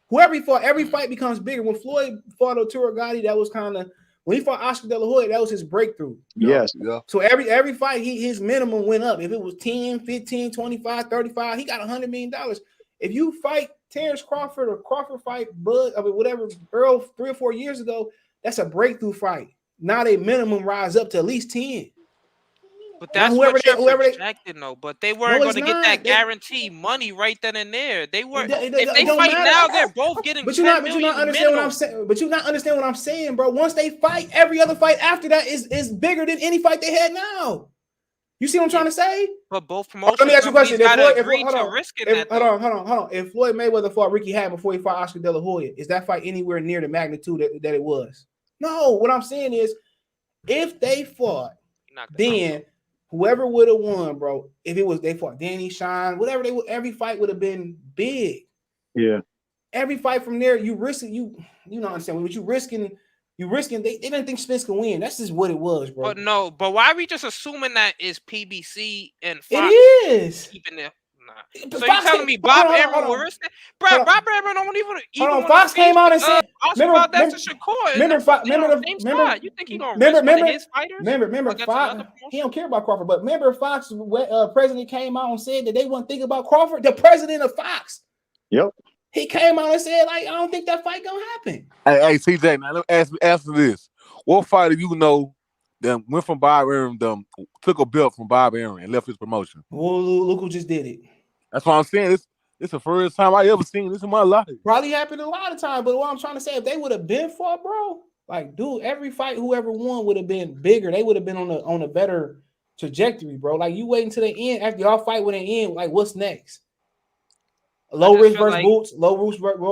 Whoever he fought, every fight becomes bigger. When Floyd fought Arturo Gatti, that was kind of when he fought Oscar De La Hoya, that was his breakthrough. Yes. Yeah. So every fight, his minimum went up. If it was 10, 15, 25, 35, he got $100 million. If you fight Terrence Crawford or Crawford fight Bud, I mean whatever, Errol 3 or 4 years ago, that's a breakthrough fight. Now they minimum rise up to at least 10. But that's whoever they projected, though. But they weren't going to get that guaranteed money right then and there. They were. If they fight now, they're both getting. But you not understand what I'm saying. But you not understand what I'm saying, bro. Once they fight, every other fight after that is bigger than any fight they had now. You see what I'm trying to say? But both promotions. Let me ask you a question. Hold on. If Floyd Mayweather fought Ricky Hatton before he fought Oscar De La Hoya, is that fight anywhere near the magnitude that it was? No. What I'm saying is, if they fought, then whoever would have won, bro, if it was they fought Danny, Sean, whatever they would, every fight would have been big. Yeah. Every fight from there, you risking you don't understand what you risking. They didn't think Spence could win. That's just what it was, bro. But why are we just assuming that is PBC and Fox it is keeping it? Nah. So you telling me Bob Arum will risk that? Bro, Bob Arum don't even Fox came out and said, remember, you think he gonna risk one of his fighters? Remember, Fox. He don't care about Crawford, but remember, Fox president came out and said that they wouldn't think about Crawford. The president of Fox. Yep. He came out and said, like, I don't think that fight gonna happen. Hey, CJ, now let me ask you this: what fighter you know that went from Bob Arum, took a belt from Bob Arum and left his promotion? Well, look who just did it. That's what I'm saying. It's the first time I ever seen this in my life. Probably happened a lot of times, but what I'm trying to say, if they would have been fought, bro, like, dude, every fight whoever won would have been bigger. They would have been on a better trajectory, bro. Like, you wait until the end after y'all fight with an end. Like, what's next? Low risk versus Boots, low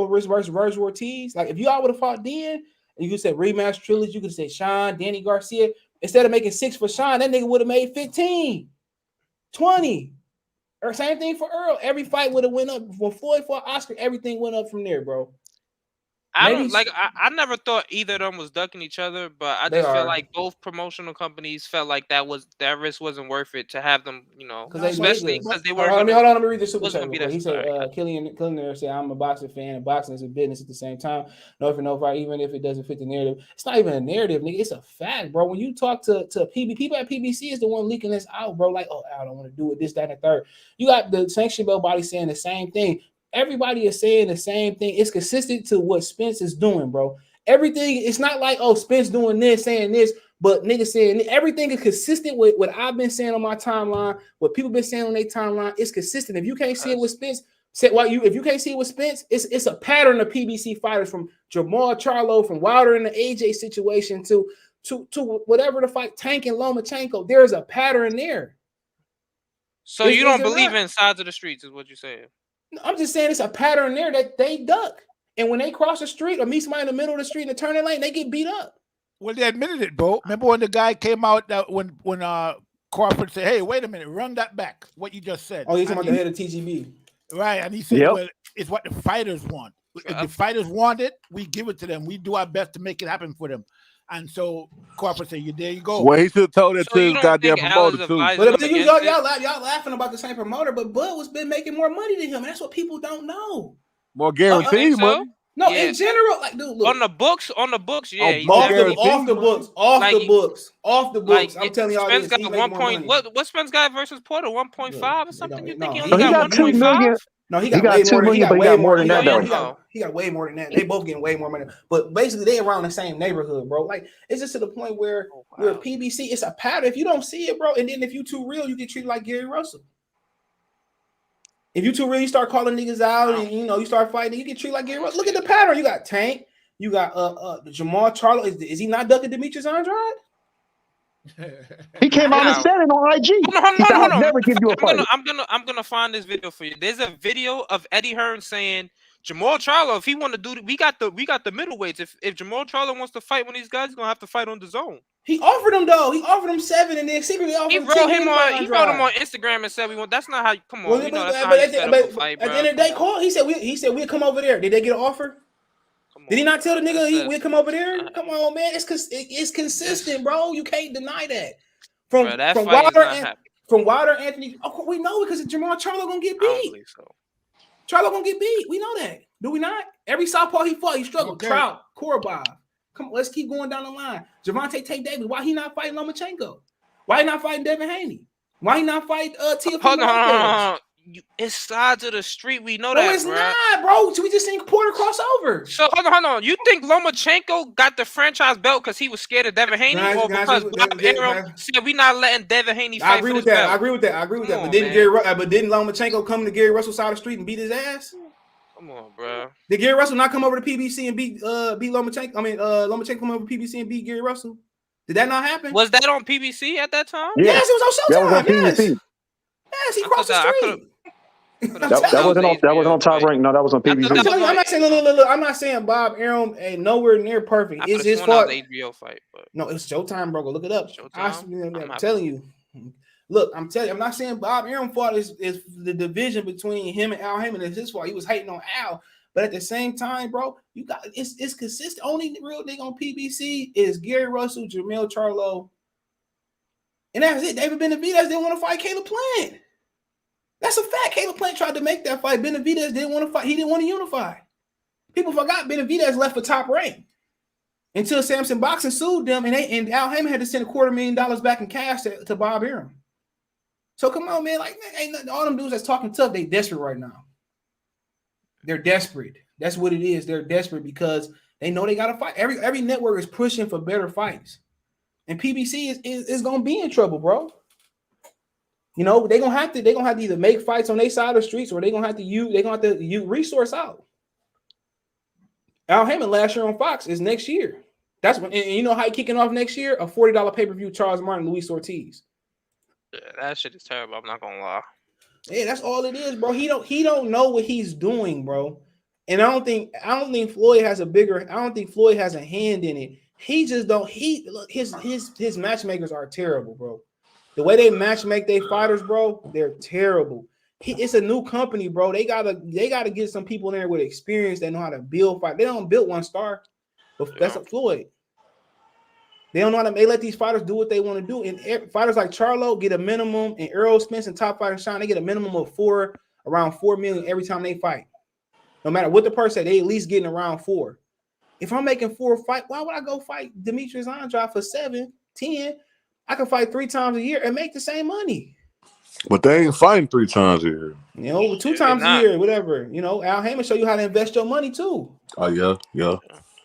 risk versus Virgil Ortiz. Like, if y'all would have fought then, and you could say rematch trilogy, you could say Sean, Danny Garcia. Instead of making 6 for Sean, that nigga would have made 15, 20. Or same thing for Errol. Every fight would have went up. When Floyd fought Oscar, everything went up from there, bro. I never thought either of them was ducking each other, but I just feel like both promotional companies felt like that risk wasn't worth it to have them, especially because they were. Hold on, let me read this super chat. He said, Killian there said, I'm a boxing fan, and boxing is a business at the same time. No fight, even if it doesn't fit the narrative. It's not even a narrative, nigga. It's a fact, bro. When you talk to people at PBC is the one leaking this out, bro. Like, oh, I don't want to do it, this, that, and the third. You got the sanction bell body saying the same thing. Everybody is saying the same thing. It's consistent to what Spence is doing, bro. Everything, it's not like, oh, Spence doing this, saying this, but niggas saying everything is consistent with what I've been saying on my timeline, what people been saying on their timeline. It's consistent. If you can't see it with Spence, if you can't see it with Spence, it's a pattern of PBC fighters from Jamal Charlo, from Wilder in the AJ situation to whatever the fight, Tank and Lomachenko. There's a pattern there. So you don't believe in sides of the streets, is what you're saying? I'm just saying it's a pattern there that they duck. And when they cross the street or meet somebody in the middle of the street in the turning lane, they get beat up. Well, they admitted it, bro. Remember when the guy came out that when Crawford said, hey, wait a minute, run that back, what you just said. Oh, you're talking about the head of TGB. Right, and he said, well, it's what the fighters want. If the fighters want it, we give it to them. We do our best to make it happen for them. And so Crawford said, there you go. Well, he should have told that to his goddamn promoter, too. But y'all laughing about the same promoter, but Bud was been making more money than him. That's what people don't know. More guaranteed money. No, in general, like, dude, look. On the books, yeah. Off the books. I'm telling y'all Spence this. Got 1 point. What Spence got versus Porter? 1.5 or something? You think he only got 2 million? No, he got way more than but he got more than that though. He got way more than that. They both getting way more money. But basically, they around the same neighborhood, bro. Like it's just to the point where PBC, it's a pattern. If you don't see it, bro, and then if you too real, you get treated like Gary Russell. If you too real, you start calling niggas out, and you start fighting, you get treated like Gary Russell. Look at the pattern. You got Tank. You got Jamal Charlo. Is he not ducking Demetrius Andrade? He came out and said it on IG. He said, I'll never give you a fight. I'm gonna find this video for you. There's a video of Eddie Hearn saying Jamal Charlo, if he want to do, we got the middleweights. If Jamal Charlo wants to fight one of these guys, he's gonna have to fight on the zone. He offered him though. He offered him 7, and then secretly offered him 10. He wrote him on Instagram and said we want. That's not how. Come on, at the end of the day, call. He said we'll come over there. Did they get an offer? Did he not tell the nigga we'll come over there? Come on, man. It's consistent, bro. You can't deny that. From Wilder Anthony. Of course, we know it because Jamal Charlo gonna get beat. Charlo gonna get beat. We know that. Do we not? Every southpaw he fought, he struggled. Okay. Trout, Korobov. Come on, let's keep going down the line. Javante Tate Davis. Why he not fighting Lomachenko? Why he not fighting Devin Haney? Why he not fighting Teofimo? Hold on. It's sides of the street. We know that. No, it's not, bro. We just seen Porter cross over. So hold on. You think Lomachenko got the franchise belt because he was scared of Devin Haney, or because Bob Arum said we not letting Devin Haney fight? I agree with that. But didn't Lomachenko come to Gary Russell's side of the street and beat his ass? Come on, bro. Did Gary Russell not come over to PBC and beat Lomachenko? Lomachenko come over to PBC and beat Gary Russell. Did that not happen? Was that on PBC at that time? Yes, it was on Showtime. Yes, he crossed the street. That wasn't on Top Rank. No, that was on PBC. I'm not saying look. I'm not saying Bob Arum ain't nowhere near perfect. It's his fault. HBO fight, but no, it's Showtime, bro. Go look it up. I'm telling you. Look, I'm telling you. I'm not saying Bob Arum fault is the division between him and Al Heyman is his fault. He was hating on Al, but at the same time, bro, you got it's consistent. Only real thing on PBC is Gary Russell, Jamil Charlo, and that's it. David Benavidez didn't want to fight Caleb Plant. That's a fact. Caleb Plant tried to make that fight. Benavidez didn't want to fight. He didn't want to unify. People forgot Benavidez left for Top Rank until Samson Boxing sued them, and Al Heyman had to send $250,000 back in cash to Bob Arum. So come on, man. Like, ain't nothing. All them dudes that's talking tough, they desperate right now. They're desperate. That's what it is. They're desperate because they know they got to fight. Every network is pushing for better fights, and PBC is gonna be in trouble, bro. You know, they're gonna have to either make fights on their side of the streets or they're gonna have to use resource out. Al Heyman last year on Fox is next year. That's when, and you know how he kicking off next year? A $40 pay-per-view, Charles Martin, Luis Ortiz. Yeah, that shit is terrible. I'm not gonna lie. Yeah, that's all it is, bro. He don't know what he's doing, bro. And I don't think Floyd has a hand in it. He just don't. His matchmakers are terrible, bro. The way they matchmake their fighters, bro, they're terrible. It's a new company, bro. They gotta get some people in there with experience that know how to build fight. They don't build one star, but that's a Floyd. They don't know how to. They let these fighters do what they want to do. And fighters like Charlo get a minimum, and Errol, Spence, and Top Fighter Sean, they get a minimum of around $4 million every time they fight. No matter what the person, they at least getting around 4. If I'm making 4 fight, why would I go fight Demetrius Andrade for 7, 10? I can fight 3 times a year and make the same money. But they ain't fighting 3 times a year. You know, 2 times a year, whatever. You know, Al Heyman show you how to invest your money too. Oh yeah.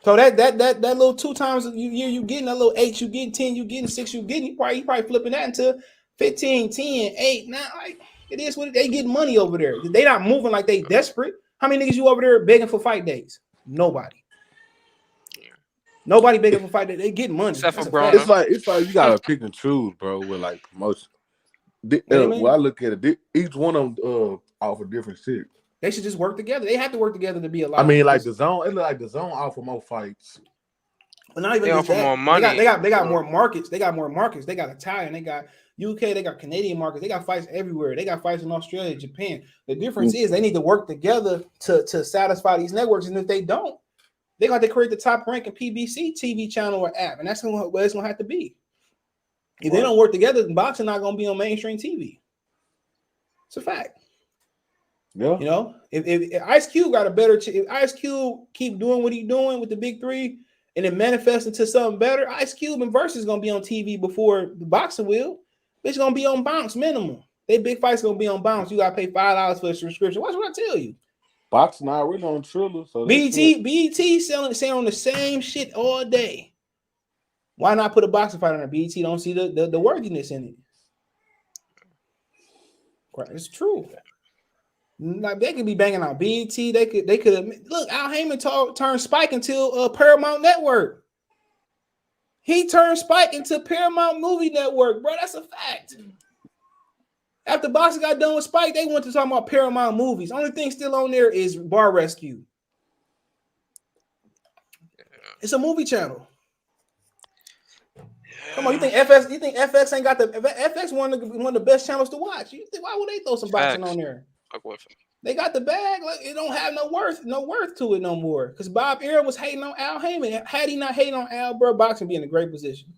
So that little 2 times a year you getting, that little 8 you getting, 10 you getting, 6 you getting, you probably flipping that into 15, 10, 8. Now like, it is what they getting money over there. They not moving like they desperate. How many niggas you over there begging for fight days? Nobody. Nobody begging for fight days. They getting money. Except for bro. It's like you gotta pick and choose, bro. With like promotion. When I look at it, each one of them offer different shit. They should just work together. They have to work together to be alive. I mean, like the zone. It look like the zone offer more fights. But not even offer more money. They got more markets. They got more markets. They got Italian. They got UK. They got Canadian markets. They got fights everywhere. They got fights in Australia, Japan. The difference is they need to work together to satisfy these networks. And if they don't, they're going to create the Top Rank and PBC TV channel or app, and that's what it's going to have to be. If they don't work together, boxing not going to be on mainstream TV. It's a fact. Yeah. You know, if Ice Cube got a better, if Ice Cube keep doing what he's doing with the big 3, and it manifests into something better, Ice Cube and Versus is going to be on TV before the boxing will. It's going to be on bounce minimum. They big fights gonna be on bounce. You gotta pay $5 for a subscription. Watch what I tell you. Boxing already on Triller, so BT selling on the same shit all day. Why not put a boxing fight on there? BT don't see the worthiness in it. It's true. Like they could be banging out BT. They could look. Al Heyman turned Spike into Paramount Network. He turned Spike into Paramount Movie Network, bro. That's a fact. After boxing got done with Spike, they went to talk about Paramount movies. Only thing still on there is Bar Rescue. It's a movie channel. Come on, you think FX ain't got the FX one of the best channels to watch? You think why would they throw some boxing on there? They got the bag, like it don't have no worth to it no more. Because Bob Arum was hating on Al Heyman. Had he not hated on Al, bro, boxing be in a great position.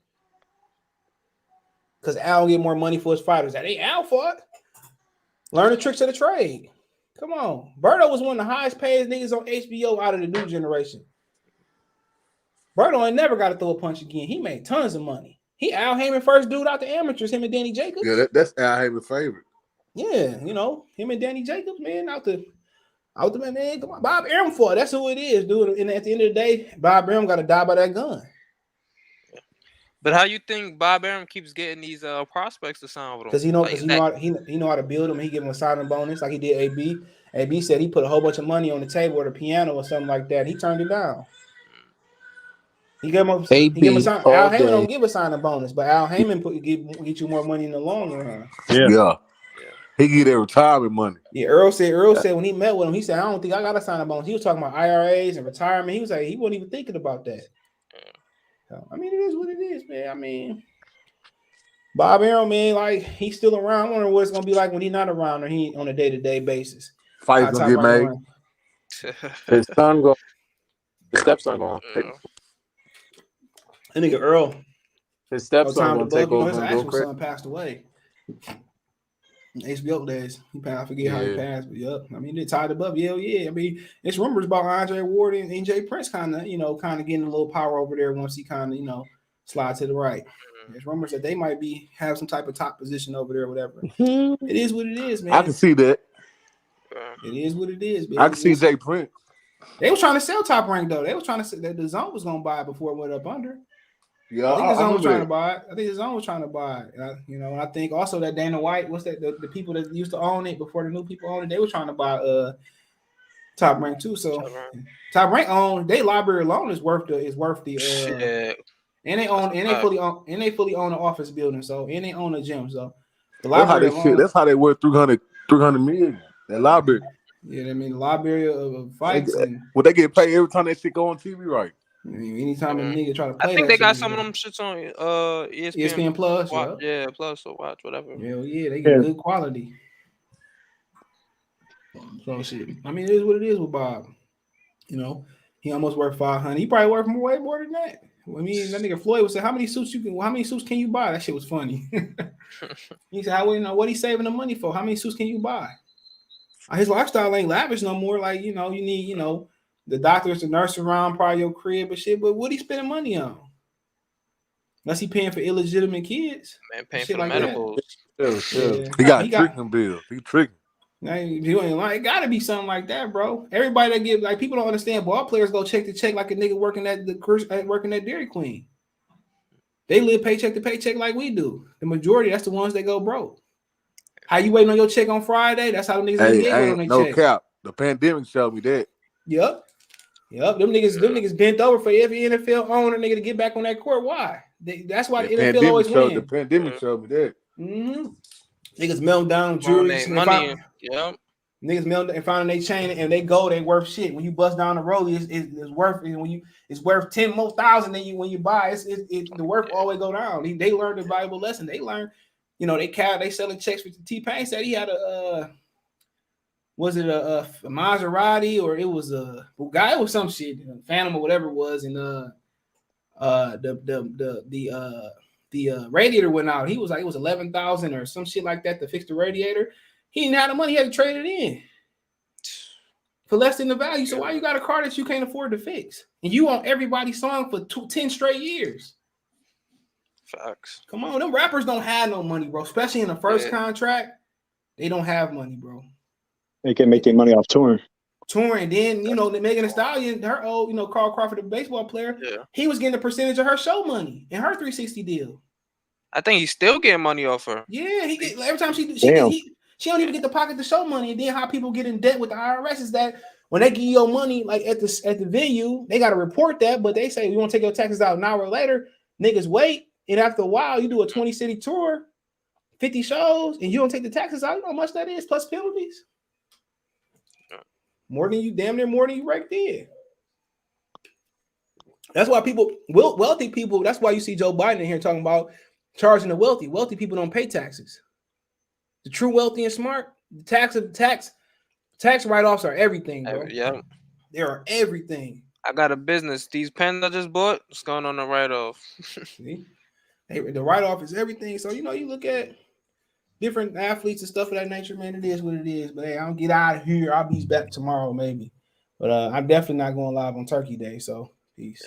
Because Al get more money for his fighters. That ain't Al fought. Learn the tricks of the trade. Come on. Berto was one of the highest paid niggas on HBO out of the new generation. Berto ain't never got to throw a punch again. He made tons of money. He Al Heyman first dude out the amateurs, him and Danny Jacobs. Yeah, that's Al Heyman's favorite. Yeah, you know, him and Danny Jacobs, man, out the man. Come on. Bob Arum fought. That's who it is, dude. And at the end of the day, Bob Arum got to die by that gun. But how you think Bob Arum keeps getting these prospects to sign with him? Because he know how to build them. He give him a signing bonus like he did AB. AB said he put a whole bunch of money on the table or the piano or something like that. He turned it down. He gave him a sign. Al Heyman don't give a signing bonus, but Al Heyman get you more money in the long run. Yeah. He get their retirement money. Yeah, Errol said when he met with him, he said, I don't think I got a signing bonus. He was talking about IRAs and retirement. He was like, he wasn't even thinking about that. So, I mean, it is what it is, man. I mean, Bob Arum, man, like he's still around. I wonder what it's gonna be like when he's not around or he on a day-to-day basis. Fight's gonna get made. His son go. His stepson going. That nigga Errol. His stepson gonna take over. His actual son passed away. HBO days. I forget how he passed, but yep. I mean, they tied him up. Yeah. I mean, it's rumors about Andre Ward and Jay Prince kind of getting a little power over there once he kind of, slide to the right. There's rumors that they might have some type of top position over there, whatever. It is what it is, man. I can see that. It is what it is, man. I can see Jay Prince. They was trying to sell Top Rank though. They was trying to say that the Zone was gonna buy it before it went up under. Yeah, I think the Zone was trying to buy it. I think the Zone was trying to buy it. And I think also that Dana White, the people that used to own it before the new people owned it, they were trying to buy Top Rank too. So Top Rank owned their library alone is worth the and they fully own the office building, so and they own the gym. So the library that's how they worth 300 million. That library. Yeah, I mean the library of fights. They get paid every time that shit go on TV, right? I mean, anytime a nigga try to play, I think they got some of them shits on ESPN Plus. Yeah, Plus or watch whatever. Hell yeah, they get good quality. So shit. I mean, it is what it is with Bob. He almost worth 500. He probably worth way more than that. I mean, that nigga Floyd would say, "How many suits can you buy?" That shit was funny. He said, what he saving the money for? How many suits can you buy? His lifestyle ain't lavish no more. Like, you need, the doctors, the nurse around, probably your crib and shit. But what he spending money on? Unless he paying for illegitimate kids. Man, paying for the medicals. Yeah. He got tricking bills. He tricking. You ain't like, it gotta be something like that, bro. Everybody that give, like, people don't understand. Ball players go check to check like a nigga working at Dairy Queen. They live paycheck to paycheck like we do. The majority, that's the ones that go broke. How you waiting on your check on Friday? That's how them niggas get on their no check. Cap. The pandemic showed me that. Yep. Them niggas bent over for every NFL owner nigga to get back on that court. Why? That's why the NFL always win. The pandemic showed me that. Mm-hmm. Niggas melt down jewelry. Yep. Niggas melt and finding they chain and they gold ain't worth shit. When you bust down the road, it's worth it's worth 10 more thousand than you when you buy. The worth always go down. They learned a valuable lesson. They learned, they selling checks for T-Pain said he had was it a Maserati or it was a Bugatti? It was some shit, Phantom or whatever it was, and the radiator went out. He was like, it was 11,000 or some shit like that to fix the radiator. He didn't have the money. He had to trade it in for less than the value. So why you got a car that you can't afford to fix? And you on everybody's song for 10 straight years? Facts. Come on, them rappers don't have no money, bro. Especially in the first contract. They don't have money, bro. They can make their money off touring. Touring, then Megan Thee Stallion, her old, Carl Crawford, the baseball player, he was getting a percentage of her show money in her 360 deal. I think he's still getting money off her. Yeah, he get every time she don't even get to pocket the show money. And then how people get in debt with the IRS is that when they give you your money, like at the venue, they got to report that, but they say we want to take your taxes out an hour later. Niggas wait, and after a while, you do a 20-city tour, 50 shows, and you don't take the taxes out. You know how much that is plus penalties. More than you right there. That's why wealthy people. That's why you see Joe Biden in here talking about charging the wealthy. Wealthy people don't pay taxes. The true wealthy and smart, the tax write-offs are everything, bro. Yeah, they are everything. I got a business. These pens I just bought, it's going on the write-off. See? The write-off is everything. So you look at different athletes and stuff of that nature, man. It is what it is. But hey, I'll get out of here. I'll be back tomorrow, maybe. But I'm definitely not going live on Turkey Day. So peace.